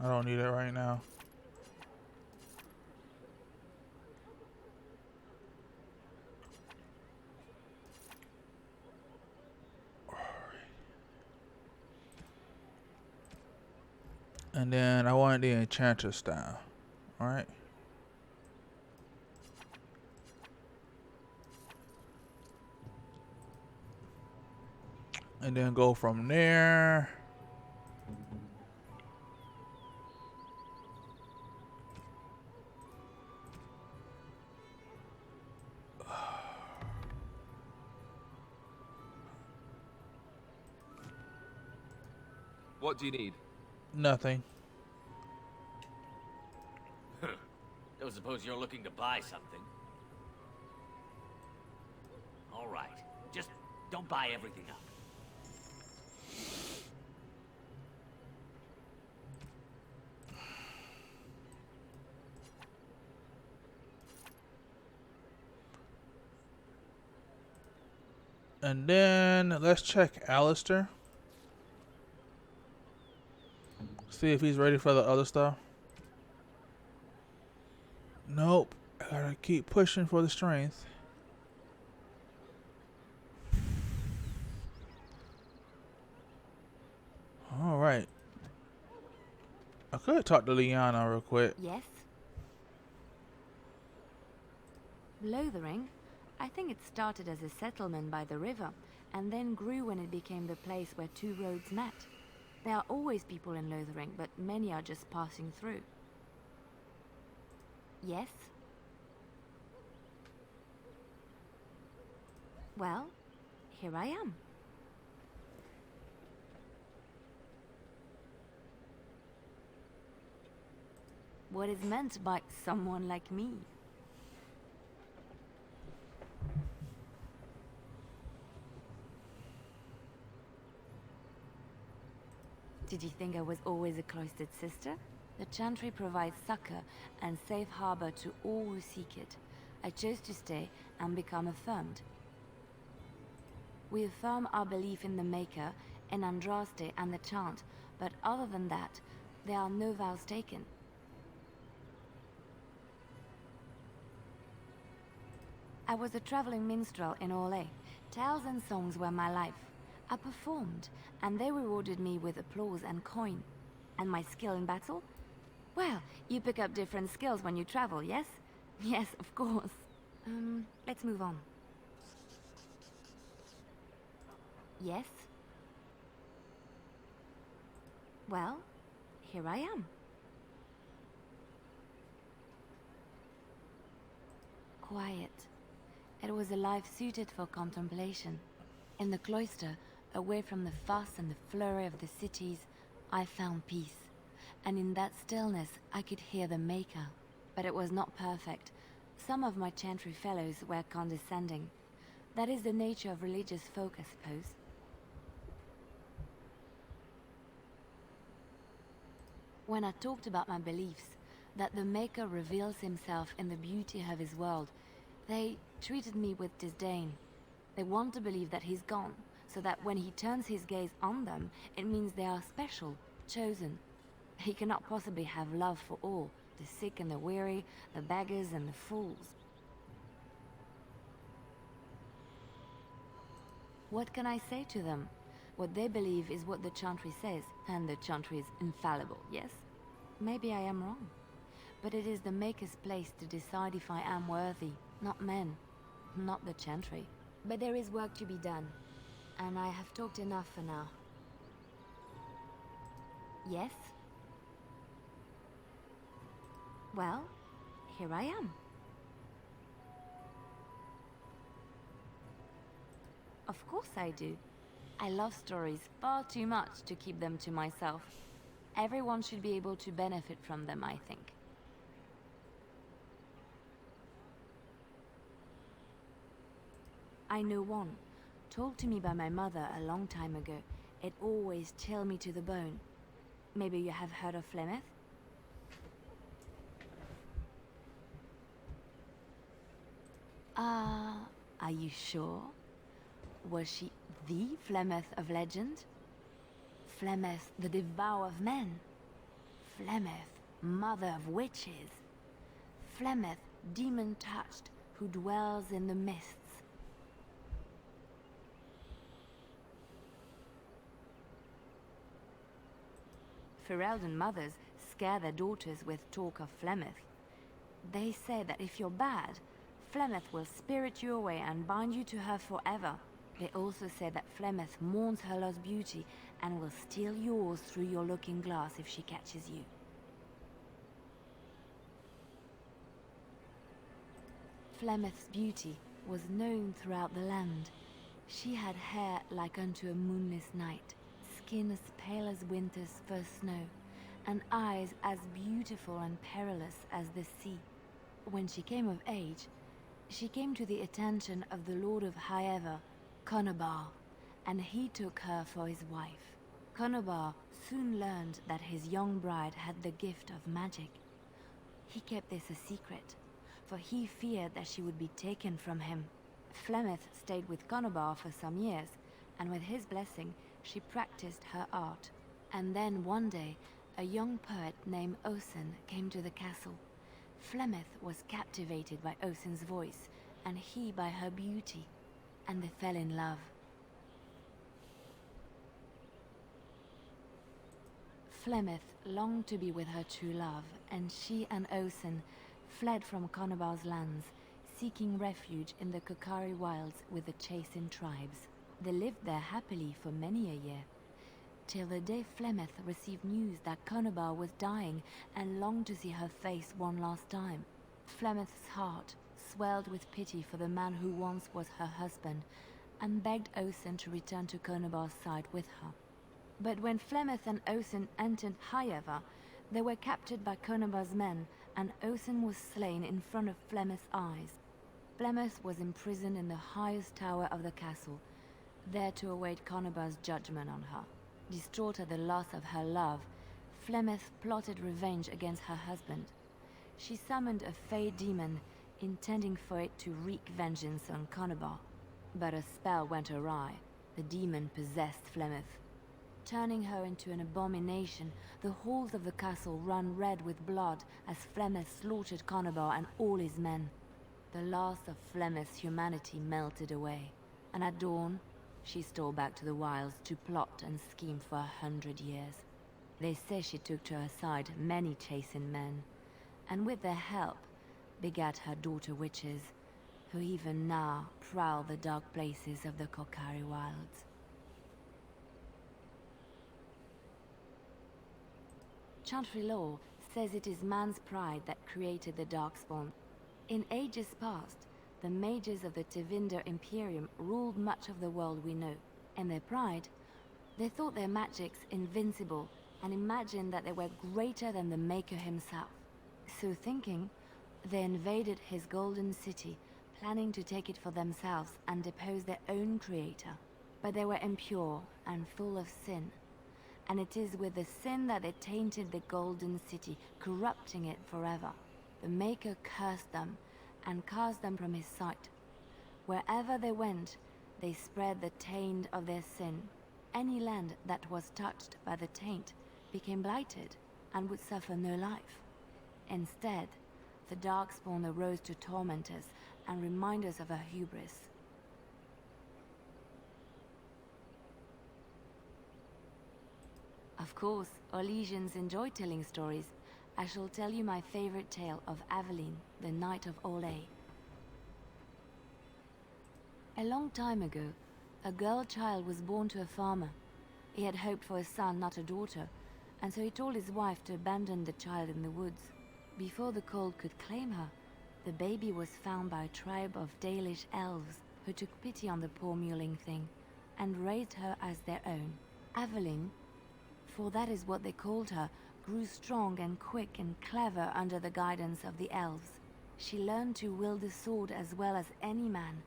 I don't need it right now. And then I want the enchanter style. Alright. And then go from there. What do you need? Nothing. Don't suppose you're looking to buy something? All right. Just don't buy everything up. And then let's check Alistair. See if he's ready for the other stuff. Nope. I gotta keep pushing for the strength. Alright. I could talk to Leliana real quick. Yes? Lothering? I think it started as a settlement by the river, and then grew when it became the place where two roads met. There are always people in Lothering, but many are just passing through. Yes? Well, here I am. What is meant by someone like me? Did you think I was always a cloistered sister? The Chantry provides succor and safe harbor to all who seek it. I chose to stay and become affirmed. We affirm our belief in the Maker, in Andraste and the Chant, but other than that, there are no vows taken. I was a traveling minstrel in Orlais. Tales and songs were my life. I performed, and they rewarded me with applause and coin. And my skill in battle? Well, you pick up different skills when you travel, yes? Yes, of course. Let's move on. Yes? Well, here I am. Quiet. It was a life suited for contemplation. In the cloister, away from the fuss and the flurry of the cities, I found peace. And in that stillness, I could hear the Maker. But it was not perfect. Some of my Chantry fellows were condescending. That is the nature of religious folk, I suppose. When I talked about my beliefs, that the Maker reveals himself in the beauty of his world, they treated me with disdain. They want to believe that he's gone, so that when he turns his gaze on them, it means they are special, chosen. He cannot possibly have love for all, the sick and the weary, the beggars and the fools. What can I say to them? What they believe is what the Chantry says, and the Chantry is infallible, yes? Maybe I am wrong. But it is the Maker's place to decide if I am worthy, not men, not the Chantry. But there is work to be done, and I have talked enough for now. Yes? Well, here I am. Of course I do. I love stories far too much to keep them to myself. Everyone should be able to benefit from them, I think. I know one, told to me by my mother a long time ago. It always chilled me to the bone. Maybe you have heard of Flemeth? Are you sure? Was she the Flemeth of legend? Flemeth, the devourer of men? Flemeth, mother of witches? Flemeth, demon-touched, who dwells in the mists? Ferelden mothers scare their daughters with talk of Flemeth. They say that if you're bad, Flemeth will spirit you away and bind you to her forever. They also say that Flemeth mourns her lost beauty and will steal yours through your looking glass if she catches you. Flemeth's beauty was known throughout the land. She had hair like unto a moonless night, skin as pale as winter's first snow, and eyes as beautiful and perilous as the sea. When she came of age, she came to the attention of the Lord of Highever, Conobar, and he took her for his wife. Conobar soon learned that his young bride had the gift of magic. He kept this a secret, for he feared that she would be taken from him. Flemeth stayed with Conobar for some years, and with his blessing, she practiced her art. And then one day, a young poet named Osen came to the castle. Flemeth was captivated by Osen's voice, and he by her beauty, and they fell in love. Flemeth longed to be with her true love, and she and Osen fled from Conobar's lands, seeking refuge in the Kokari wilds with the Chasen tribes. They lived there happily for many a year, till the day Flemeth received news that Conobar was dying and longed to see her face one last time. Flemeth's heart swelled with pity for the man who once was her husband, and begged Osen to return to Conobar's side with her. But when Flemeth and Osen entered Hayeva, they were captured by Conobar's men, and Osen was slain in front of Flemeth's eyes. Flemeth was imprisoned in the highest tower of the castle, there to await Conobar's judgment on her. Distraught at the loss of her love, Flemeth plotted revenge against her husband. She summoned a fey demon, intending for it to wreak vengeance on Conobar. But a spell went awry. The demon possessed Flemeth. Turning her into an abomination, the halls of the castle ran red with blood as Flemeth slaughtered Conobar and all his men. The last of Flemeth's humanity melted away, and at dawn, she stole back to the wilds to plot and scheme for 100 years. They say she took to her side many Chasen men, and with their help, begat her daughter witches, who even now prowl the dark places of the Kokari wilds. Chantry law says it is man's pride that created the Darkspawn. In ages past, the mages of the Tevinder Imperium ruled much of the world we know. In their pride, they thought their magics invincible and imagined that they were greater than the Maker himself. So thinking, they invaded his golden city, planning to take it for themselves and depose their own creator. But they were impure and full of sin, and it is with the sin that they tainted the golden city, corrupting it forever. The Maker cursed them and cast them from his sight. Wherever they went, they spread the taint of their sin. Any land that was touched by the taint became blighted and would suffer no life. Instead, the Darkspawn arose to torment us and remind us of our hubris. Of course, Orlesians enjoy telling stories. I shall tell you my favorite tale of Aveline, the Knight of Olay. A long time ago, a girl child was born to a farmer. He had hoped for a son, not a daughter, and so he told his wife to abandon the child in the woods. Before the cold could claim her, the baby was found by a tribe of Dalish elves who took pity on the poor mewling thing and raised her as their own. Aveline, for that is what they called her, grew strong and quick and clever under the guidance of the elves. She learned to wield the sword as well as any man,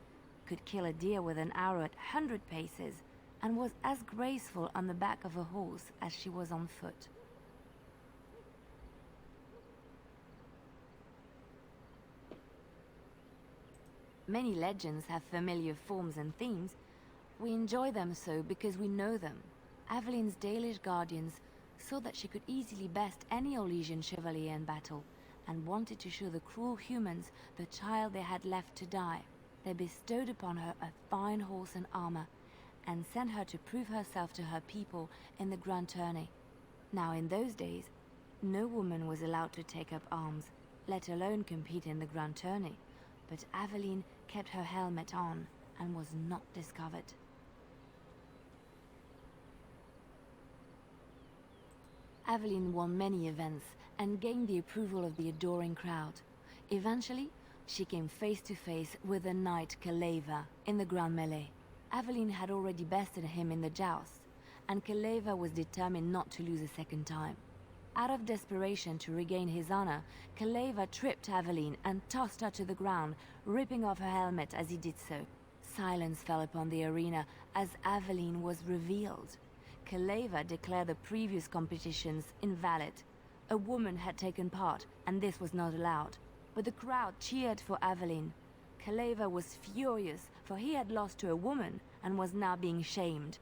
could kill a deer with an arrow at 100 paces, and was as graceful on the back of a horse as she was on foot. Many legends have familiar forms and themes. We enjoy them so because we know them. Aveline's Dalish guardians saw that she could easily best any Orlesian chevalier in battle, and wanted to show the cruel humans the child they had left to die. They bestowed upon her a fine horse and armor, and sent her to prove herself to her people in the Grand Tourney. Now in those days, no woman was allowed to take up arms, let alone compete in the Grand Tourney, but Aveline kept her helmet on and was not discovered. Aveline won many events and gained the approval of the adoring crowd. Eventually, she came face to face with the knight Kaleva in the Grand Melee. Aveline had already bested him in the joust, and Kaleva was determined not to lose a second time. Out of desperation to regain his honor, Kaleva tripped Aveline and tossed her to the ground, ripping off her helmet as he did so. Silence fell upon the arena as Aveline was revealed. Kaleva declared the previous competitions invalid. A woman had taken part, and this was not allowed. But the crowd cheered for Aveline. Kaleva was furious, for he had lost to a woman and was now being shamed.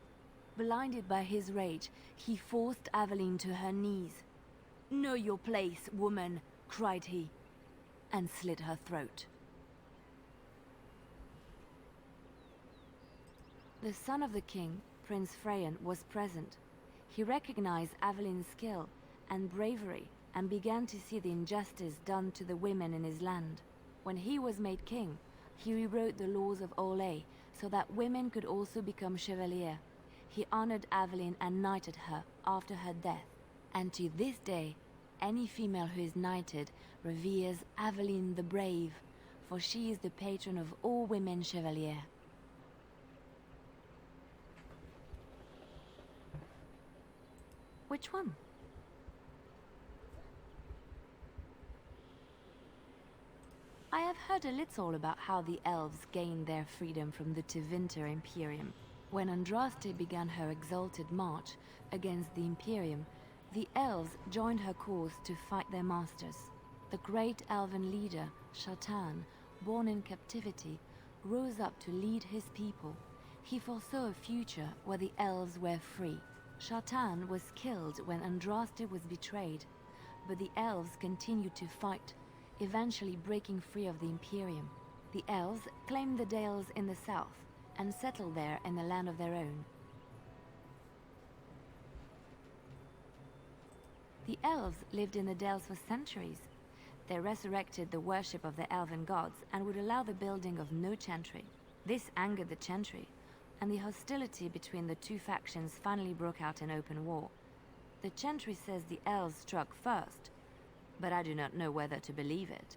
Blinded by his rage, he forced Aveline to her knees. "Know your place, woman," cried he. and slit her throat. The son of the king, Prince Freyan, was present. He recognized Avelin's skill and bravery and began to see the injustice done to the women in his land. When he was made king, he rewrote the laws of Orlais so that women could also become chevalier. He honored Aveline and knighted her after her death. And to this day, any female who is knighted reveres Aveline the Brave, for she is the patron of all women chevalier. Which one? I have heard a little about how the elves gained their freedom from the Tevinter Imperium. When Andraste began her exalted march against the Imperium, the elves joined her cause to fight their masters. The great elven leader, Shatan, born in captivity, rose up to lead his people. He foresaw a future where the elves were free. Shatan was killed when Andraste was betrayed, but the elves continued to fight, eventually breaking free of the Imperium. The elves claimed the Dales in the south and settled there in a land of their own. The elves lived in the Dales for centuries. They resurrected the worship of the elven gods and would allow the building of no chantry. This angered the chantry, and the hostility between the two factions finally broke out in open war. The chantry says the elves struck first, but I do not know whether to believe it.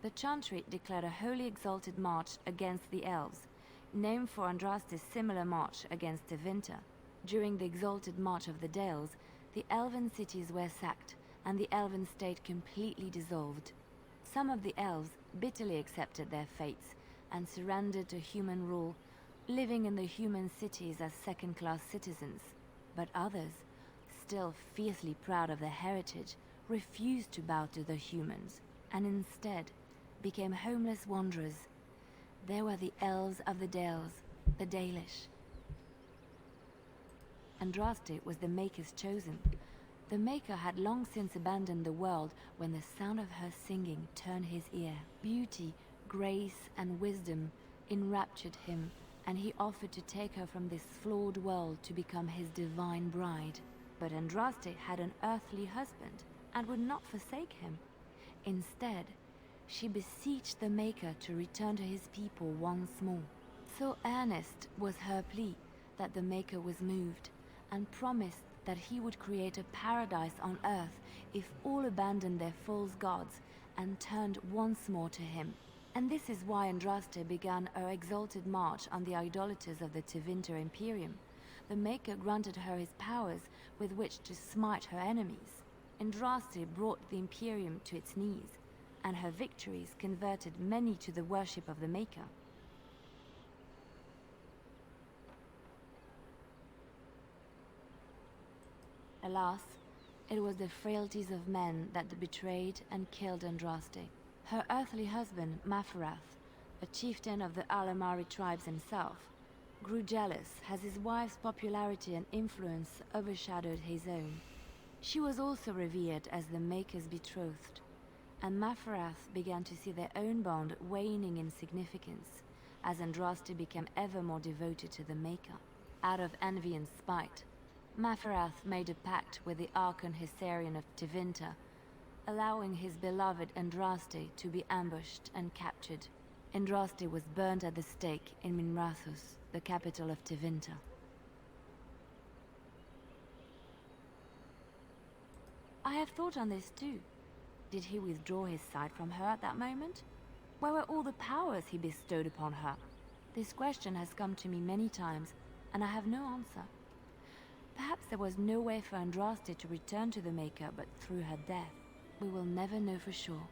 The chantry declared a wholly exalted march against the elves, named for Andraste's similar march against Tevinter. During the exalted march of the Dales, the elven cities were sacked, and the elven state completely dissolved. Some of the elves bitterly accepted their fates and surrendered to human rule, living in the human cities as second-class citizens. But others, still fiercely proud of their heritage, refused to bow to the humans, and instead became homeless wanderers. They were the elves of the Dales, the Dalish. Andraste was the Maker's chosen. The Maker had long since abandoned the world when the sound of her singing turned his ear. Beauty, grace, and wisdom enraptured him, and he offered to take her from this flawed world to become his divine bride. But Andraste had an earthly husband and would not forsake him. Instead, she beseeched the Maker to return to his people once more. So earnest was her plea that the Maker was moved, and promised that he would create a paradise on earth if all abandoned their false gods and turned once more to him. And this is why Andraste began her exalted march on the idolaters of the Tevinter Imperium. The Maker granted her his powers with which to smite her enemies. Andraste brought the Imperium to its knees, and her victories converted many to the worship of the Maker. Alas, it was the frailties of men that betrayed and killed Andraste. Her earthly husband, Maferath, a chieftain of the Alamari tribes himself, grew jealous as his wife's popularity and influence overshadowed his own. She was also revered as the Maker's betrothed, and Maferath began to see their own bond waning in significance as Andraste became ever more devoted to the Maker. Out of envy and spite, Maferath made a pact with the Archon Hysarian of Tevinter, allowing his beloved Andraste to be ambushed and captured. Andraste was burned at the stake in Minrathous, the capital of Tevinter. I have thought on this too. Did he withdraw his sight from her at that moment? Where were all the powers he bestowed upon her? This question has come to me many times, and I have no answer. Perhaps there was no way for Andraste to return to the Maker but through her death. We will never know for sure.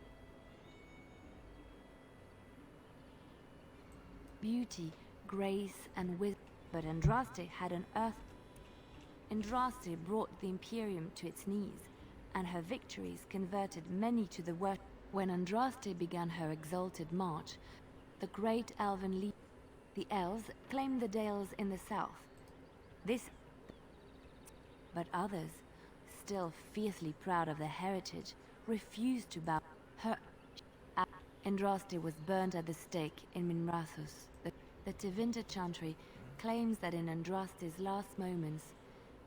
Beauty, grace, and wisdom, but Andraste had an earth. Andraste brought the Imperium to its knees, and her victories converted many to the worship. When Andraste began her exalted march, the great elven leader, the elves, claimed the Dales in the south. But others, still fiercely proud of their heritage, refused to bow. Andraste was burned at the stake in Minrathus. The Tevinter chantry claims that in Andraste's last moments,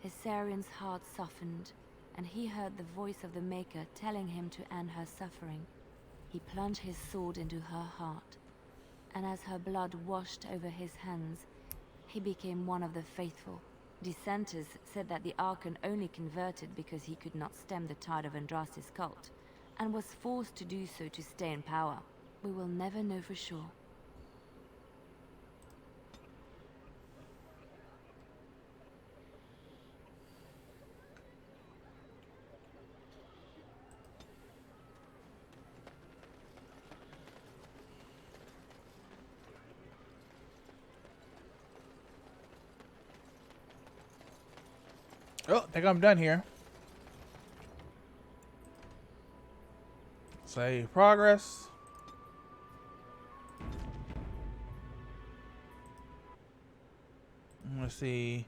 Hysarian's heart softened, and he heard the voice of the Maker telling him to end her suffering. He plunged his sword into her heart, and as her blood washed over his hands, he became one of the faithful. Dissenters said that the Archon only converted because he could not stem the tide of Andraste's cult, and was forced to do so to stay in power. We will never know for sure. Oh, I think I'm done here. Save progress. Let's see.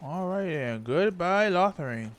Alright then, goodbye Lothering.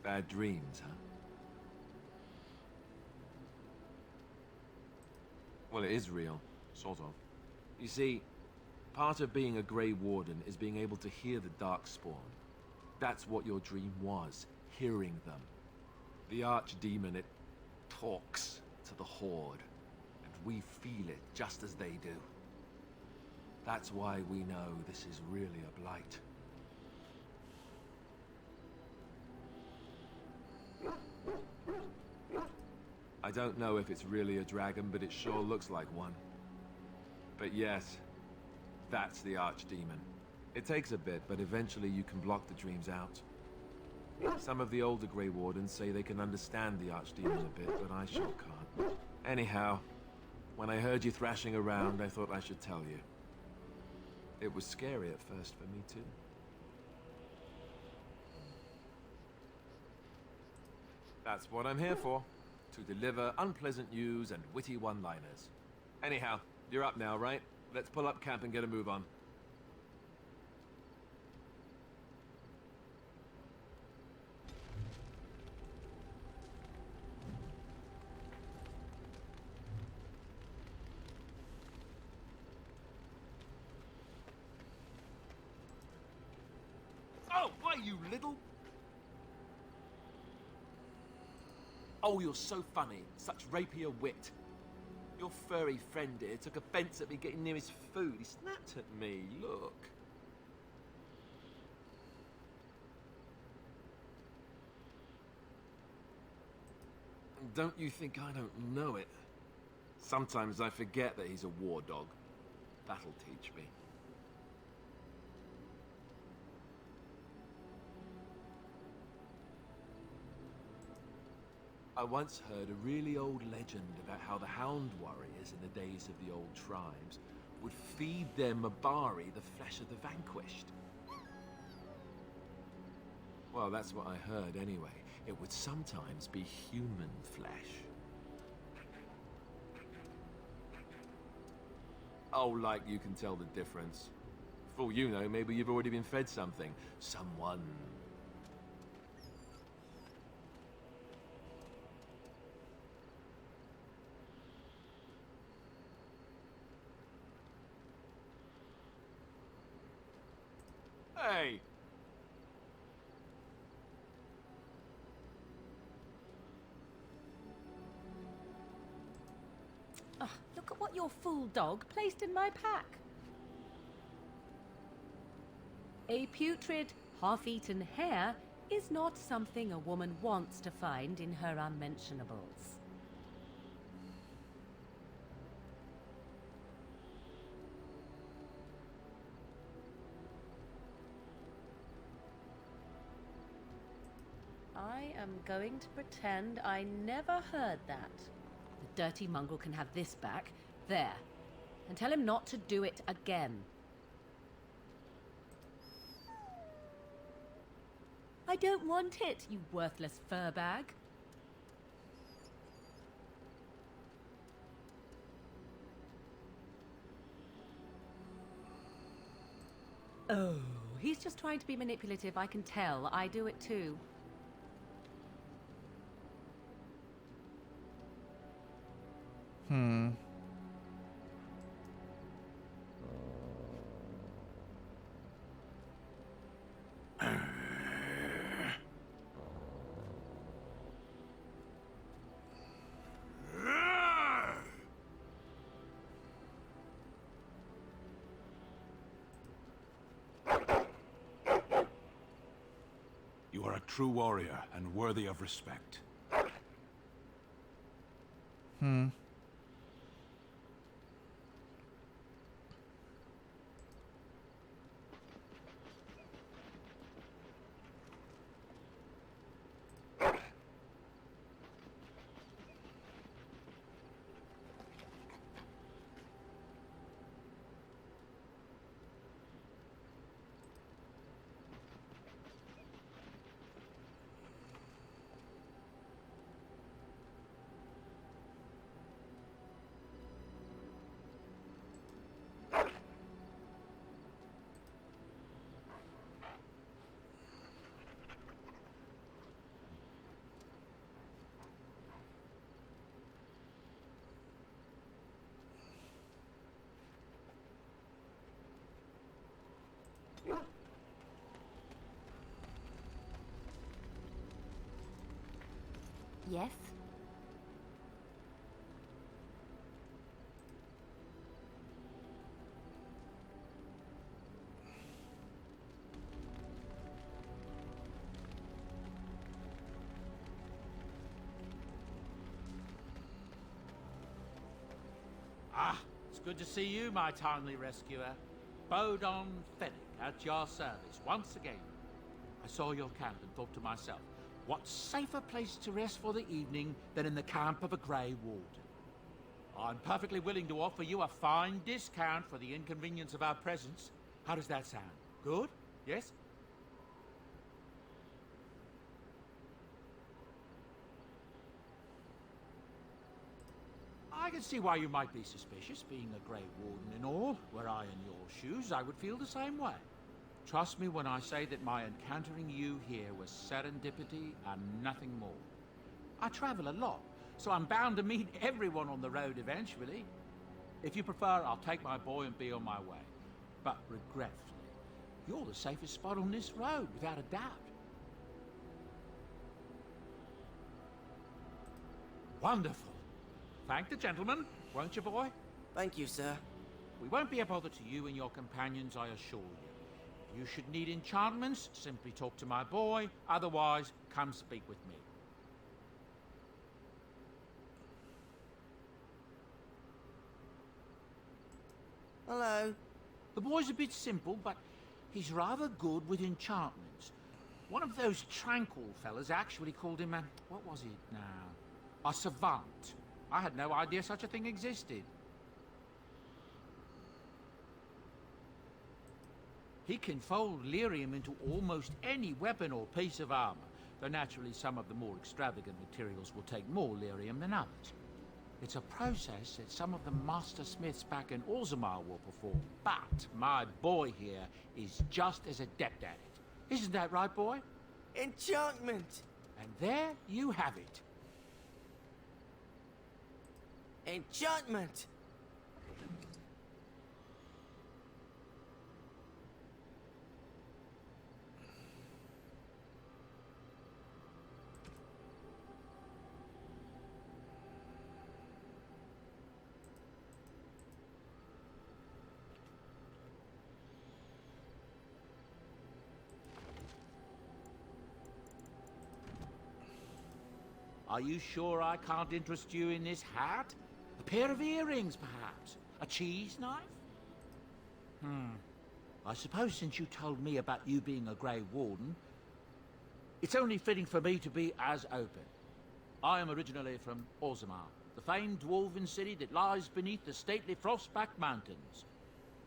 Bad dreams, huh? Well, it is real, sort of. You see, part of being a Grey Warden is being able to hear the Darkspawn. That's what your dream was, hearing them. The Archdemon, it talks to the Horde, and we feel it just as they do. That's why we know this is really a blight. I don't know if it's really a dragon, but it sure looks like one. But yes, that's the Archdemon. It takes a bit, but eventually you can block the dreams out. Some of the older Grey Wardens say they can understand the Archdemon a bit, but I sure can't. Anyhow, when I heard you thrashing around, I thought I should tell you. It was scary at first for me, too. That's what I'm here for. To deliver unpleasant news and witty one-liners. Anyhow, you're up now, right? Let's pull up camp and get a move on. Oh, why, you little... Oh, you're so funny. Such rapier wit. Your furry friend here took offense at me getting near his food. He snapped at me. Look. Don't you think I don't know it? Sometimes I forget that he's a war dog. That'll teach me. I once heard a really old legend about how the Hound warriors in the days of the old tribes would feed their Mabari the flesh of the vanquished. Well, that's what I heard anyway. It would sometimes be human flesh. Oh, like you can tell the difference. For all you know, maybe you've already been fed something. Someone. Hey! Oh, look at what your fool dog placed in my pack. A putrid, half-eaten hare is not something a woman wants to find in her unmentionables. I am going to pretend I never heard that. The dirty mongrel can have this back. There. And tell him not to do it again. I don't want it, you worthless fur bag. Oh, he's just trying to be manipulative, I can tell. I do it too. You are a true warrior and worthy of respect. Yes? Ah, it's good to see you, my timely rescuer. Bodon Fennec. at your service once again. I saw your camp and thought to myself, what safer place to rest for the evening than in the camp of a Grey Warden? I'm perfectly willing to offer you a fine discount for the inconvenience of our presence. How does that sound? Good? Yes? I can see why you might be suspicious, being a Grey Warden and all. Were I in your shoes, I would feel the same way. Trust me when I say that my encountering you here was serendipity and nothing more. I travel a lot, so I'm bound to meet everyone on the road eventually. If you prefer, I'll take my boy and be on my way. But regretfully, you're the safest spot on this road, without a doubt. Wonderful. Thank the gentleman, won't you, boy? Thank you, sir. We won't be a bother to you and your companions, I assure you. If you should need enchantments, simply talk to my boy. Otherwise, come speak with me. Hello. The boy's a bit simple, but he's rather good with enchantments. One of those tranquil fellas actually called him a... what was it now? A savant. I had no idea such a thing existed. He can fold lyrium into almost any weapon or piece of armor, though naturally some of the more extravagant materials will take more lyrium than others. It's a process that some of the master smiths back in Orzammar will perform, but my boy here is just as adept at it. Isn't that right, boy? Enchantment! And there you have it. Enchantment! Are you sure I can't interest you in this hat? A pair of earrings, perhaps? A cheese knife? I suppose since you told me about you being a Grey Warden, it's only fitting for me to be as open. I am originally from Orzammar, the famed dwarven city that lies beneath the stately Frostback Mountains.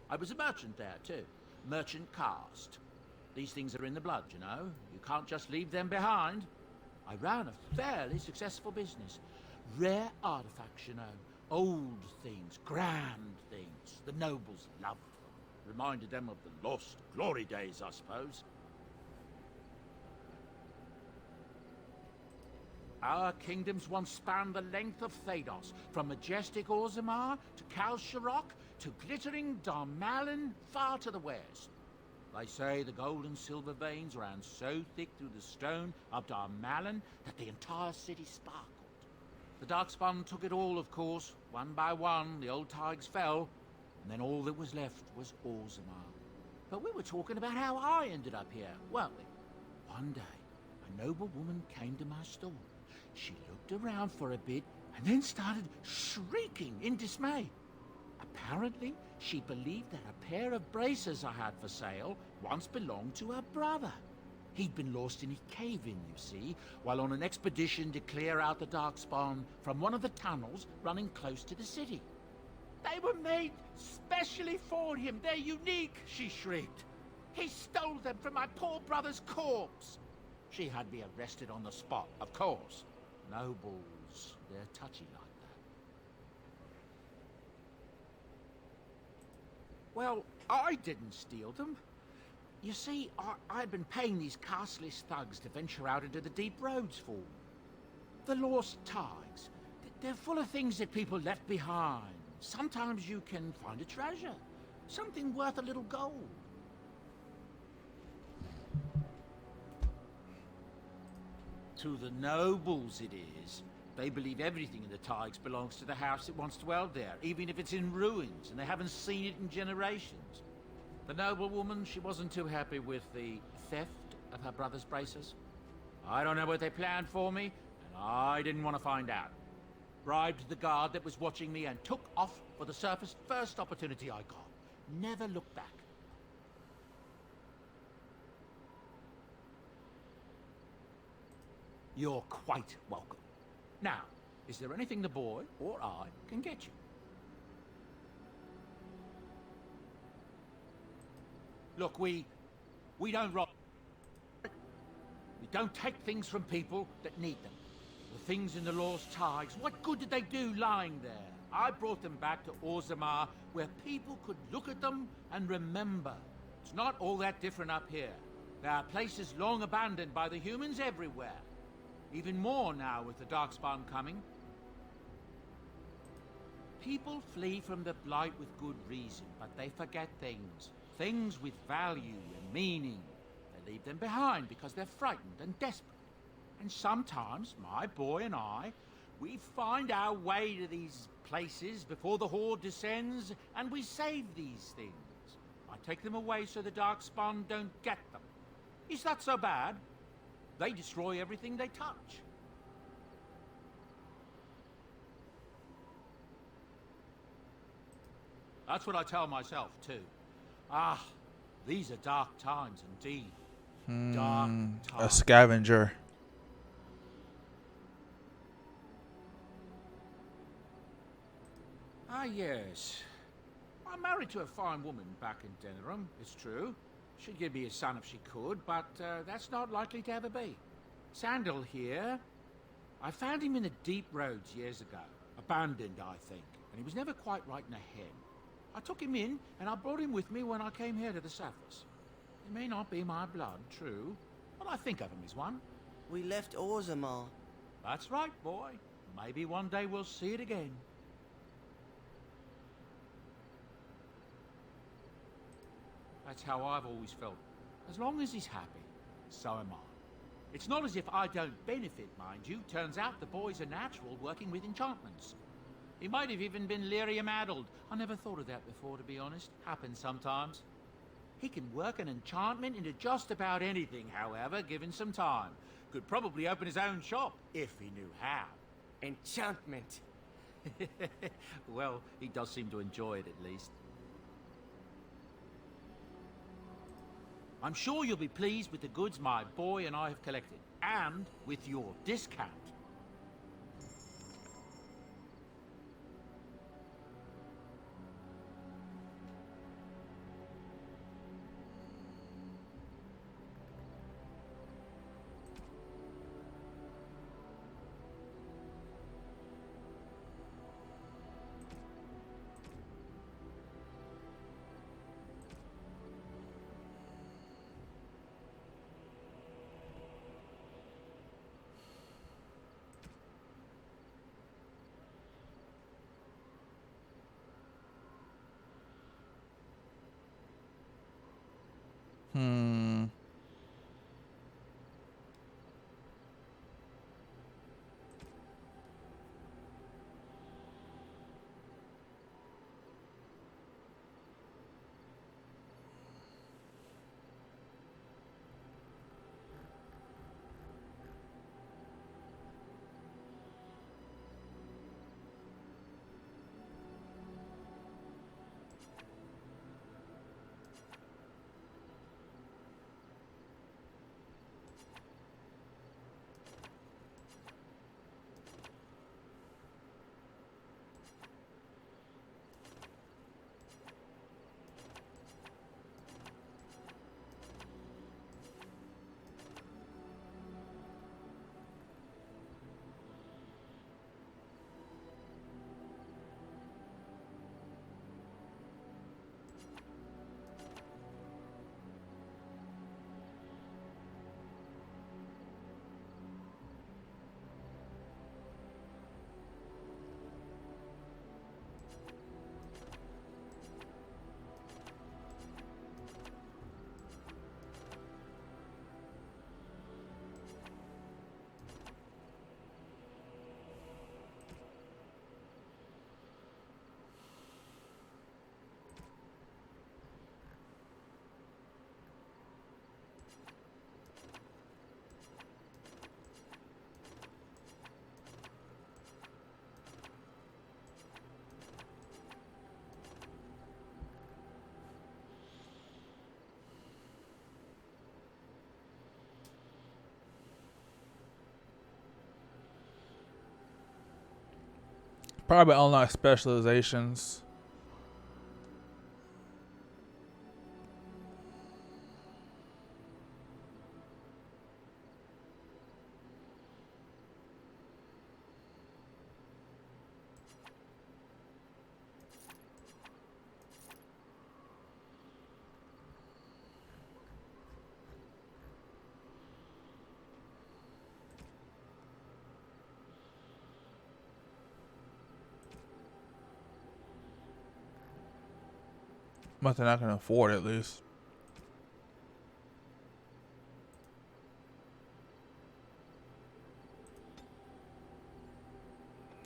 I was a merchant there, too. Merchant caste. These things are in the blood, you know. You can't just leave them behind. I ran a fairly successful business. Rare artifacts, you know. Old things, grand things. The nobles loved them. Reminded them of the lost glory days, I suppose. Our kingdoms once spanned the length of Thados, from majestic Orzammar to Kal Sharok to glittering Darmalin far to the west. They say the gold and silver veins ran so thick through the stone of Darmalin that the entire city sparkled. The Darkspawn took it all, of course. One by one, the old Tigers fell, and then all that was left was Orzammar. But we were talking about how I ended up here, weren't we? One day, a noble woman came to my store. She looked around for a bit and then started shrieking in dismay. Apparently, she believed that a pair of braces I had for sale once belonged to her brother. He'd been lost in a cave-in, you see, while on an expedition to clear out the Darkspawn from one of the tunnels running close to the city. They were made specially for him. They're unique, she shrieked. He stole them from my poor brother's corpse. She had me arrested on the spot, of course. Nobles, they're touchy like that. Well, I didn't steal them. You see, I'd been paying these castless thugs to venture out into the deep roads for me. The lost Tigers. They're full of things that people left behind. Sometimes you can find a treasure. Something worth a little gold. To the nobles it is. They believe everything in the Tigers belongs to the house that once dwelled there, even if it's in ruins and they haven't seen it in generations. The noble woman, she wasn't too happy with the theft of her brother's braces. I don't know what they planned for me, and I didn't want to find out. Bribed the guard that was watching me and took off for the surface first opportunity I got. Never looked back. You're quite welcome. Now, is there anything the boy or I can get you? Look, we don't rob. We don't take things from people that need them. The things in the Lost Tigers, what good did they do lying there? I brought them back to Orzammar, where people could look at them and remember. It's not all that different up here. There are places long abandoned by the humans everywhere. Even more now with the Darkspawn coming. People flee from the Blight with good reason, but they forget things. Things with value and meaning. They leave them behind because they're frightened and desperate. And sometimes, my boy and I, we find our way to these places before the Horde descends, and we save these things. I take them away so the Darkspawn don't get them. Is that so bad? They destroy everything they touch. That's what I tell myself, too. Ah, these are dark times indeed. Dark times. A scavenger. Ah, yes. I'm married to a fine woman back in Denerim, it's true. She'd give me a son if she could, but that's not likely to ever be. Sandal here, I found him in the deep roads years ago. Abandoned, I think, and he was never quite right in the head. I took him in, and I brought him with me when I came here to the surface. He may not be my blood, true, but I think of him as one. We left Orzammar. That's right, boy. Maybe one day we'll see it again. That's how I've always felt. As long as he's happy, so am I. It's not as if I don't benefit, mind you. Turns out the boy's a natural working with enchantments. He might have even been lyrium-addled. I never thought of that before, to be honest. Happens sometimes. He can work an enchantment into just about anything, however, given some time. Could probably open his own shop, if he knew how. Enchantment. Well, he does seem to enjoy it, at least. I'm sure you'll be pleased with the goods my boy and I have collected, and with your discount. Probably unlock specializations. Nothing I can afford, at least.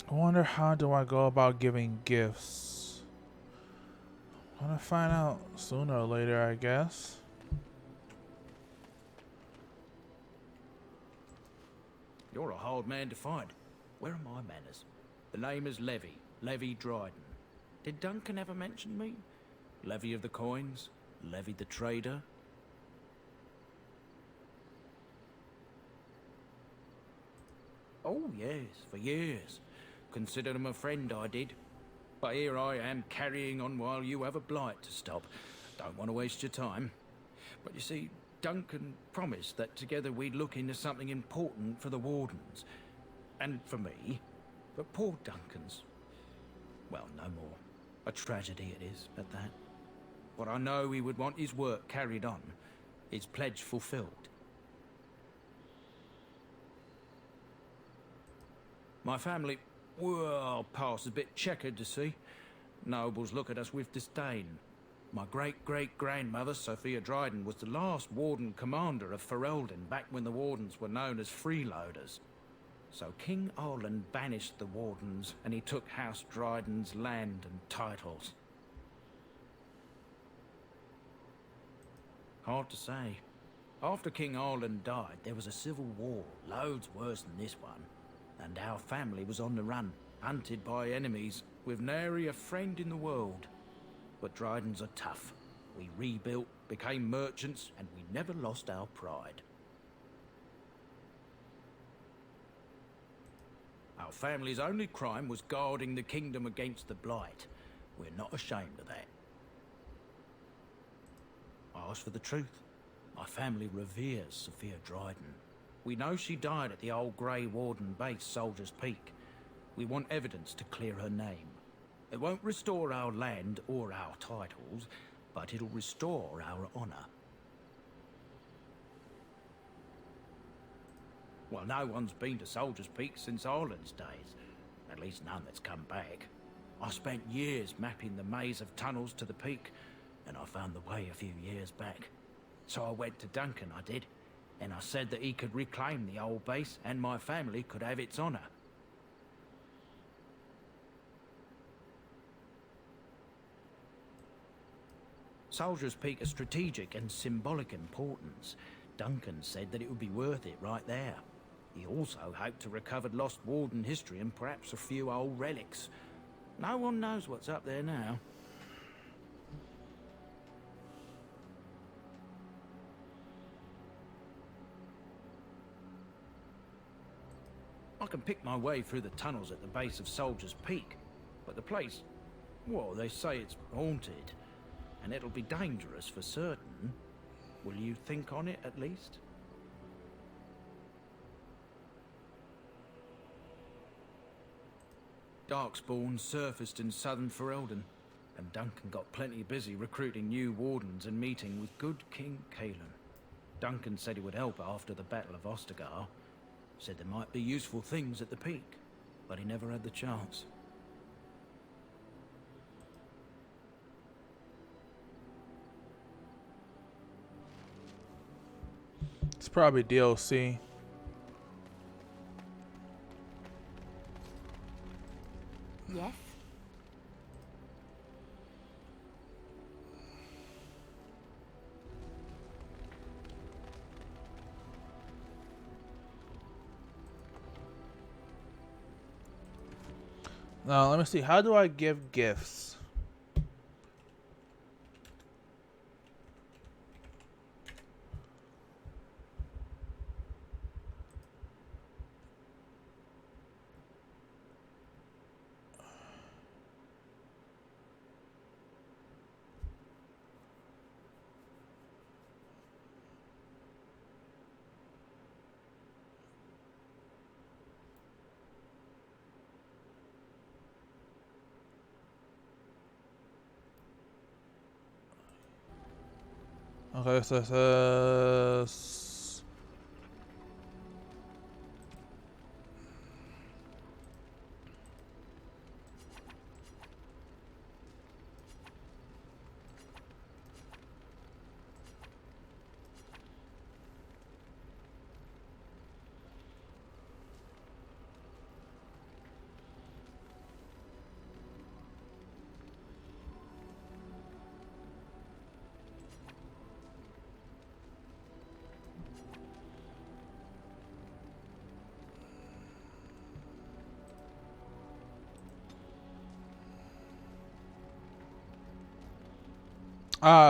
I wonder, how do I go about giving gifts? I'm gonna find out sooner or later, I guess. You're a hard man to find. Where are my manners? The name is Levy. Levy Dryden. Did Duncan ever mention me? Levy of the coins? Levy the trader? Oh, yes, for years. Considered him a friend, I did. But here I am, carrying on while you have a blight to stop. Don't want to waste your time. But you see, Duncan promised that together we'd look into something important for the Wardens. And for me. But poor Duncan's... well, no more. A tragedy it is, at that. But I know he would want his work carried on. His pledge fulfilled. My family, well, past a bit checkered, to see. Nobles look at us with disdain. My great-great-grandmother, Sophia Dryden, was the last Warden commander of Ferelden back when the Wardens were known as freeloaders. So King Arlen banished the Wardens, and he took House Dryden's land and titles. Hard to say. After King Arlen died, there was a civil war, loads worse than this one. And our family was on the run, hunted by enemies, with nary a friend in the world. But Drydens are tough. We rebuilt, became merchants, and we never lost our pride. Our family's only crime was guarding the kingdom against the blight. We're not ashamed of that. I ask for the truth. My family reveres Sophia Dryden. We know she died at the old Grey Warden base, Soldier's Peak. We want evidence to clear her name. It won't restore our land or our titles, but it'll restore our honor. Well, no one's been to Soldier's Peak since Arlen's days. At least none that's come back. I spent years mapping the maze of tunnels to the peak, and I found the way a few years back. So I went to Duncan, I did, and I said that he could reclaim the old base and my family could have its honor. Soldier's Peak is strategic and symbolic importance. Duncan said that it would be worth it right there. He also hoped to recover lost Warden history and perhaps a few old relics. No one knows what's up there now. I can pick my way through the tunnels at the base of Soldier's Peak, but the place, well, they say it's haunted, and it'll be dangerous for certain. Will you think on it, at least? Darkspawn surfaced in southern Ferelden, and Duncan got plenty busy recruiting new Wardens and meeting with good King Cailan. Duncan said he would help after the Battle of Ostagar. Said there might be useful things at the peak, but he never had the chance. It's probably DLC. Yes? Now, let me see. How do I give gifts? Okay, so it says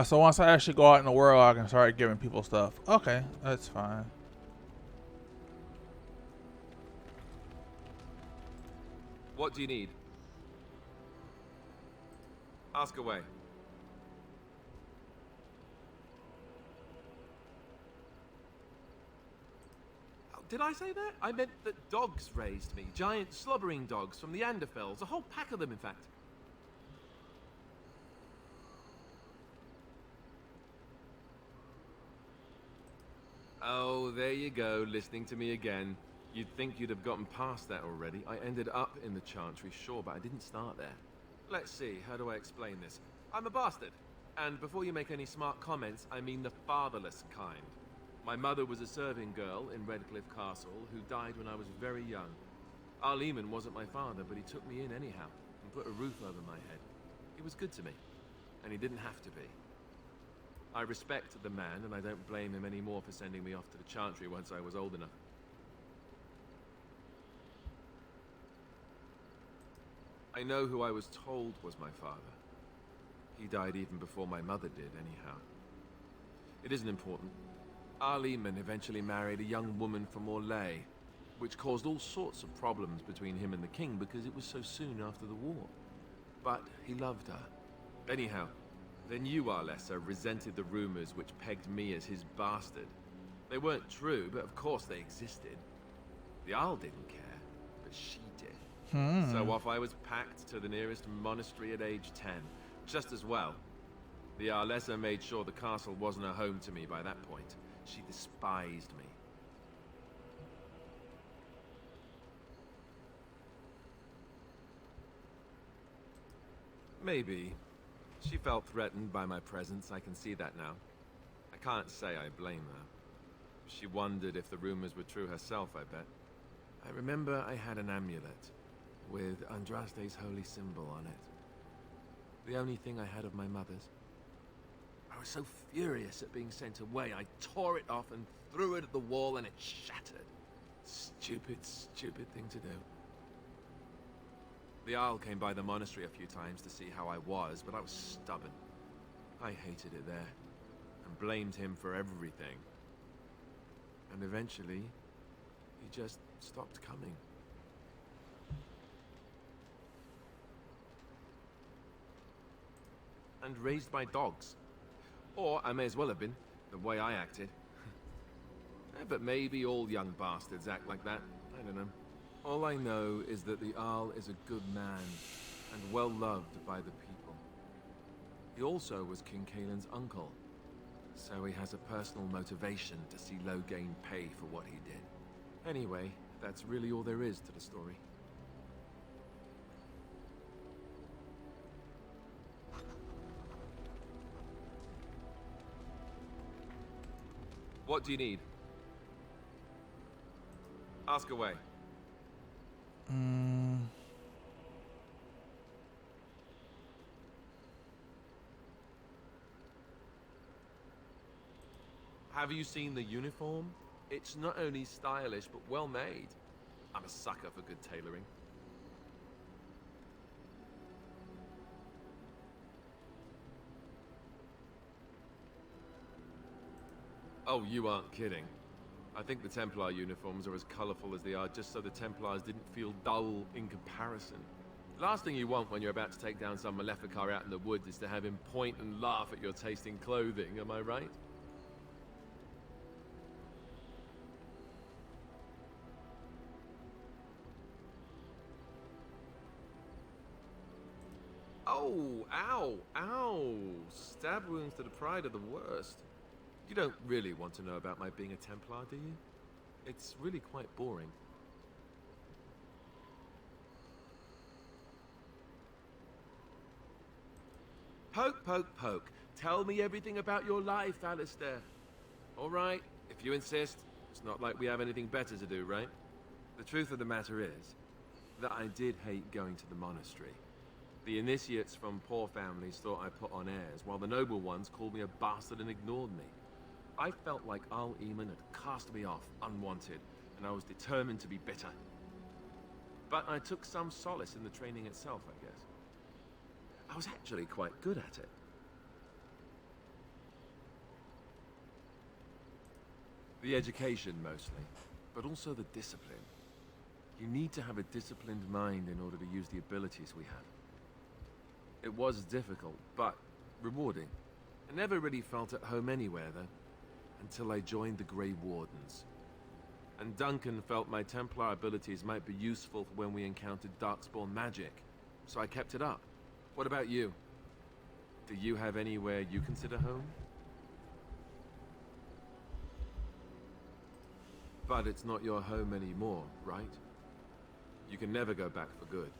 so once I actually go out in the world, I can start giving people stuff. Okay, that's fine. What do you need? Ask away. Oh, did I say that? I meant that dogs raised me. Giant slobbering dogs from the Anderfels. A whole pack of them, in fact. Oh, there you go, listening to me again. You'd think you'd have gotten past that already. I ended up in the Chantry, sure, but I didn't start there. Let's see, how do I explain this? I'm a bastard. And before you make any smart comments, I mean the fatherless kind. My mother was a serving girl in Redcliffe Castle who died when I was very young. Our Lehman wasn't my father, but he took me in anyhow and put a roof over my head. He was good to me, and he didn't have to be. I respect the man, and I don't blame him anymore for sending me off to the Chantry once I was old enough. I know who I was told was my father. He died even before my mother did, anyhow. It isn't important. Our Lehman eventually married a young woman from Orlais, which caused all sorts of problems between him and the king because it was so soon after the war. But he loved her. Anyhow, then you, Arlessa, resented the rumors which pegged me as his bastard. They weren't true, but of course they existed. The Arl didn't care, but she did. So off I was packed to the nearest monastery at age 10. Just as well. The Arlessa made sure the castle wasn't a home to me by that point. She despised me. Maybe. She felt threatened by my presence, I can see that now. I can't say I blame her. She wondered if the rumors were true herself, I bet. I remember I had an amulet with Andraste's holy symbol on it. The only thing I had of my mother's. I was so furious at being sent away, I tore it off and threw it at the wall and it shattered. Stupid, stupid thing to do. The Arl came by the monastery a few times to see how I was, but I was stubborn. I hated it there, and blamed him for everything. And eventually, he just stopped coming. And raised my dogs. Or I may as well have been, the way I acted. But maybe all young bastards act like that. I don't know. All I know is that the Arl is a good man, and well loved by the people. He also was King Kaelin's uncle, so he has a personal motivation to see Loghain pay for what he did. Anyway, that's really all there is to the story. What do you need? Ask away. Have you seen the uniform? It's not only stylish, but well made. I'm a sucker for good tailoring. Oh, you aren't kidding. I think the Templar uniforms are as colorful as they are just so the Templars didn't feel dull in comparison. Last thing you want when you're about to take down some Maleficar out in the woods is to have him point and laugh at your taste in clothing, am I right? Oh, ow, ow. Stab wounds to the pride are the worst. You don't really want to know about my being a Templar, do you? It's really quite boring. Poke, poke, poke. Tell me everything about your life, Alistair. All right, if you insist. It's not like we have anything better to do, right? The truth of the matter is that I did hate going to the monastery. The initiates from poor families thought I put on airs, while the noble ones called me a bastard and ignored me. I felt like Al-Eamon had cast me off, unwanted, and I was determined to be bitter. But I took some solace in the training itself, I guess. I was actually quite good at it. The education, mostly, but also the discipline. You need to have a disciplined mind in order to use the abilities we have. It was difficult, but rewarding. I never really felt at home anywhere, though, until I joined the Grey Wardens. And Duncan felt my Templar abilities might be useful for when we encountered Darkspawn magic, so I kept it up. What about you? Do you have anywhere you consider home? But it's not your home anymore, right? You can never go back for good.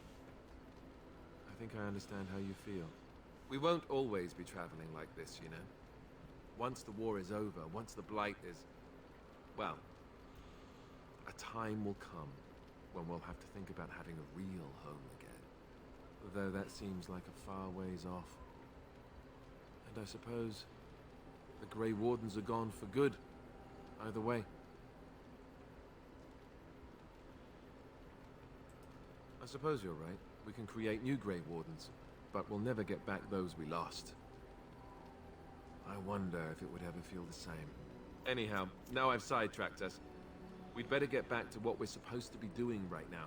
I think I understand how you feel. We won't always be traveling like this, you know? Once the war is over, once the Blight is... well, a time will come when we'll have to think about having a real home again. Though that seems like a far ways off. And I suppose the Grey Wardens are gone for good, either way. I suppose you're right. We can create new Grey Wardens, but we'll never get back those we lost. I wonder if it would ever feel the same. Anyhow, now I've sidetracked us. We'd better get back to what we're supposed to be doing right now.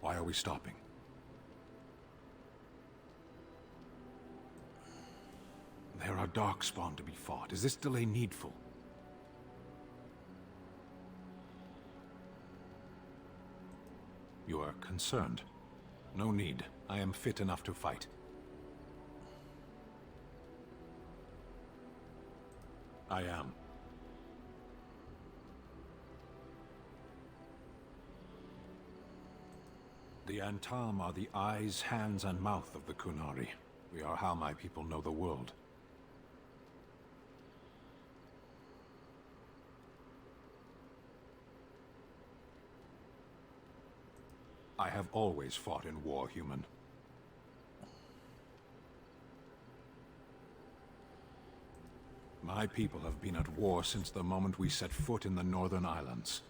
Why are we stopping? There are Darkspawn to be fought. Is this delay needful? You are concerned. No need. I am fit enough to fight. I am. The Antam are the eyes, hands, and mouth of the Kunari. We are how my people know the world. I have always fought in war, human. My people have been at war since the moment we set foot in the Northern Islands.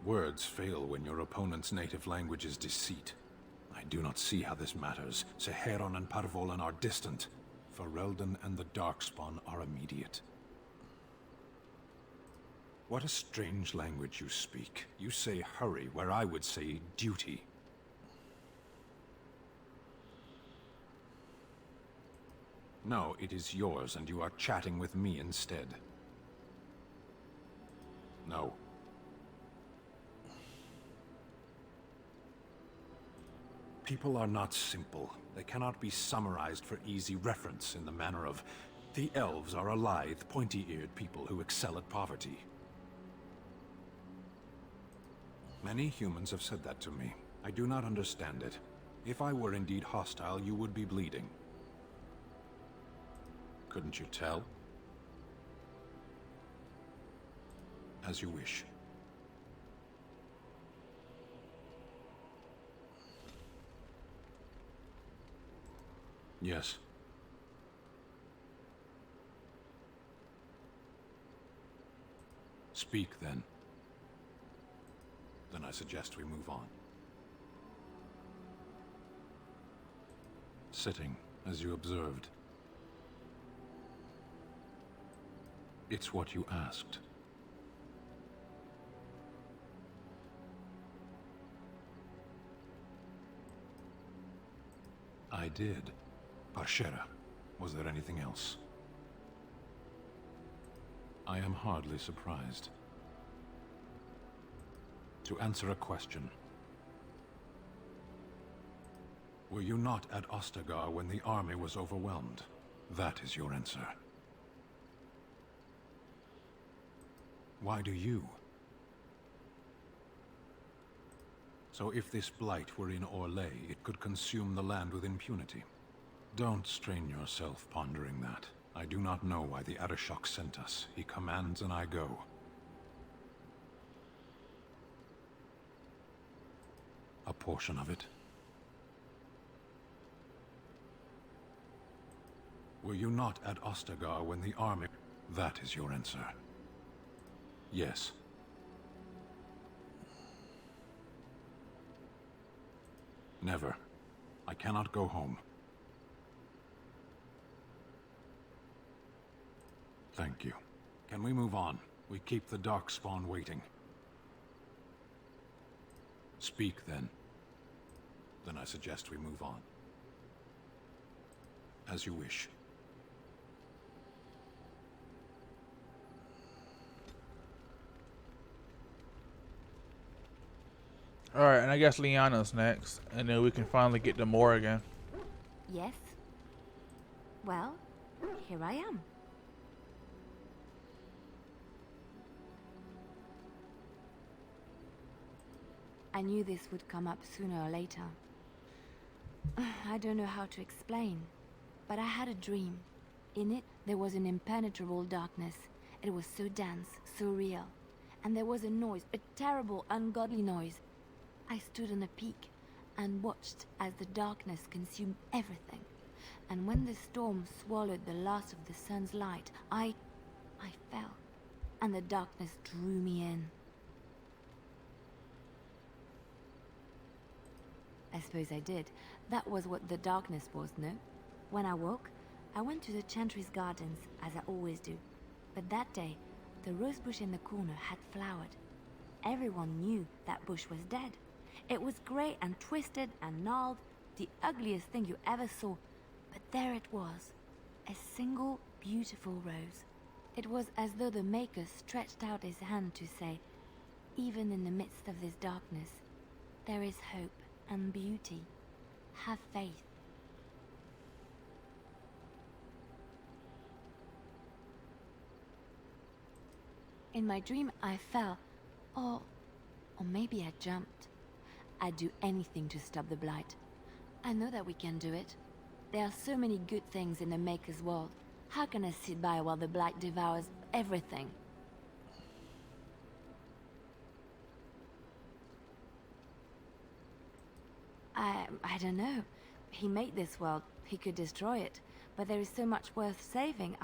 Words fail when your opponent's native language is deceit. I do not see how this matters. Seheron and Parvolan are distant. Ferelden and the Darkspawn are immediate. What a strange language you speak. You say hurry, where I would say duty. No, it is yours, and you are chatting with me instead. No. People are not simple. They cannot be summarized for easy reference in the manner of, the elves are a lithe, pointy-eared people who excel at poverty. Many humans have said that to me. I do not understand it. If I were indeed hostile, you would be bleeding. Couldn't you tell? As you wish. Yes. Speak, then. Then I suggest we move on. Sitting, as you observed. It's what you asked. I did. Parshera, was there anything else? I am hardly surprised. To answer a question. Were you not at Ostagar when the army was overwhelmed? That is your answer. Why do you? So if this blight were in Orlais, it could consume the land with impunity. Don't strain yourself pondering that. I do not know why the Arishok sent us. He commands and I go. A portion of it. Were you not at Ostagar when the army... That is your answer. Yes. Never. I cannot go home. Thank you. Can we move on? We keep the Darkspawn waiting. Speak, then. Then I suggest we move on. As you wish. Alright, and I guess Leliana's next, and then we can finally get to Morrigan. Yes? Well, here I am. I knew this would come up sooner or later. I don't know how to explain, but I had a dream. In it, there was an impenetrable darkness. It was so dense, so real. And there was a noise, a terrible, ungodly noise. I stood on a peak and watched as the darkness consumed everything. And when the storm swallowed the last of the sun's light, I fell, and the darkness drew me in. I suppose I did. That was what the darkness was, no? When I woke, I went to the Chantry's gardens, as I always do. But that day, the rose bush in the corner had flowered. Everyone knew that bush was dead. It was grey and twisted and gnarled, the ugliest thing you ever saw. But there it was, a single beautiful rose. It was as though the Maker stretched out his hand to say, even in the midst of this darkness, there is hope and beauty. Have faith. In my dream, I fell, or maybe I jumped. I'd do anything to stop the blight. I know that we can do it. There are so many good things in the Maker's world. How can I sit by while the blight devours everything? I don't know. He made this world. He could destroy it. But there is so much worth saving.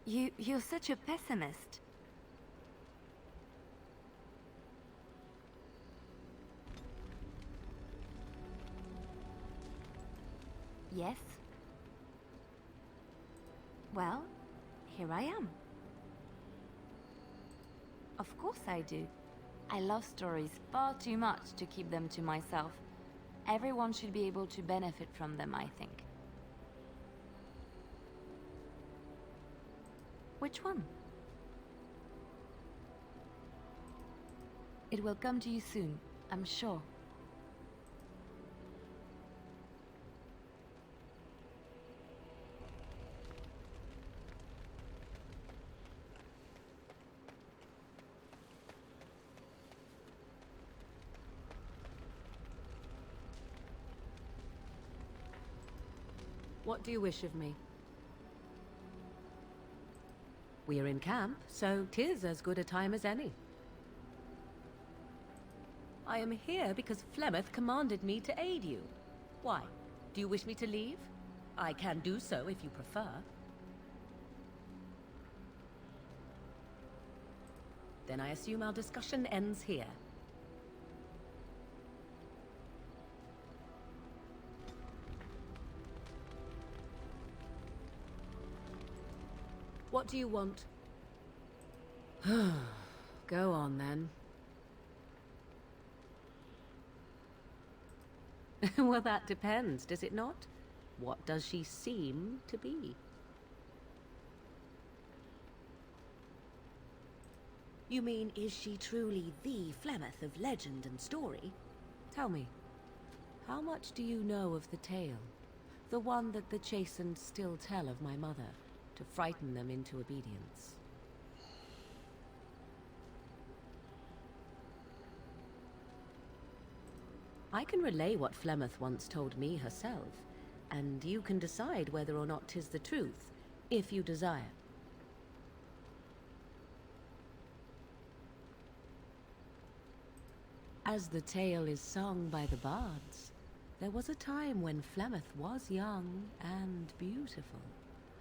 You're such a pessimist. Yes? Well, here I am. Of course I do. I love stories far too much to keep them to myself. Everyone should be able to benefit from them, I think. Which one? It will come to you soon, I'm sure. What do you wish of me? We are in camp, so 'tis as good a time as any. I am here because Flemeth commanded me to aid you. Why? Do you wish me to leave? I can do so if you prefer. Then I assume our discussion ends here. What do you want? Go on, then. Well, that depends, does it not? What does she seem to be? You mean, is she truly the Flemeth of legend and story? Tell me, how much do you know of the tale? The one that the chastened still tell of my mother, to frighten them into obedience. I can relay what Flemeth once told me herself, and you can decide whether or not 'tis the truth, if you desire. As the tale is sung by the bards, there was a time when Flemeth was young and beautiful,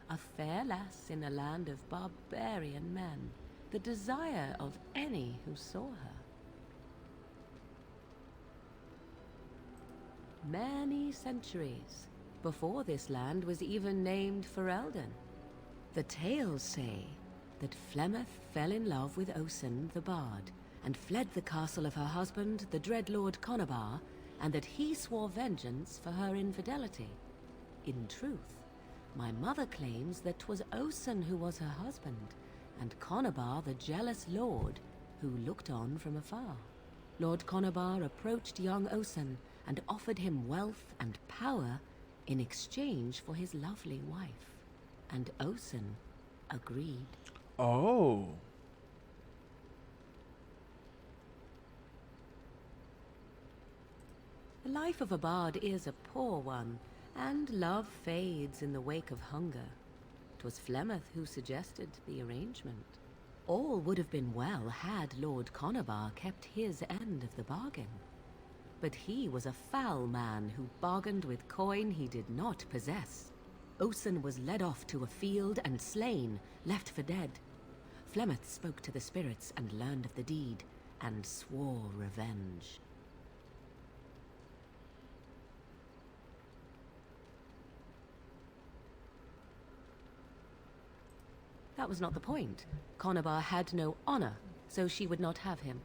a fair lass in a land of barbarian men, the desire of any who saw her. Many centuries before this land was even named Ferelden. The tales say that Flemeth fell in love with Osen the Bard and fled the castle of her husband, the dread Lord Conabar, and that he swore vengeance for her infidelity. In truth, my mother claims that 'twas Osen who was her husband, and Conabar the jealous lord who looked on from afar. Lord Conabar approached young Osen and offered him wealth and power in exchange for his lovely wife, and Osen agreed. Oh. The life of a bard is a poor one, and love fades in the wake of hunger. 'Twas Flemeth who suggested the arrangement. All would have been well had Lord Conabar kept his end of the bargain. But he was a foul man who bargained with coin he did not possess. Osen was led off to a field and slain, left for dead. Flemeth spoke to the spirits and learned of the deed, and swore revenge. That was not the point. Conabar had no honor, so she would not have him.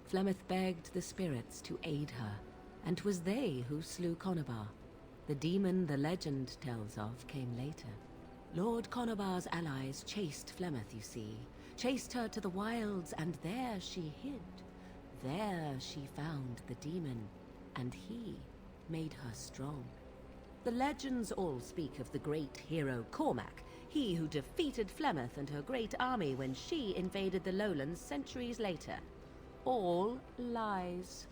Flemeth begged the spirits to aid her, and 'twas they who slew Conabar. The demon the legend tells of came later. Lord Conabar's allies chased Flemeth, you see, chased her to the wilds, and there she hid. There she found the demon, and he made her strong. The legends all speak of the great hero Cormac, he who defeated Flemeth and her great army when she invaded the lowlands centuries later. All lies.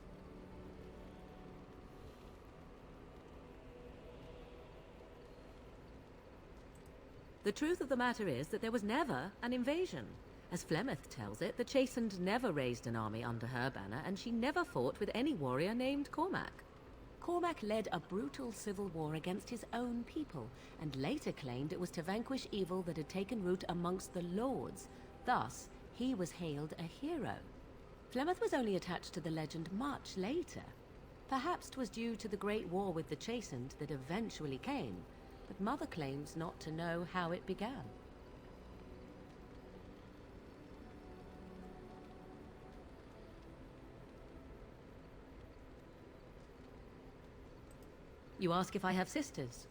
The truth of the matter is that there was never an invasion. As Flemeth tells it, the Chastened never raised an army under her banner, and she never fought with any warrior named Cormac. Cormac led a brutal civil war against his own people, and later claimed it was to vanquish evil that had taken root amongst the lords. Thus, he was hailed a hero. Flemeth was only attached to the legend much later. Perhaps 'twas due to the great war with the Chastened that eventually came, but Mother claims not to know how it began. You ask if I have sisters.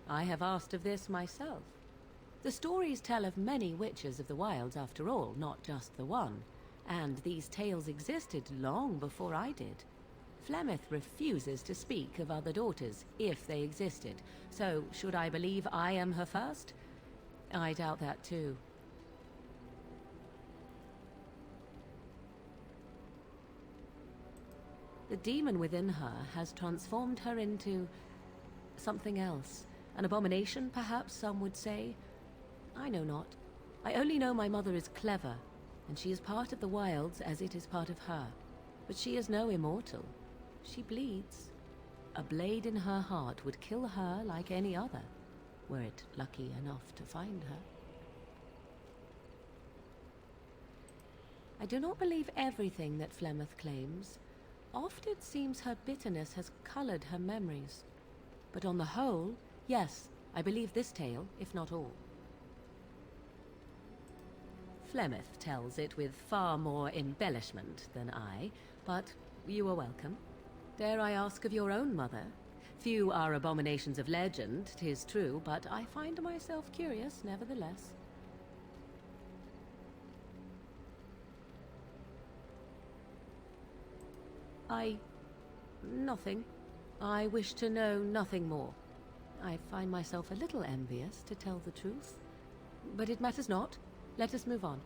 I have asked of this myself. The stories tell of many witches of the wilds after all, not just the one, and these tales existed long before I did. Flemeth refuses to speak of other daughters, if they existed, so should I believe I am her first? I doubt that too. The demon within her has transformed her into something else. An abomination, perhaps some would say. I know not. I only know my mother is clever, and she is part of the wilds as it is part of her. But she is no immortal. She bleeds. A blade in her heart would kill her like any other, were it lucky enough to find her. I do not believe everything that Flemeth claims. Oft it seems her bitterness has colored her memories. But on the whole, yes, I believe this tale, if not all. Flemeth tells it with far more embellishment than I, but you are welcome. Dare I ask of your own mother? Few are abominations of legend, 'tis true, but I find myself curious nevertheless. Nothing. I wish to know nothing more. I find myself a little envious, to tell the truth. But it matters not. Let us move on.